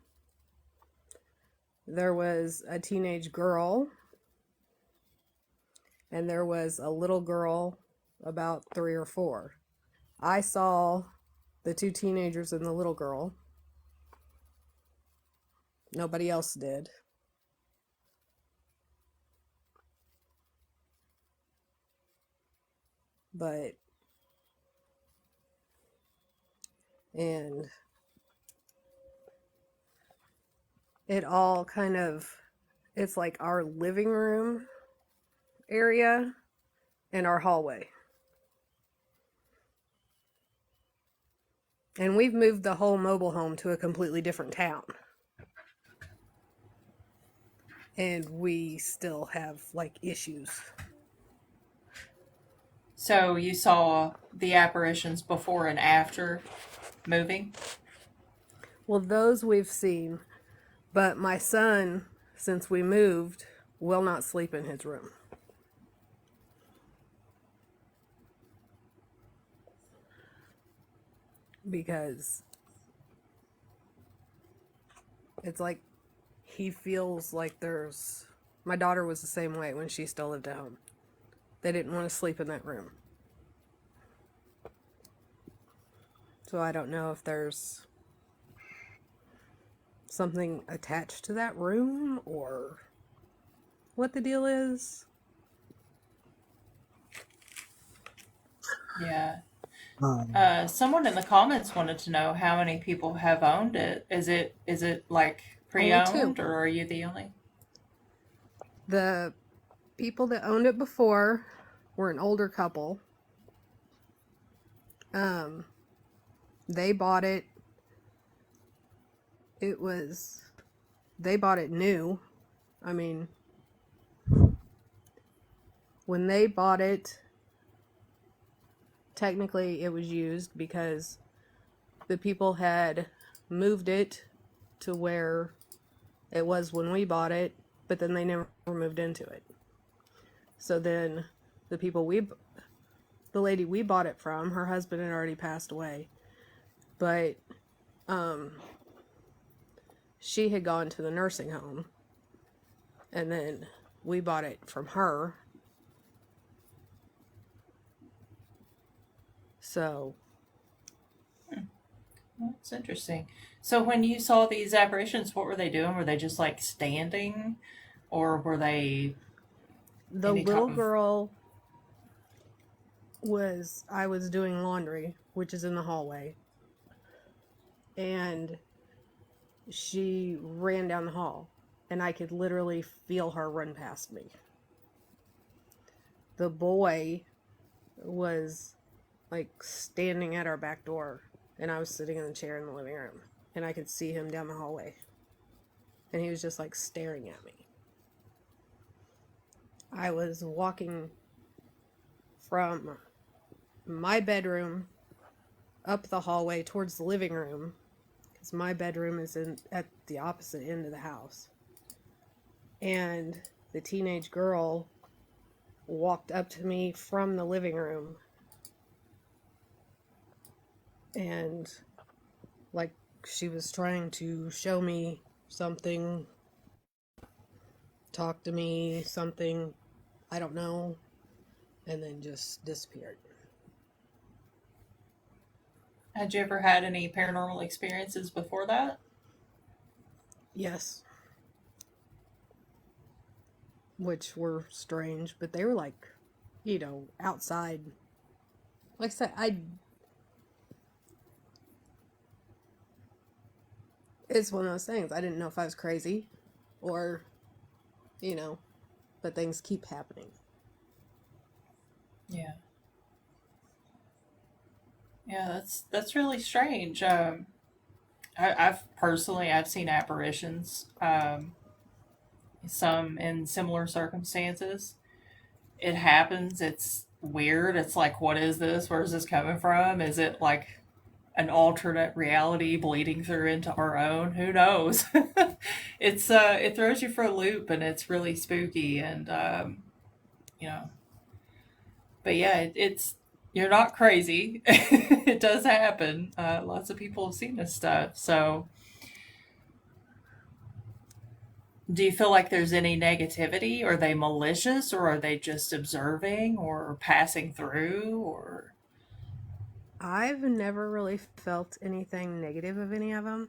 There was a teenage girl. And there was a little girl about 3 or 4. I saw the 2 teenagers and the little girl. Nobody else did. And it all kind of, it's like our living room area and our hallway. And we've moved the whole mobile home to a completely different town. And we still have like issues. So you saw the apparitions before and after moving? Well, those we've seen. But my son, since we moved, will not sleep in his room. Because it's like he feels like there's... My daughter was the same way when she still lived at home. They didn't want to sleep in that room. So I don't know if there's something attached to that room or what the deal is. Yeah. Someone in the comments wanted to know how many people have owned it. Is it like pre-owned, or are you the only? The people that owned it before were an older couple. They bought it. They bought it new. I mean, when they bought it, technically it was used because the people had moved it to where it was when we bought it, but then they never moved into it. So then the lady we bought it from, her husband had already passed away, but she had gone to the nursing home, and then we bought it from her. So That's interesting. So when you saw these apparitions, what were they doing? Were they just like standing, or were they the any type little of? girl I was doing laundry, which is in the hallway, and she ran down the hall, and I could literally feel her run past me. The boy was like standing at our back door, and I was sitting in the chair in the living room, and I could see him down the hallway, and he was just like staring at me. I was walking from my bedroom up the hallway towards the living room, because my bedroom is at the opposite end of the house, and the teenage girl walked up to me from the living room, and like she was trying to show me something, talk to me, something, I don't know, and then just disappeared. Had you ever had any paranormal experiences before that? Yes, which were strange, but they were like, outside. Like I said, it's one of those things. I didn't know if I was crazy or, but things keep happening. Yeah. Yeah, that's really strange. I've seen apparitions. Some in similar circumstances. It happens. It's weird. It's like, what is this? Where's this coming from? Is it like an alternate reality bleeding through into our own? Who knows? It throws you for a loop, and it's really spooky. And you know, but yeah, it's you're not crazy. It does happen. Lots of people have seen this stuff. So, do you feel like there's any negativity? Are they malicious, or are they just observing or passing through? Or I've never really felt anything negative of any of them.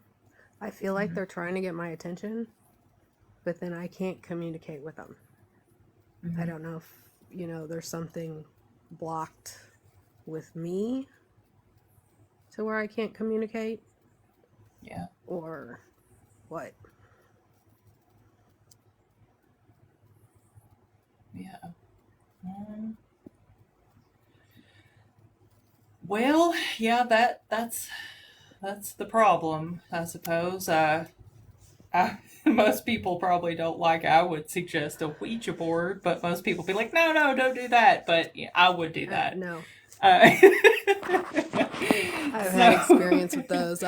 I feel like they're trying to get my attention, but then I can't communicate with them. I don't know if, there's something blocked with me to where I can't communicate yeah, or what. yeah. Um, well, yeah, that's the problem, I suppose. Most people probably don't like. I would suggest a Ouija board, but most people be like, "No, no, don't do that." But yeah, I would do that. No. Uh, I've had so experience with those.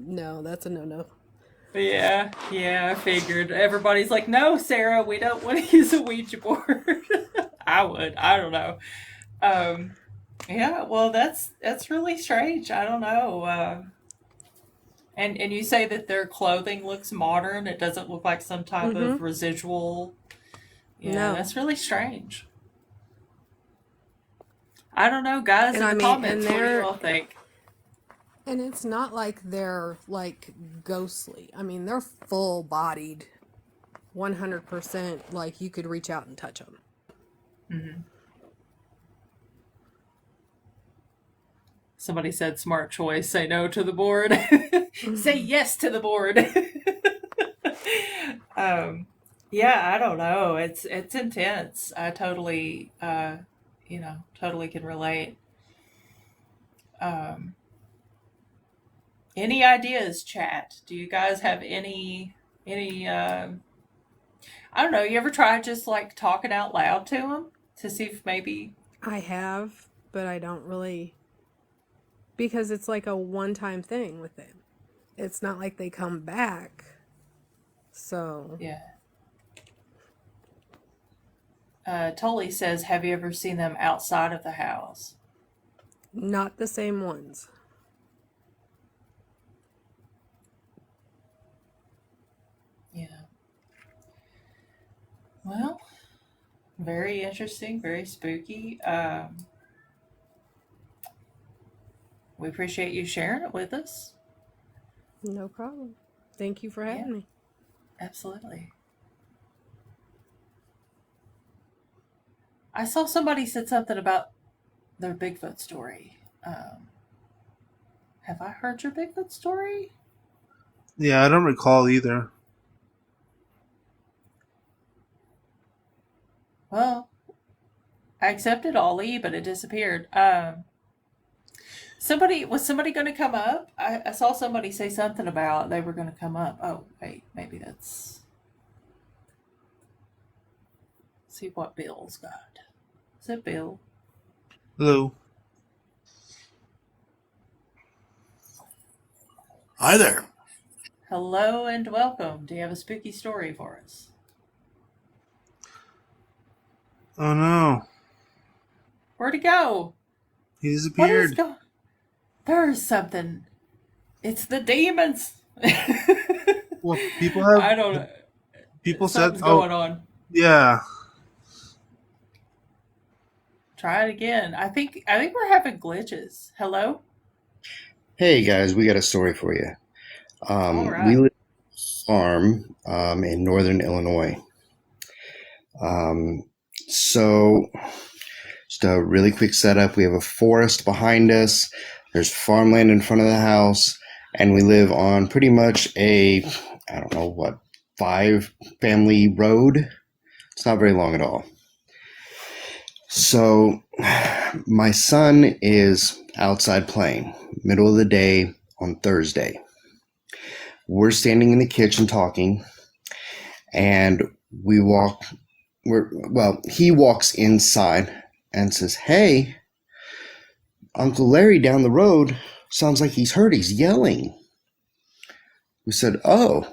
No, that's a no. yeah, I figured. Everybody's like, "No, Sarah, we don't want to use a Ouija board." I would. I don't know. Um, yeah, well, that's really strange. I don't know. And you say that their clothing looks modern. It doesn't look like some type of residual. Yeah, No. that's really strange. I don't know, guys. And In I the mean, comments, what do you all think? and it's not like they're like ghostly. I mean, they're full bodied, 100%. Like you could reach out and touch them. Mm-hmm. Somebody said, "Smart choice. Say no to the board. Say yes to the board." Yeah, I don't know. It's intense. I totally, totally can relate. Um, any ideas, chat? Do you guys have any? I don't know. You ever try just like talking out loud to them to see if maybe? I have, but I don't really, because it's like a one-time thing with them. It's not like they come back. So, Yeah. Tully says, have you ever seen them outside of the house? not the same ones. Yeah. Well, very interesting, very spooky. We appreciate you sharing it with us. No problem. Thank you for having me. Absolutely. I saw somebody said something about their Bigfoot story. Have I heard your Bigfoot story? Yeah, I don't recall either. Well, I accepted Ollie, but it disappeared. Somebody going to come up? I saw somebody say something about they were going to come up. Oh, wait, maybe that's. See what Bill's got. Is it Bill? Hello. Hi there. Hello and welcome. Do you have a spooky story for us? Oh no. Where'd he go? He What is disappeared. going? There's something. It's the demons. Well, people have. I don't know. People said. Something's going on. Yeah. Try it again. I think we're having glitches. Hello? Hey guys, we got a story for you. All We right. live on a farm in northern Illinois. So just a really quick setup. We have a forest behind us. There's farmland in front of the house, and we live on pretty much a, I don't know what, 5-family road. It's not very long at all. So my son is outside playing, middle of the day on Thursday. We're standing in the kitchen talking, and he walks inside and says, "Hey, Uncle Larry down the road sounds like he's hurt. He's yelling." We said, "Oh,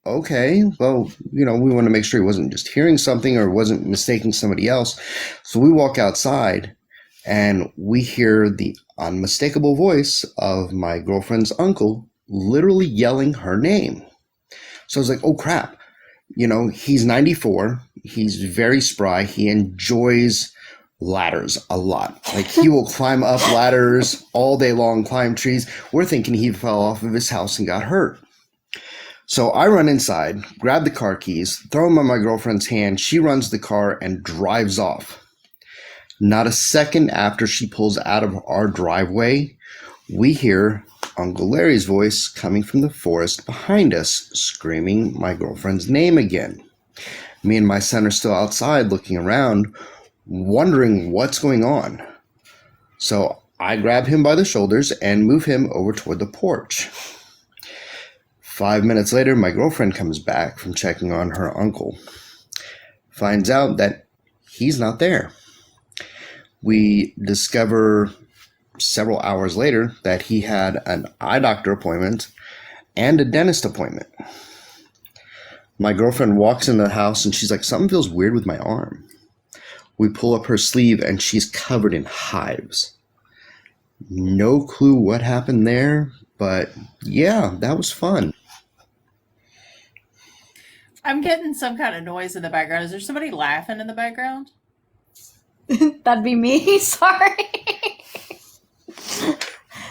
okay. Well, we want to make sure he wasn't just hearing something or wasn't mistaking somebody else." So we walk outside and we hear the unmistakable voice of my girlfriend's uncle literally yelling her name. So I was like, oh crap. He's 94. He's very spry. He enjoys ladders a lot. Like, he will climb up ladders all day long, climb trees. We're thinking he fell off of his house and got hurt. So I run inside, grab the car keys, throw them on my girlfriend's hand. She runs the car and drives off. Not a second after she pulls out of our driveway, we hear Uncle Larry's voice coming from the forest behind us, screaming my girlfriend's name again. Me and my son are still outside looking around, wondering what's going on. So I grab him by the shoulders and move him over toward the porch. 5 minutes later, my girlfriend comes back from checking on her uncle. Finds out that he's not there. We discover several hours later that he had an eye doctor appointment and a dentist appointment. My girlfriend walks into the house and she's like, something feels weird with my arm. We pull up her sleeve and she's covered in hives. No clue what happened there, but yeah, that was fun. I'm getting some kind of noise in the background. Is there somebody laughing in the background? That'd be me. Sorry.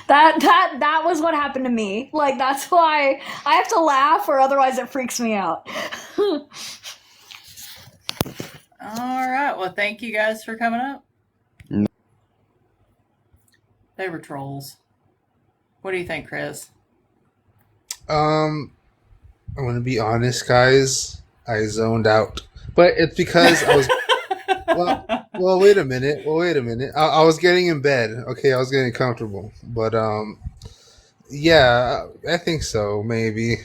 That was what happened to me. Like, that's why I have to laugh, or otherwise it freaks me out. All right. Well, thank you guys for coming up. They were trolls. What do you think, Chris? I'm gonna be honest, guys. I zoned out, but it's because I was. Well, wait a minute. I was getting in bed. Okay, I was getting comfortable, but yeah, I think so. Maybe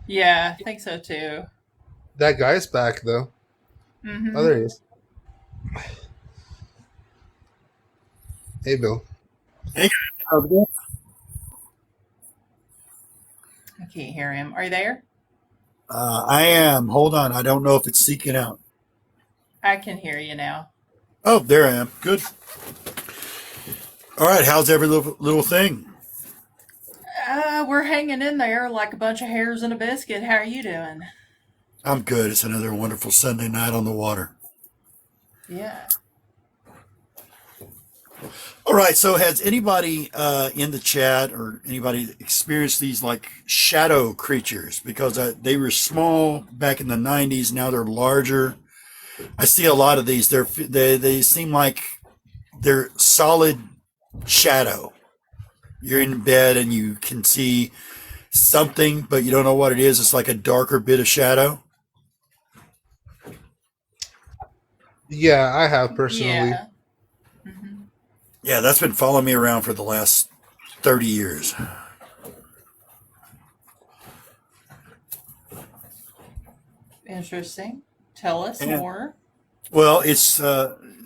Yeah, I think so too. that guy's back though. Mm-hmm. Oh, there he is. Hey, Bill. Hey, how's it going? I can't hear him. Are you there? I am. Hold on. I don't know if it's seeking out. I can hear you now. Oh, there I am. Good. All right. How's every little thing? We're hanging in there like a bunch of hairs in a biscuit. How are you doing? I'm good. It's another wonderful Sunday night on the water. Yeah. All right. So, has anybody in the chat or anybody experienced these like shadow creatures? Because they were small back in the 90s. Now they're larger. I see a lot of these. They seem like they're solid shadow. You're in bed and you can see something, but you don't know what it is. It's like a darker bit of shadow. Yeah, I have personally. Yeah. Hmm. Yeah, that's been following me around for the last 30 years. Interesting. Tell us And, more. well, it's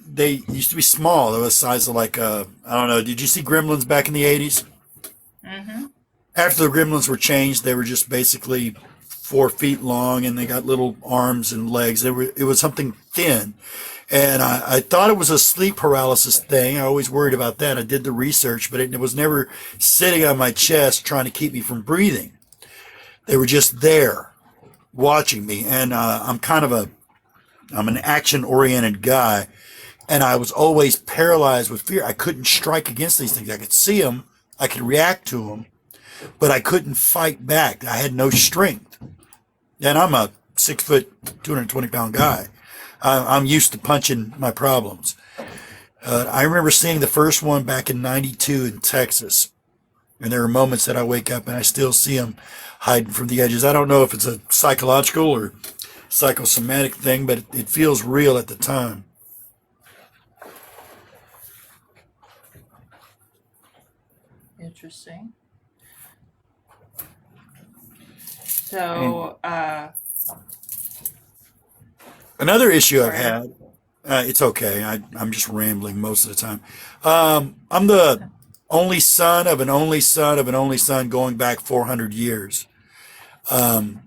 they used to be small. They were the size of like I don't know. Did you see Gremlins back in the 80s? Hmm. After the Gremlins were changed, they were just basically 4 feet long, and they got little arms and legs. It was something thin, and I thought it was a sleep paralysis thing. I always worried about that. I did the research, but it was never sitting on my chest trying to keep me from breathing. They were just there watching me, and I'm an action oriented guy, and I was always paralyzed with fear. I couldn't strike against these things. I could see them, I could react to them, but I couldn't fight back. I had no strength. And I'm a 6 foot, 220 pound guy. I'm used to punching my problems. I remember seeing the first one back in '92 in Texas. And there are moments that I wake up and I still see them hiding from the edges. I don't know if it's a psychological or psychosomatic thing, but it feels real at the time. Interesting. And So, another issue I've sorry. had, it's okay. I'm just rambling most of the time. I'm the only son of an only son of an only son going back 400 years. Um,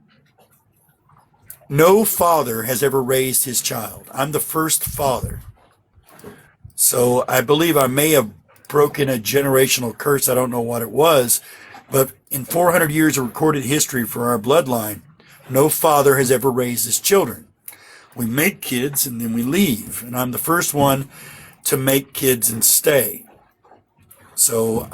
no father has ever raised his child. I'm the first father. So I believe I may have broken a generational curse. I don't know what it was, but in 400 years of recorded history for our bloodline, no father has ever raised his children. We make kids and then we leave. And I'm the first one to make kids and stay. So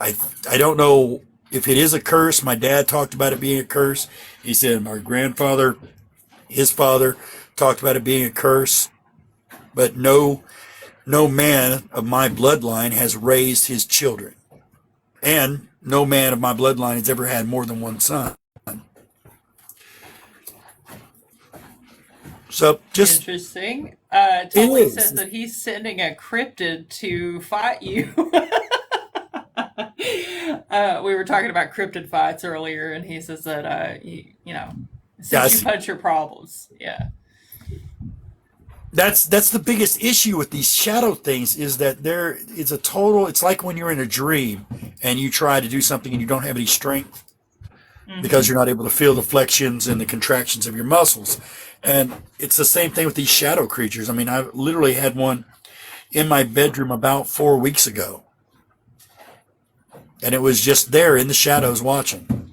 I don't know if it is a curse. My dad talked about it being a curse. He said my grandfather, his father, talked about it being a curse. But no man of my bloodline has raised his children. And no man of my bloodline has ever had more than one son. So just Interesting. it Tully says is. that he's sending a cryptid to fight you. We were talking about cryptid fights earlier, and he says that since you Yes. punch your problems, yeah. That's the biggest issue with these shadow things is that it's like when you're in a dream and you try to do something and you don't have any strength because Hmm. you're not able to feel the flexions and the contractions of your muscles. And it's the same thing with these shadow creatures. I mean, I literally had one in my bedroom about 4 weeks ago, and it was just there in the shadows watching.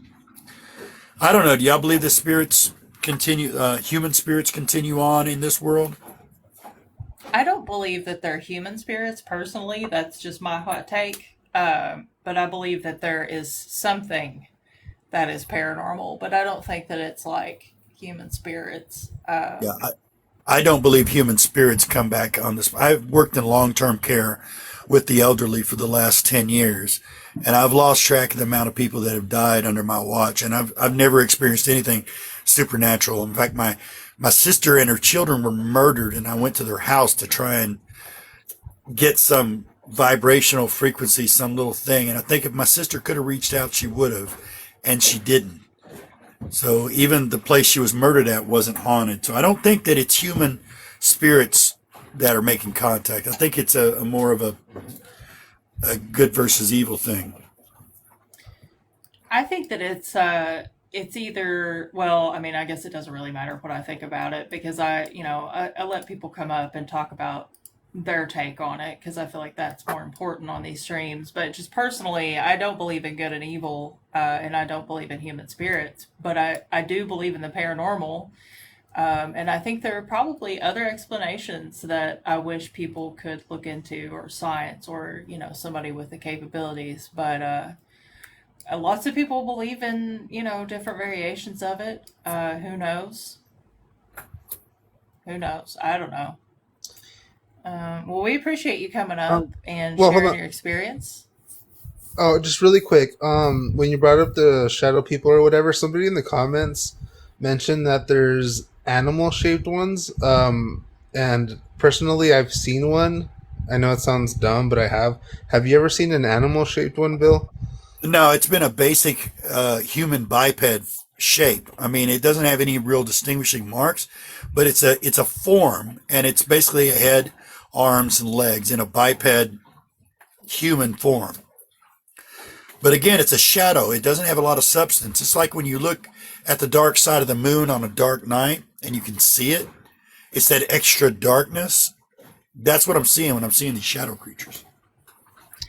I don't know. Do y'all believe the spirits continue, human spirits continue on in this world? I don't believe that they're human spirits personally. That's just my hot take. But I believe that there is something that is paranormal, but I don't think that it's like human spirits. Yeah, I don't believe human spirits come back on this. I've worked in long-term care with the elderly for the last 10 years, and I've lost track of the amount of people that have died under my watch, and I've never experienced anything supernatural. In fact, my sister and her children were murdered, and I went to their house to try and get some vibrational frequency, some little thing. And I think if my sister could have reached out, she would have, and she didn't. So even the place she was murdered at wasn't haunted. So I don't think that it's human spirits that are making contact. I think it's a more of a good versus evil thing. I think that it's either, well, I mean, I guess it doesn't really matter what I think about it because I let people come up and talk about their take on it because I feel like that's more important on these streams. But just personally, I don't believe in good and evil, and I don't believe in human spirits, but I do believe in the paranormal. And I think there are probably other explanations that I wish people could look into, or science, or somebody with the capabilities. But lots of people believe in different variations of it. Who knows? Who knows? I don't know. Well, we appreciate you coming up and Well, hold sharing on. your experience. Oh, just really quick. When you brought up the shadow people or whatever, somebody in the comments mentioned that there's animal shaped ones. And personally, I've seen one. I know it sounds dumb, but I have. Have you ever seen an animal shaped one, Bill? No, it's been a basic human biped shape. I mean, it doesn't have any real distinguishing marks, but it's a form, and it's basically a head, arms, and legs in a biped human form. But again, it's a shadow. It doesn't have a lot of substance. It's like when you look at the dark side of the moon on a dark night and you can see it. It's that extra darkness. That's what I'm seeing when I'm seeing these shadow creatures.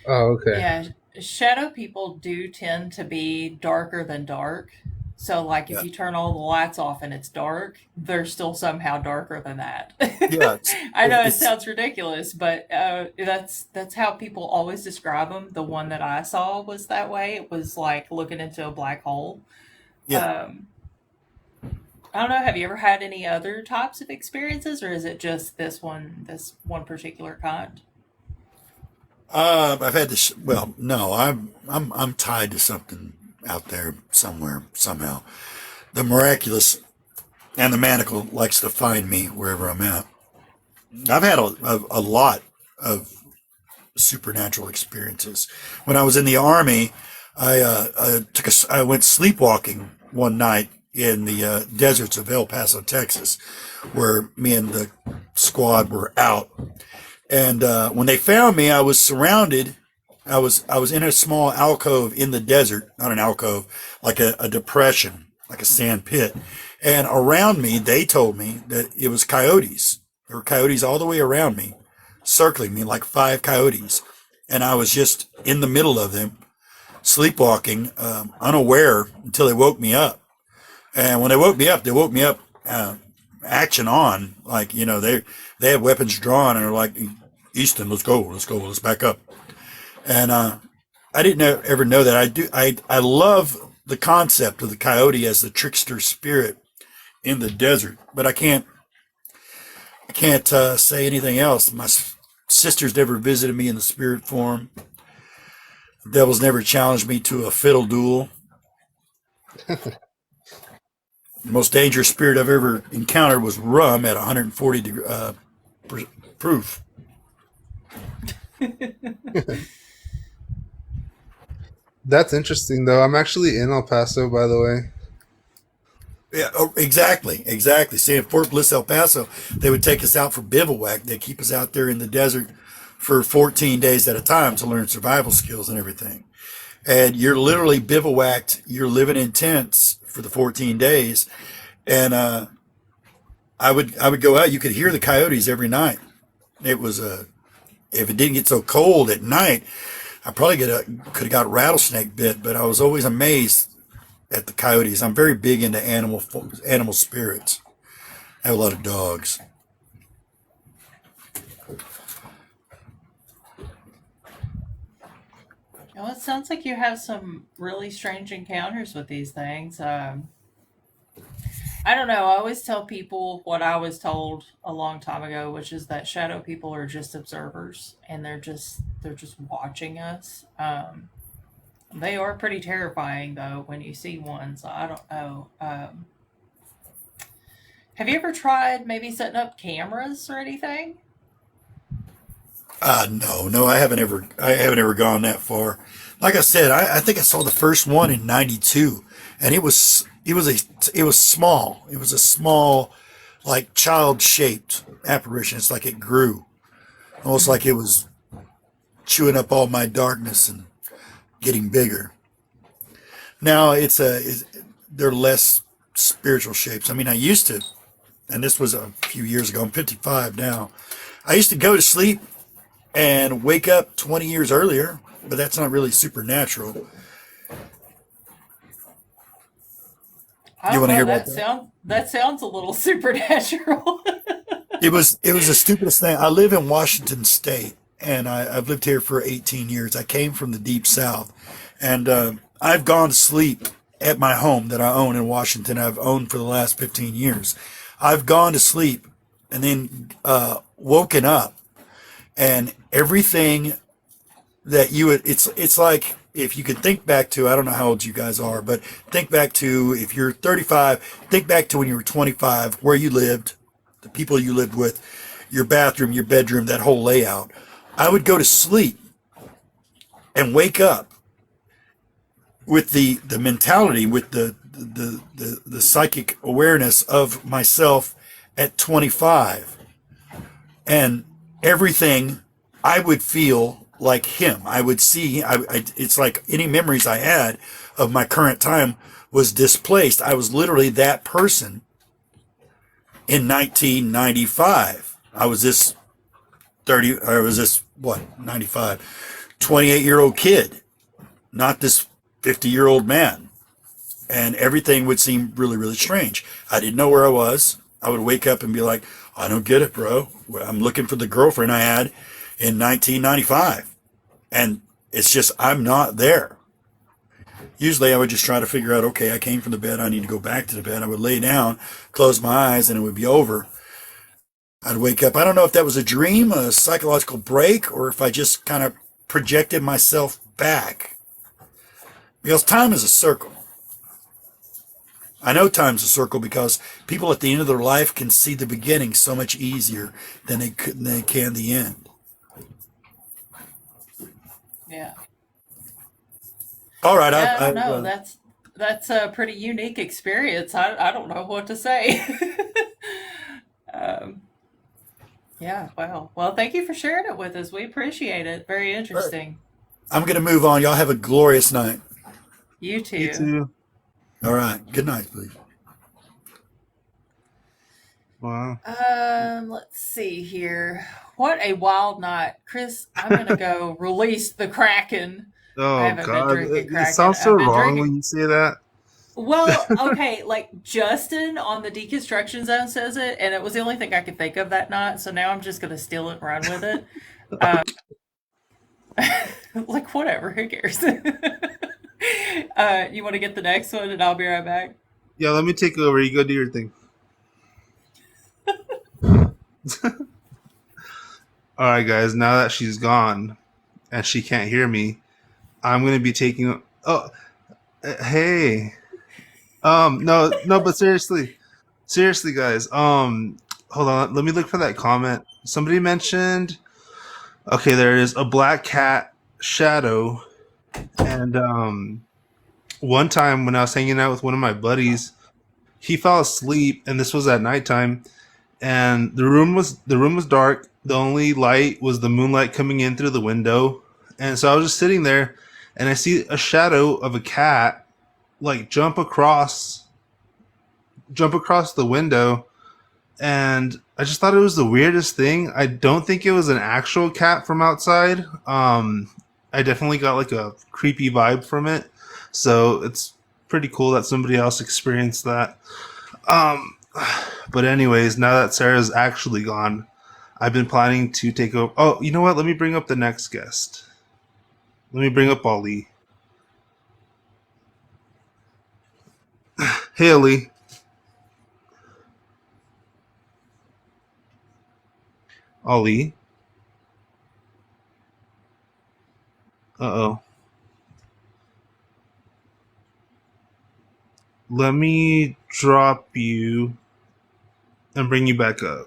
Oh, okay. Yeah, shadow people do tend to be darker than dark. So, like, if Yeah. you turn all the lights off and it's dark, they're still somehow darker than that. Yeah. I know it It's, sounds ridiculous, but that's how people always describe them. The one that I saw was that way. It was like looking into a black hole. yeah. Um, I don't know. Have you ever had any other types of experiences, or is it just this one particular kind? I've had this. Well, no, I'm tied to something out there somewhere somehow. The miraculous and the manical likes to find me wherever I'm at. I've had a lot of supernatural experiences. When I was in the army, I went sleepwalking one night in the deserts of El Paso, Texas, where me and the squad were out. And when they found me, I was surrounded. I was in a small alcove in the desert, not an alcove, like a depression, like a sand pit. And around me, they told me that it was coyotes. There were coyotes all the way around me, circling me like 5 coyotes. And I was just in the middle of them, sleepwalking, unaware until they woke me up. And when they woke me up action on, like, they had weapons drawn and are like, Easton, let's go, let's back up. And I didn't ever know that. I love the concept of the coyote as the trickster spirit in the desert, but I can't say anything else. My sisters never visited me in the spirit form. The devil's never challenged me to a fiddle duel. The most dangerous spirit I've ever encountered was rum at 140 proof. That's interesting, though. I'm actually in El Paso, by the way. Yeah, oh, exactly. See, in Fort Bliss, El Paso, they would take us out for bivouac. They keep us out there in the desert for 14 days at a time to learn survival skills and everything. And you're literally bivouacked. You're living in tents for the 14 days. And I would go out. You could hear the coyotes every night. It was if it didn't get so cold at night, I probably could have got rattlesnake bit. But I was always amazed at the coyotes. I'm very big into animal spirits. I have a lot of dogs. Well, it sounds like you have some really strange encounters with these things. I don't know. I always tell people what I was told a long time ago, which is that shadow people are just observers and they're just watching us. They are pretty terrifying though when you see one. So I don't know. Have you ever tried maybe setting up cameras or anything? No, I haven't ever gone that far. Like I said, I think I saw the first one in '92, and it was small. It was a small, like child shaped apparition. It's like it grew, almost like it was chewing up all my darkness and getting bigger. Now they're less spiritual shapes. I mean, I used to, and this was a few years ago. I'm 55 now. I used to go to sleep and wake up 20 years earlier, but that's not really supernatural. I You don't want to know. hear about that? That sounds a little supernatural. It was the stupidest thing. I live in Washington State, and I've lived here for 18 years. I came from the deep South, and I've gone to sleep at my home that I own in Washington. I've owned for the last 15 years. I've gone to sleep and then woken up, and everything that you would, it's like if you could think back to, I don't know how old you guys are, but think back to, if you're 35, think back to when you were 25, where you lived, the people you lived with, your bathroom, your bedroom, that whole layout. I would go to sleep and wake up with the mentality, with the psychic awareness of myself at 25, and everything I would feel like him. I would see, it's like any memories I had of my current time was displaced. I was literally that person in 1995. I was this 95, 28-year-old kid, not this 50-year-old man. And everything would seem really, really strange. I didn't know where I was. I would wake up and be like, I don't get it, bro. I'm looking for the girlfriend I had in 1995. And it's just, I'm not there. Usually I would just try to figure out, okay, I came from the bed. I need to go back to the bed. I would lay down, close my eyes, and it would be over. I'd wake up. I don't know if that was a dream, a psychological break, or if I just kind of projected myself back. Because time is a circle. I know time's a circle because people at the end of their life can see the beginning so much easier than they can the end. Yeah. All right. Yeah, I don't know. That's a pretty unique experience. I don't know what to say. um, yeah. Wow. Well, thank you for sharing it with us. We appreciate it. Very interesting. I'm going to move on. Y'all have a glorious night. You You too. too. All right. Good night, please. Wow. Let's see here. What a wild night, Chris. I'm gonna go release the Kraken. I Oh haven't been God, drinking it Kraken. sounds so I've been wrong drinking. when you say that. Well, okay, like Justin on the deconstruction zone says it, and it was the only thing I could think of that night. So now I'm just gonna steal it and run with it. Like whatever, who cares? You want to get the next one, and I'll be right back. Yeah, let me take over. You go do your thing. All right, guys. Now that she's gone and she can't hear me, I'm gonna be taking. Oh, hey. No, but seriously, guys. Hold on. Let me look for that comment. Somebody mentioned. Okay, there is a black cat shadow, and one time when I was hanging out with one of my buddies, he fell asleep, and this was at nighttime, and the room was dark. The only light was the moonlight coming in through the window, and so I was just sitting there, and I see a shadow of a cat like jump across the window, and I just thought it was the weirdest thing. I don't think it was an actual cat from outside. I definitely got like a creepy vibe from it, so it's pretty cool that somebody else experienced that. Um, but anyways, now that Sarah's actually gone, I've been planning to take over. Oh, you know what? Let me bring up the next guest. Let me bring up Ali. Hey, Ali. Ali. Uh-oh. Let me drop you and bring you back up.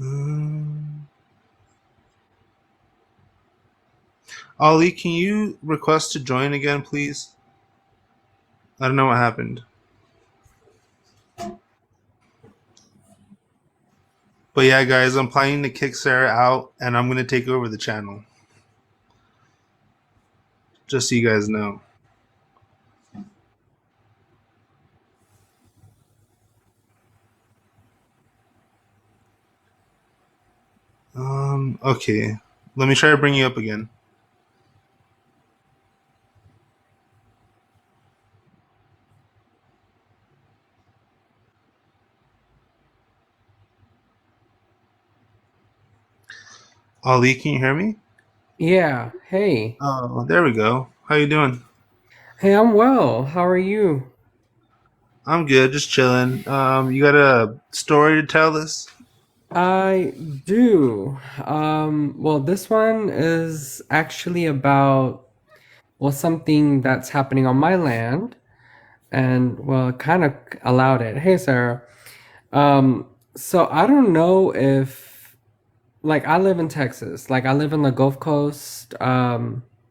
Um, Ali, can you request to join again, please? I don't know what happened. But yeah, guys, I'm planning to kick Sarah out, and I'm gonna take over the channel. Just so you guys know. Okay. Let me try to bring you up again. Ali, can you hear me? Yeah, hey. Oh, there we go. How you doing? Hey, I'm well. How are you? I'm good, just chilling. You got a story to tell us? I do. Well, this one is actually about, well, something that's happening on my land, and, well, it kind of allowed it. Hey, Sarah. So I don't know if, like, I live in Texas. Like, I live in the Gulf Coast,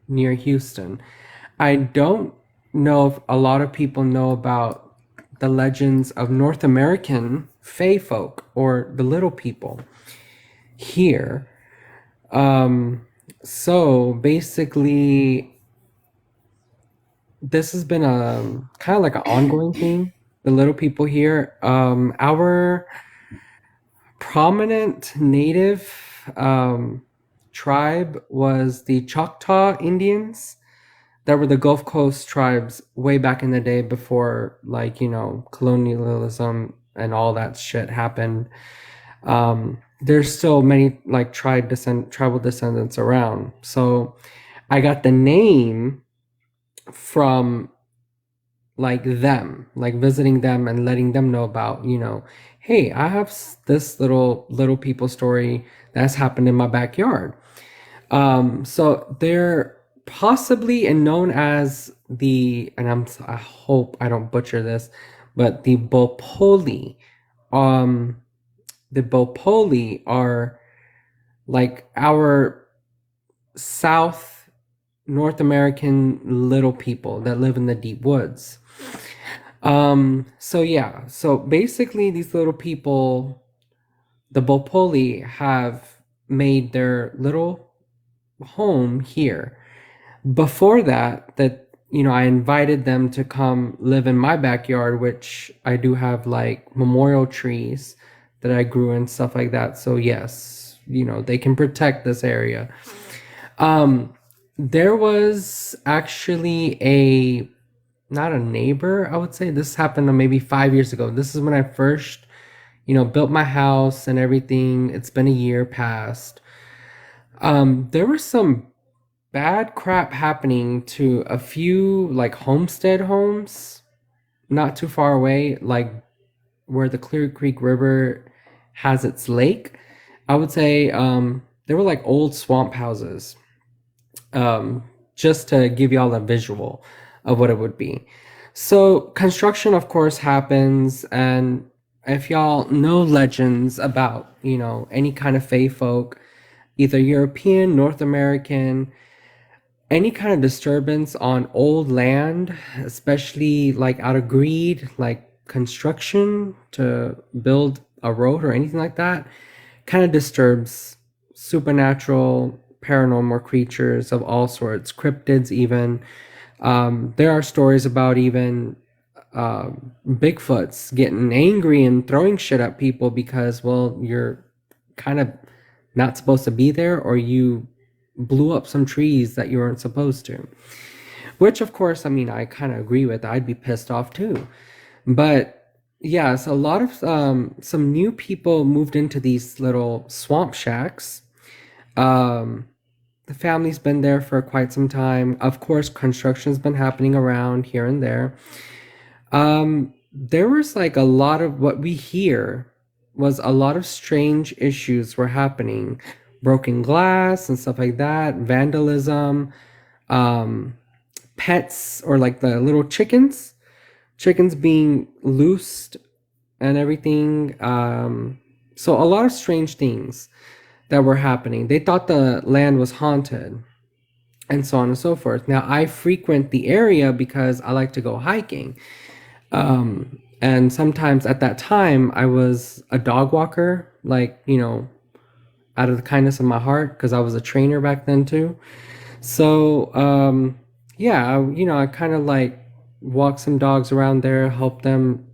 near Houston. I don't know if a lot of people know about the legends of North American Fey folk or the little people here. So basically, this has been a kind of like an ongoing thing. The little people here. Our prominent native tribe was the Choctaw Indians that were the Gulf Coast tribes way back in the day before, like, colonialism and all that shit happened. There's still many like tribal descendants around. So I got the name from like them, like visiting them and letting them know about, hey, I have this little people story that's happened in my backyard. So they're possibly and known as I hope I don't butcher this, but the Bopoli. The Bopoli are like our South North American little people that live in the deep woods. So yeah, so basically these little people, the Bopoli, have made their little home here. Before that, I invited them to come live in my backyard, which I do have like memorial trees that I grew and stuff like that. So yes, they can protect this area. There was actually not a neighbor, I would say. This happened maybe 5 years ago. This is when I first, built my house and everything. It's been a year past. There was some bad crap happening to a few like homestead homes not too far away, like where the Clear Creek River has its lake. I would say they were like old swamp houses. Just to give y'all a visual of what it would be. So construction, of course, happens, and if y'all know legends about, any kind of fae folk, either European, North American, any kind of disturbance on old land, especially like out of greed, like construction to build a road or anything like that, kind of disturbs supernatural, paranormal creatures of all sorts, cryptids even. There are stories about even Bigfoots getting angry and throwing shit at people because, well, you're kind of not supposed to be there, or you blew up some trees that you weren't supposed to. Which, of course, I kind of agree with. I'd be pissed off too. But yes, a lot of some new people moved into these little swamp shacks. The family's been there for quite some time. Of course, construction's been happening around here and there. There was like a lot of what we hear was a lot of strange issues were happening. Broken glass and stuff like that, vandalism, pets or like the little chickens being loosed and everything. So a lot of strange things that were happening. They thought the land was haunted and so on and so forth. Now, I frequent the area because I like to go hiking. And sometimes at that time, I was a dog walker like, out of the kindness of my heart, because I was a trainer back then too. So, yeah, I kind of like walk some dogs around there, help them,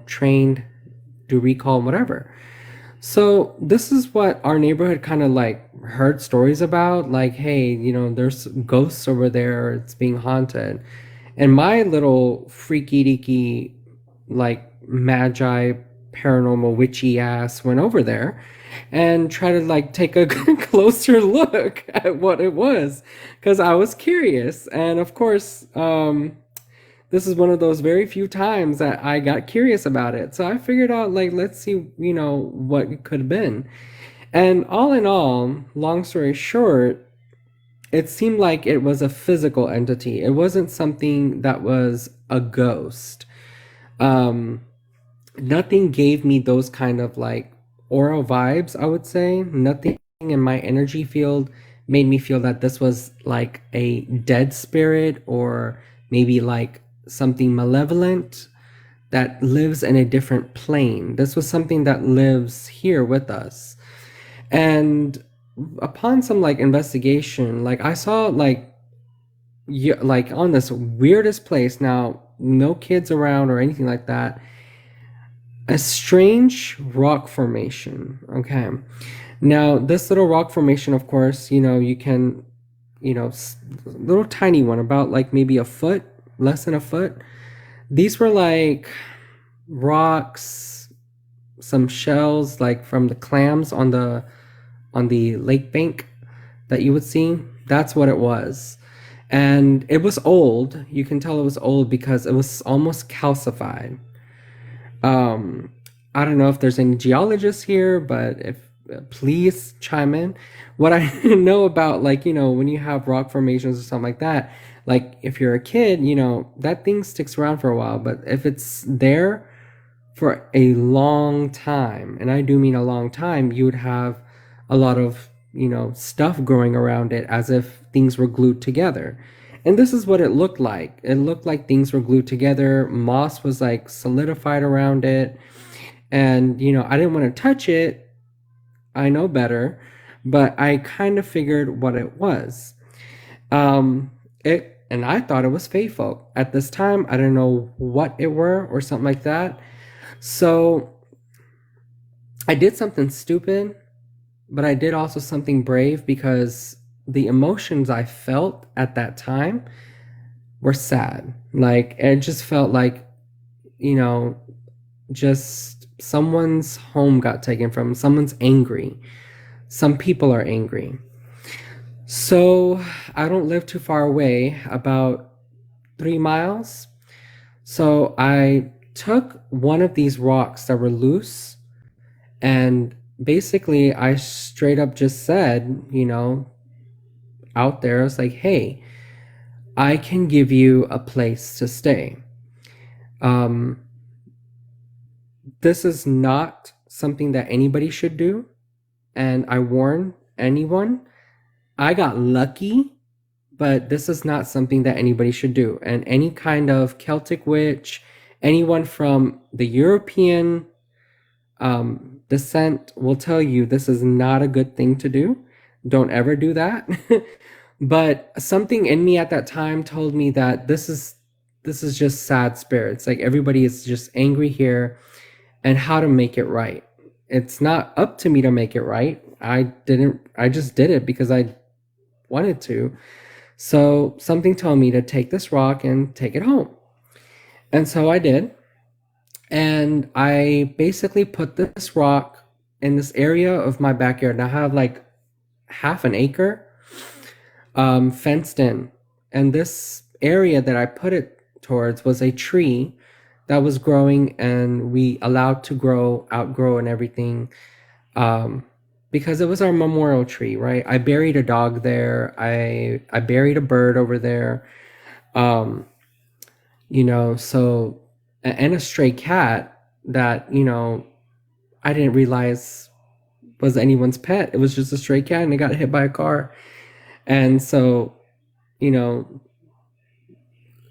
trained, do recall, whatever. So this is what our neighborhood kind of like heard stories about, like, hey, there's ghosts over there, it's being haunted. And my little freaky deaky, like, magi paranormal witchy ass went over there and tried to like take a closer look at what it was, because I was curious. And of course, this is one of those very few times that I got curious about it. So I figured out, like, let's see, what it could have been. And all in all, long story short, it seemed like it was a physical entity. It wasn't something that was a ghost. Nothing gave me those kind of like aura vibes, I would say. Nothing in my energy field made me feel that this was like a dead spirit, or maybe like something malevolent that lives in a different plane. This was something that lives here with us. And upon some like investigation, like I saw like like on this weirdest place, now no kids around or anything like that, a strange rock formation. Okay, now this little rock formation, of course, you can, little tiny one, about like maybe a foot, less than a foot. These were like rocks, some shells like from the clams on the lake bank that you would see. That's what it was. And it was old. You can tell it was old because it was almost calcified. I don't know if there's any geologists here, but if please chime in. What I know about, like, when you have rock formations or something like that, like if you're a kid, that thing sticks around for a while. But if it's there for a long time, and I do mean a long time, you would have a lot of, stuff growing around it as if things were glued together. And this is what it looked like. It looked like things were glued together. Moss was like solidified around it. And, I didn't want to touch it. I know better, but I kind of figured what it was. And I thought it was fae folk. At this time, I didn't know what it were or something like that. So I did something stupid, but I did also something brave, because the emotions I felt at that time were sad. Like, it just felt like, just someone's home got taken from, someone's angry. Some people are angry. So I don't live too far away, about 3 miles. So I took one of these rocks that were loose, and basically I straight up just said, out there, I was like, hey, I can give you a place to stay. This is not something that anybody should do. And I warn anyone, I got lucky, but this is not something that anybody should do. And any kind of Celtic witch, anyone from the European descent will tell you this is not a good thing to do. Don't ever do that. But something in me at that time told me that this is just sad spirits. Like, everybody is just angry here, and how to make it right. It's not up to me to make it right. I just did it because I wanted to. So something told me to take this rock and take it home. And so I did. And I basically put this rock in this area of my backyard. And I have like half an acre fenced in. And this area that I put it towards was a tree that was growing, and we allowed to outgrow and everything, because it was our memorial tree, right? I buried a dog there. I buried a bird over there, so, and a stray cat that, I didn't realize was anyone's pet. It was just a stray cat, and it got hit by a car. And so,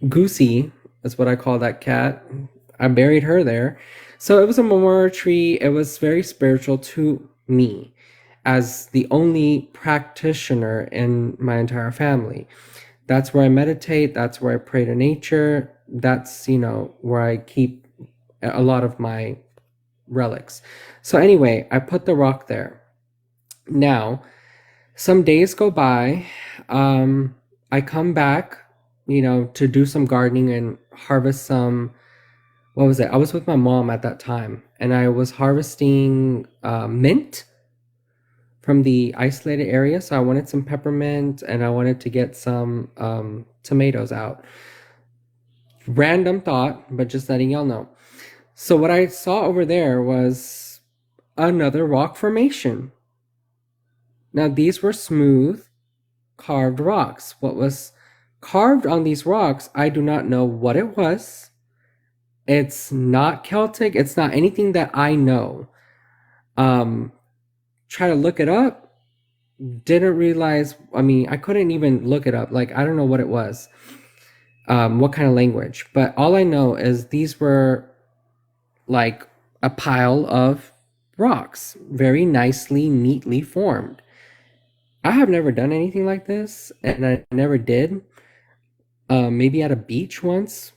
Goosey is what I call that cat. I buried her there. So it was a memorial tree. It was very spiritual to me as the only practitioner in my entire family. That's where I meditate. That's where I pray to nature. That's, where I keep a lot of my relics. So anyway, I put the rock there. Now, some days go by. I come back, to do some gardening and harvest some. What was it? I was with my mom at that time, and I was harvesting mint from the isolated area. So I wanted some peppermint, and I wanted to get some tomatoes out. Random thought, but just letting y'all know. So what I saw over there was another rock formation. Now these were smooth, carved rocks. What was carved on these rocks, I do not know what it was. It's not Celtic. It's not anything that I know. Try to look it up. Didn't realize, I couldn't even look it up. Like, I don't know what it was. What kind of language. But all I know is these were like a pile of rocks. Very nicely, neatly formed. I have never done anything like this, and I never did. Maybe at a beach once.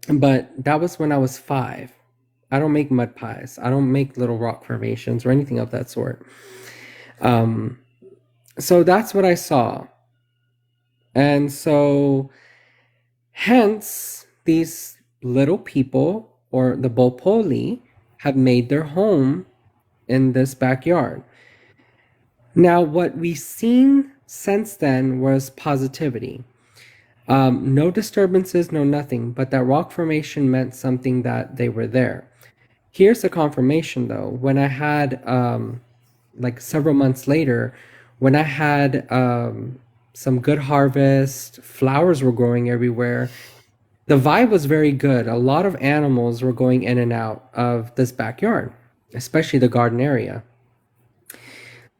But that was when I was 5. I don't make mud pies. I don't make little rock formations or anything of that sort. So that's what I saw. And so, hence, these little people, or the Bopoli, have made their home in this backyard. Now, what we've seen since then was positivity. No disturbances, no nothing, but that rock formation meant something that they were there. Here's the confirmation though. When I had, like several months later, when I had some good harvest, flowers were growing everywhere, the vibe was very good. A lot of animals were going in and out of this backyard, especially the garden area.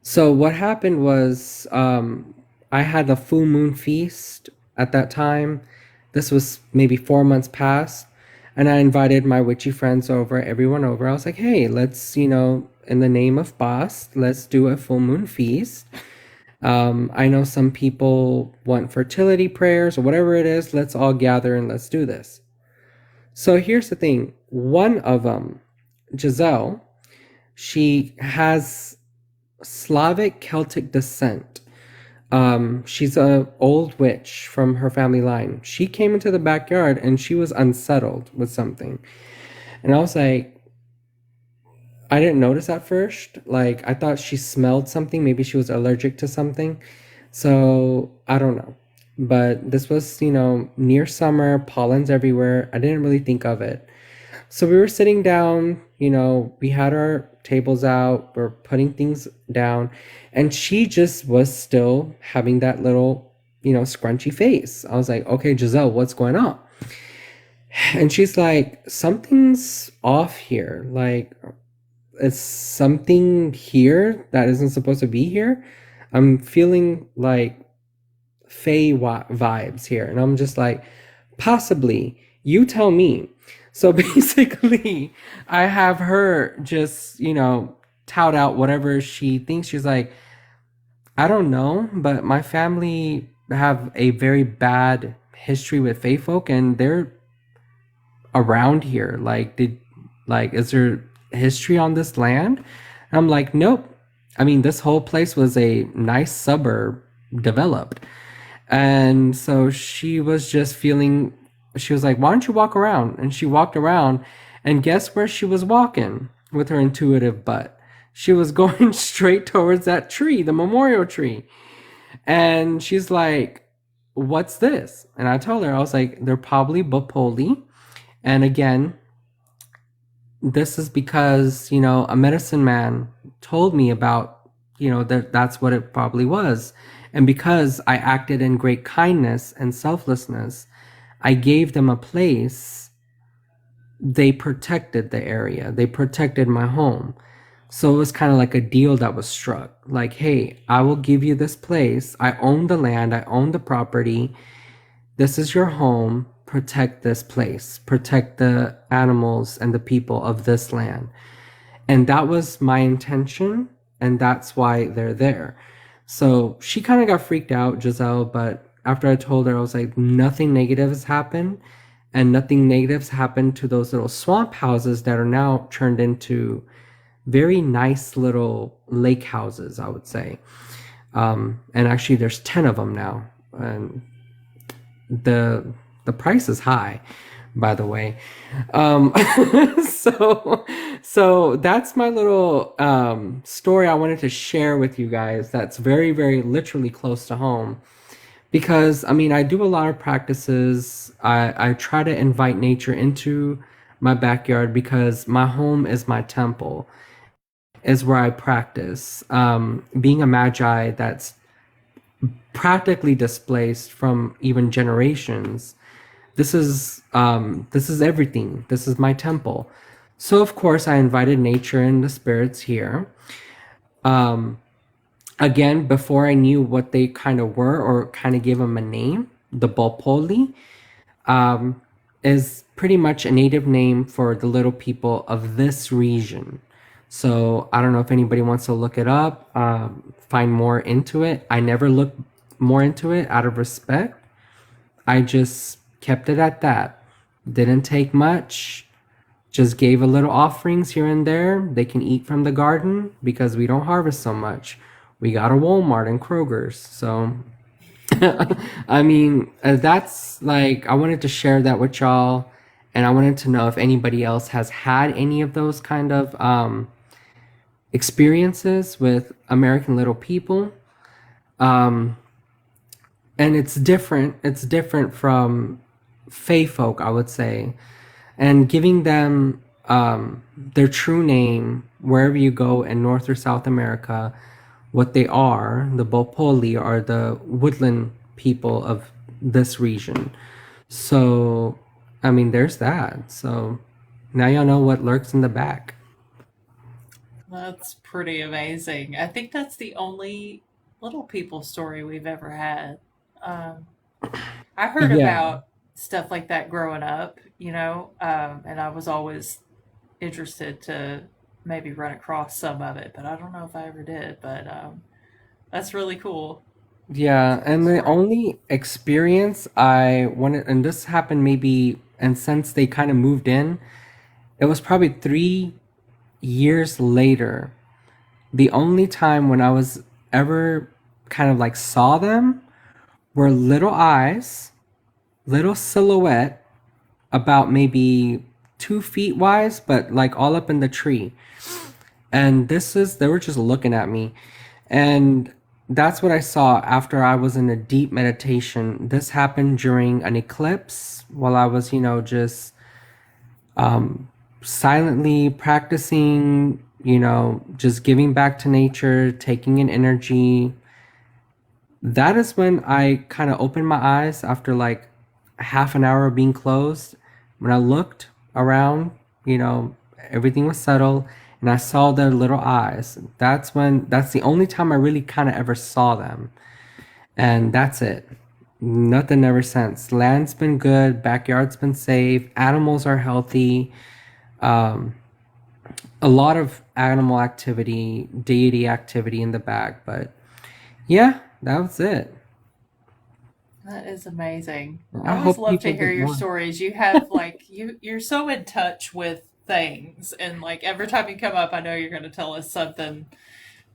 So what happened was I had the full moon feast at that time. This was maybe 4 months past. And I invited my witchy friends over, everyone over. I was like, hey, let's, in the name of Bast, let's do a full moon feast. I know some people want fertility prayers or whatever it is. Let's all gather and let's do this. So here's the thing. One of them, Giselle, she has Slavic Celtic descent. She's an old witch from her family line. She came into the backyard and she was unsettled with something. And I was like, I didn't notice at first. Like, I thought she smelled something. Maybe she was allergic to something. So, I don't know. But this was, near summer, pollen's everywhere. I didn't really think of it. So we were sitting down, we had our tables out, we're putting things down, and she just was still having that little, scrunchy face. I was like, okay, Giselle, what's going on? And she's like, something's off here. Like, it's something here that isn't supposed to be here. I'm feeling like Fae vibes here. And I'm just like, possibly, you tell me. So basically, I have her just, tout out whatever she thinks. She's like, I don't know, but my family have a very bad history with Fae folk, and they're around here. Like, is there history on this land? And I'm like, nope. I mean, this whole place was a nice suburb developed. And so she was just feeling, she was like, why don't you walk around? And she walked around, and guess where she was walking with her intuitive butt? She was going straight towards that tree, the memorial tree. And she's like, what's this? And I told her, I was like, they're probably Bopoli. And again, this is because, a medicine man told me about, that's what it probably was. And because I acted in great kindness and selflessness, I gave them a place. They protected the area. They protected my home. So it was kind of like a deal that was struck. Like, hey, I will give you this place. I own the land. I own the property. This is your home. protect this place, protect the animals and the people of this land. And that was my intention, and that's why they're there. So she kind of got freaked out, Giselle, but after I told her, I was like, nothing negative has happened, and nothing negative's happened to those little swamp houses that are now turned into very nice little lake houses, I would say. And actually, there's 10 of them now, and the price is high, by the way. Um, so that's my little story I wanted to share with you guys. That's very, very literally close to home. Because I mean, I do a lot of practices. I try to invite nature into my backyard because my home is my temple, is where I practice. Being a magi that's practically displaced from even generations. This is everything. This is my temple. So of course I invited nature and the spirits here. Um, Again, before I knew what they kind of were or kind of gave them a name, the Bopoli is pretty much a native name for the little people of this region. So I don't know if anybody wants to look it up, find more into it. I never looked more into it out of respect. I just kept it at that. Didn't take much. Just gave a little offerings here and there. They can eat from the garden because we don't harvest so much. We got a Walmart and Kroger's. So, I mean, that's like, I wanted to share that with y'all. And I wanted to know if anybody else has had any of those kind of experiences with American Little People. Um, and it's different. It's different from Fey folk, I would say. And giving them their true name wherever you go in North or South America, what they are, the Bopoli are the woodland people of this region. So, I mean, there's that. So now y'all know what lurks in the back. That's pretty amazing. I think that's the only little people story we've ever had. Um, I heard Yeah. about stuff like that growing up, and I was always interested to maybe run across some of it, but I don't know if I ever did. But that's really cool. Yeah, and the only experience I wanted, and this happened maybe, and since they kind of moved in, it was probably 3 years later. The only time when I was ever kind of like saw them were little eyes, little silhouette, about maybe 2 feet wise, but like all up in the tree. And they were just looking at me. And that's what I saw after I was in a deep meditation. This happened during an eclipse while I was, just silently practicing, just giving back to nature, taking in energy. That is when I kind of opened my eyes after like half an hour of being closed. When I looked around, everything was settled and I saw their little eyes. That's the only time I really kind of ever saw them. And that's it. Nothing ever since. Land's been good, backyard's been safe, animals are healthy. Um, a lot of animal activity, deity activity in the back, but yeah, that was it. That is amazing. I I always hope love to people hear get your more. stories. You have like you're so in touch with things, and like every time you come up, I know you're going to tell us something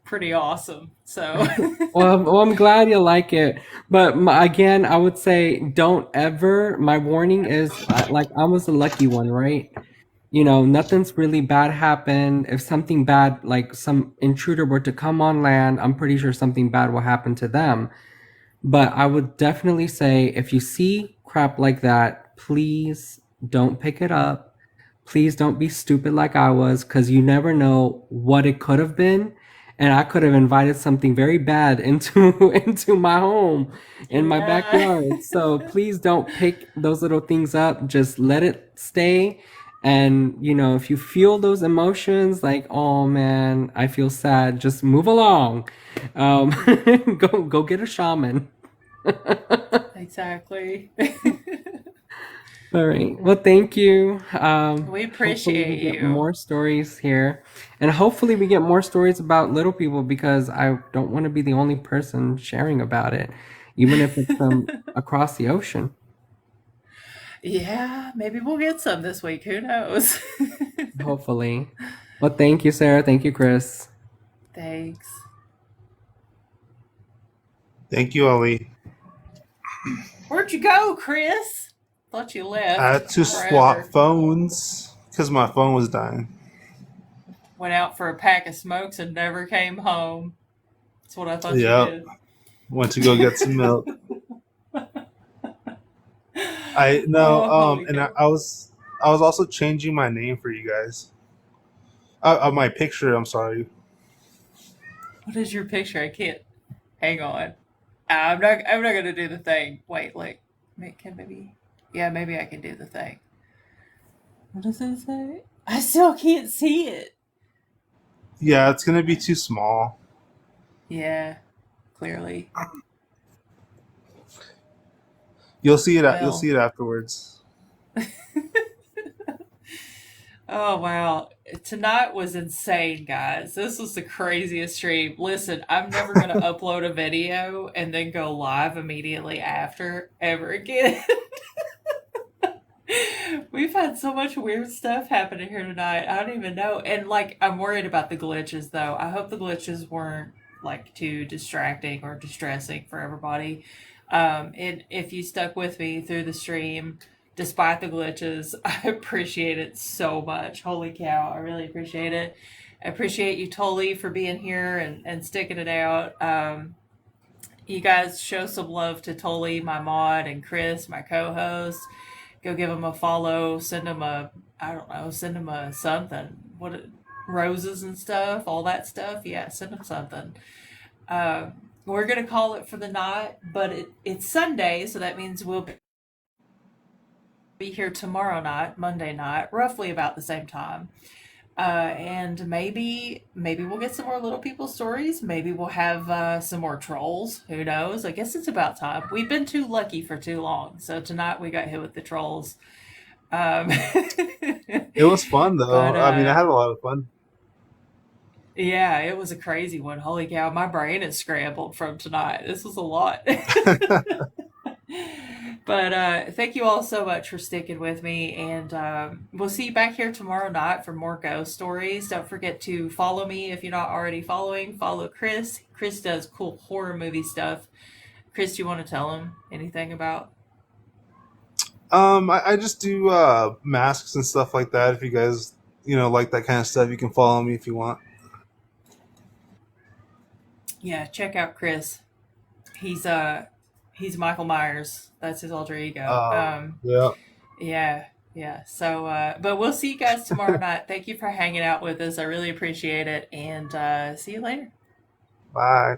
pretty awesome. So Well, I'm glad you like it. But again, I would say don't ever. My warning is like I was the lucky one, right? Nothing's really bad happened. If something bad, like some intruder were to come on land, I'm pretty sure something bad will happen to them. But I would definitely say if you see crap like that, please don't pick it up. Please don't be stupid like I was, because you never know what it could have been. And I could have invited something very bad into into my home, in my yeah. backyard. So please don't pick those little things up. Just let it stay. And if you feel those emotions, like, oh man, I feel sad, just move along. Um, go get a shaman. Exactly. All right. Well, thank you. We Hopefully we appreciate get you. more stories here, and hopefully we get more stories about little people because I don't want to be the only person sharing about it, even if it's from across the ocean. Yeah, maybe we'll get some this week. Who knows? Hopefully. Well, thank you, Sarah. Thank you, Chris. Thanks. Thank you, Ollie. Where'd you go, Chris? Thought you I left had to swap forever. phones because my phone was dying. Went out for a pack of smokes and never came home. That's what I thought you Yep. did. Went to go get some milk. I no Oh, holy and cow. I was also changing my name for you guys. My picture. I'm sorry. What is your picture? I can't. Hang on. I'm not gonna do the thing. Wait, like, can maybe? Yeah, maybe I can do the thing. What does it say? I still can't see it. Yeah, it's gonna be too small. Yeah, clearly. You'll see it. You'll Well, see it afterwards. oh wow. Tonight was insane, guys. This was the craziest stream. Listen, I'm never going to upload a video and then go live immediately after ever again. We've had so much weird stuff happening here tonight. I don't even know. And like, I'm worried about the glitches though. I hope the glitches weren't like too distracting or distressing for everybody. And if you stuck with me through the stream, despite the glitches, I appreciate it so much. Holy cow, I really appreciate it. I appreciate you, Tolly, for being here and sticking it out. You guys show some love to Tolly, my mod, and Chris, my co-host. Go give them a follow. Send them a, I don't know, send them a something. What, roses and stuff, all that stuff. Yeah, send them something. We're gonna call it for the night, but it's Sunday, so that means we'll be here tomorrow night, Monday night, roughly about the same time. And maybe we'll get some more little people stories. Maybe we'll have some more trolls. Who knows? I guess it's about time. We've been too lucky for too long. So tonight we got hit with the trolls. It was fun But though. I mean, I had a lot of fun. yeah, it was a crazy one. Holy cow, my brain is scrambled from tonight. This was a lot. But thank you all so much for sticking with me, and we'll see you back here tomorrow night for more ghost stories. Don't forget to follow me if you're not already following. Follow Chris. Chris does cool horror movie stuff. Chris, do you want to tell him anything about? I just do masks and stuff like that. If you guys, like that kind of stuff, you can follow me if you want. Yeah, check out Chris. He's he's Michael Myers. That's his alter ego. Yeah. Yeah, yeah. So, but we'll see you guys tomorrow night. Thank you for hanging out with us. I really appreciate it, and see you later. Bye.